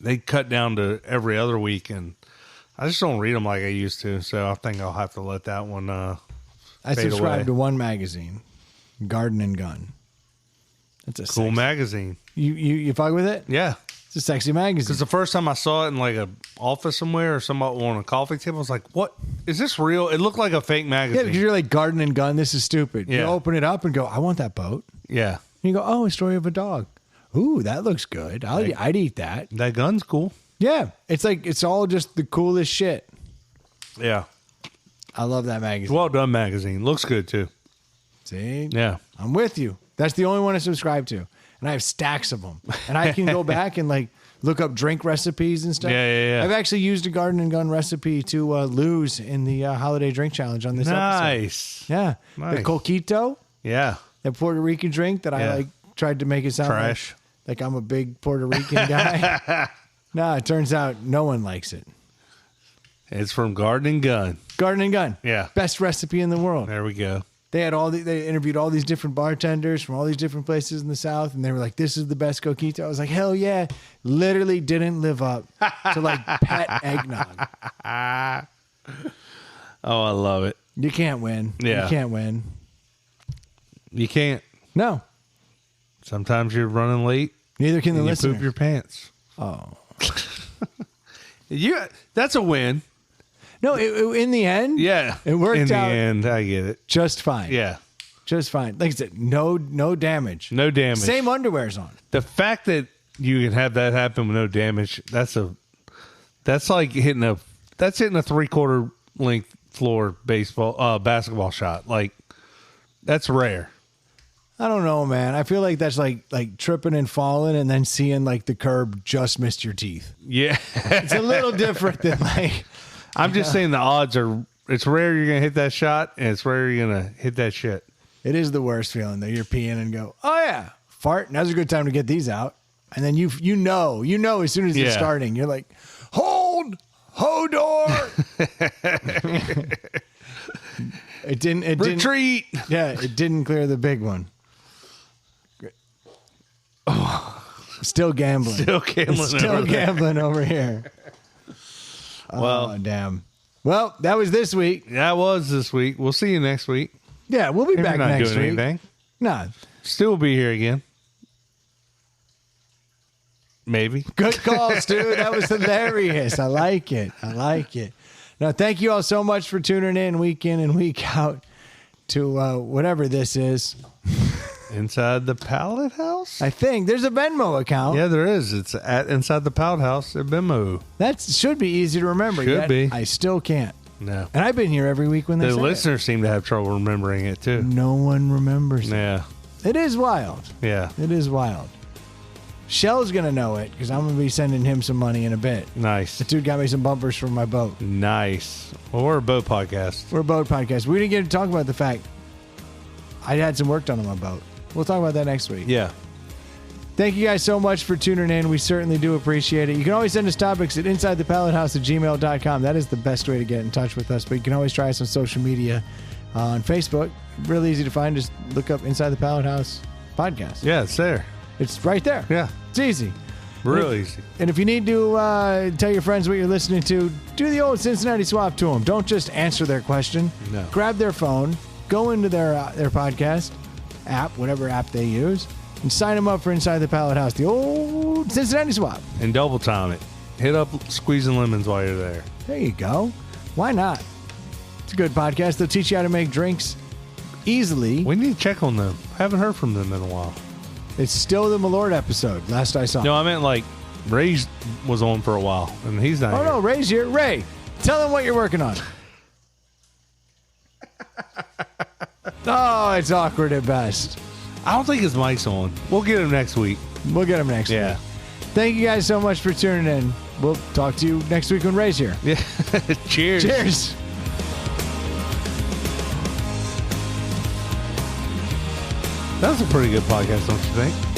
[SPEAKER 2] they cut down to every other week, and I just don't read them like I used to. So I think I'll have to let that one
[SPEAKER 1] I
[SPEAKER 2] fade
[SPEAKER 1] subscribe
[SPEAKER 2] away.
[SPEAKER 1] to one magazine, Garden and Gun. That's a
[SPEAKER 2] Cool magazine.
[SPEAKER 1] You fuck with it?
[SPEAKER 2] Yeah.
[SPEAKER 1] It's a sexy magazine.
[SPEAKER 2] Because the first time I saw it in like a office somewhere or somebody on a coffee table, I was like, what? Is this real? It looked like a fake
[SPEAKER 1] Yeah,
[SPEAKER 2] magazine.
[SPEAKER 1] because you're like, Garden and Gun, this is stupid. You
[SPEAKER 2] Yeah.
[SPEAKER 1] open it up and go, I want that boat.
[SPEAKER 2] Yeah.
[SPEAKER 1] And you go, oh, a story of a dog. Ooh, that looks good. I'd eat that.
[SPEAKER 2] That gun's cool.
[SPEAKER 1] Yeah. It's like, it's all just the coolest shit.
[SPEAKER 2] Yeah.
[SPEAKER 1] I love that magazine.
[SPEAKER 2] Well done magazine. Looks good too.
[SPEAKER 1] See?
[SPEAKER 2] Yeah.
[SPEAKER 1] I'm with you. That's the only one I subscribe to. And I have stacks of them. And I can go back and like look up drink recipes and stuff.
[SPEAKER 2] Yeah.
[SPEAKER 1] I've actually used a Garden and Gun recipe to lose in the holiday drink challenge on this episode.
[SPEAKER 2] Nice.
[SPEAKER 1] Yeah.
[SPEAKER 2] Nice.
[SPEAKER 1] The coquito,
[SPEAKER 2] Yeah.
[SPEAKER 1] that Puerto Rican drink that I like tried to make it sound
[SPEAKER 2] Trash.
[SPEAKER 1] like I'm a big Puerto Rican guy. No, it turns out no one likes it.
[SPEAKER 2] It's from Garden and Gun.
[SPEAKER 1] Garden and Gun.
[SPEAKER 2] Yeah.
[SPEAKER 1] Best recipe in the world.
[SPEAKER 2] There we go.
[SPEAKER 1] They had they interviewed all these different bartenders from all these different places in the South, and they were like, "This is the best coquito." I was like, "Hell yeah!" Literally didn't live up to like pet eggnog.
[SPEAKER 2] Oh, I love it.
[SPEAKER 1] You can't win.
[SPEAKER 2] Yeah.
[SPEAKER 1] You can't win.
[SPEAKER 2] You can't.
[SPEAKER 1] No.
[SPEAKER 2] Sometimes you're running late.
[SPEAKER 1] Neither can the
[SPEAKER 2] And you
[SPEAKER 1] listener.
[SPEAKER 2] poop your pants.
[SPEAKER 1] Oh.
[SPEAKER 2] That's a win.
[SPEAKER 1] No, in the end,
[SPEAKER 2] Yeah.
[SPEAKER 1] it worked
[SPEAKER 2] In the
[SPEAKER 1] out
[SPEAKER 2] end, I get it.
[SPEAKER 1] just fine.
[SPEAKER 2] Yeah.
[SPEAKER 1] Just fine. Like I said, no damage.
[SPEAKER 2] No damage.
[SPEAKER 1] Same underwear's on.
[SPEAKER 2] The fact that you can have that happen with no damage, that's like hitting a 3/4 length floor basketball shot. Like, that's rare.
[SPEAKER 1] I don't know, man. I feel like that's like tripping and falling and then seeing like the curb just missed your teeth.
[SPEAKER 2] Yeah.
[SPEAKER 1] It's a little different than like.
[SPEAKER 2] I'm just saying the odds are, it's rare you're going to hit that shot, and it's rare you're going to hit that shit.
[SPEAKER 1] It is the worst feeling though. You're peeing and go, oh yeah, fart. Now's a good time to get these out. And then you know as soon as it's starting, you're like, hold door. It didn't.
[SPEAKER 2] Retreat.
[SPEAKER 1] Yeah, it didn't clear the big one. Oh, still gambling.
[SPEAKER 2] Still gambling.
[SPEAKER 1] Still gambling over here.
[SPEAKER 2] Well,
[SPEAKER 1] Oh, damn. Well, that was this week.
[SPEAKER 2] that was this week. We'll see you next week.
[SPEAKER 1] Yeah, we'll be
[SPEAKER 2] If
[SPEAKER 1] back
[SPEAKER 2] you're not
[SPEAKER 1] next
[SPEAKER 2] doing
[SPEAKER 1] week.
[SPEAKER 2] anything.
[SPEAKER 1] Nah,
[SPEAKER 2] Still be here again. Maybe.
[SPEAKER 1] good calls, dude. That was hilarious. I like it. Now, thank you all so much for tuning in week and week out to whatever this is.
[SPEAKER 2] Inside the Pallet House?
[SPEAKER 1] I think there's a Venmo account.
[SPEAKER 2] Yeah, there is. It's at Inside the Pallet House at Venmo.
[SPEAKER 1] That should be easy to remember.
[SPEAKER 2] Should
[SPEAKER 1] yet
[SPEAKER 2] be.
[SPEAKER 1] I still can't.
[SPEAKER 2] No.
[SPEAKER 1] And I've been here every week when they
[SPEAKER 2] The
[SPEAKER 1] say
[SPEAKER 2] listeners seem to have trouble remembering it, too.
[SPEAKER 1] it. No one remembers it.
[SPEAKER 2] Yeah.
[SPEAKER 1] It is wild.
[SPEAKER 2] Yeah.
[SPEAKER 1] It is wild. Shell's going to know it because I'm going to be sending him some money in a bit.
[SPEAKER 2] Nice.
[SPEAKER 1] The dude got me some bumpers for my boat.
[SPEAKER 2] Nice. Well, we're a boat podcast.
[SPEAKER 1] We're a boat podcast. We didn't get to talk about the fact I had some work done on my boat. We'll talk about that next week.
[SPEAKER 2] Yeah.
[SPEAKER 1] Thank you guys so much for tuning in. We certainly do appreciate it. You can always send us topics at insidethepallethouse@gmail.com. That is the best way to get in touch with us. But you can always try us on social media on Facebook. Really easy to find. Just look up Inside the Pallet House podcast.
[SPEAKER 2] Yeah, it's there.
[SPEAKER 1] It's right there.
[SPEAKER 2] Yeah.
[SPEAKER 1] It's easy.
[SPEAKER 2] Real easy.
[SPEAKER 1] And if you need to tell your friends what you're listening to, do the old Cincinnati swap to them. Don't just answer their question.
[SPEAKER 2] No.
[SPEAKER 1] Grab their phone, go into their podcast app, whatever app they use, and sign them up for Inside the Pallet House, the old Cincinnati swap.
[SPEAKER 2] And double time it. Hit up Squeezing Lemons while you're there.
[SPEAKER 1] There you go. Why not? It's a good podcast. They'll teach you how to make drinks easily.
[SPEAKER 2] We need to check on them. Haven't heard from them in a while.
[SPEAKER 1] It's still the Malort episode, last I saw.
[SPEAKER 2] No, I meant like Ray was on for a while, and he's not
[SPEAKER 1] Oh,
[SPEAKER 2] here.
[SPEAKER 1] no, Ray's here. Ray, tell him what you're working on. Oh, it's awkward at best.
[SPEAKER 2] I don't think his mic's on. We'll get him next week.
[SPEAKER 1] We'll get him next week. Thank you guys so much for tuning in. We'll talk to you next week when Ray's here.
[SPEAKER 2] Yeah. Cheers.
[SPEAKER 1] Cheers.
[SPEAKER 2] That was a pretty good podcast, don't you think?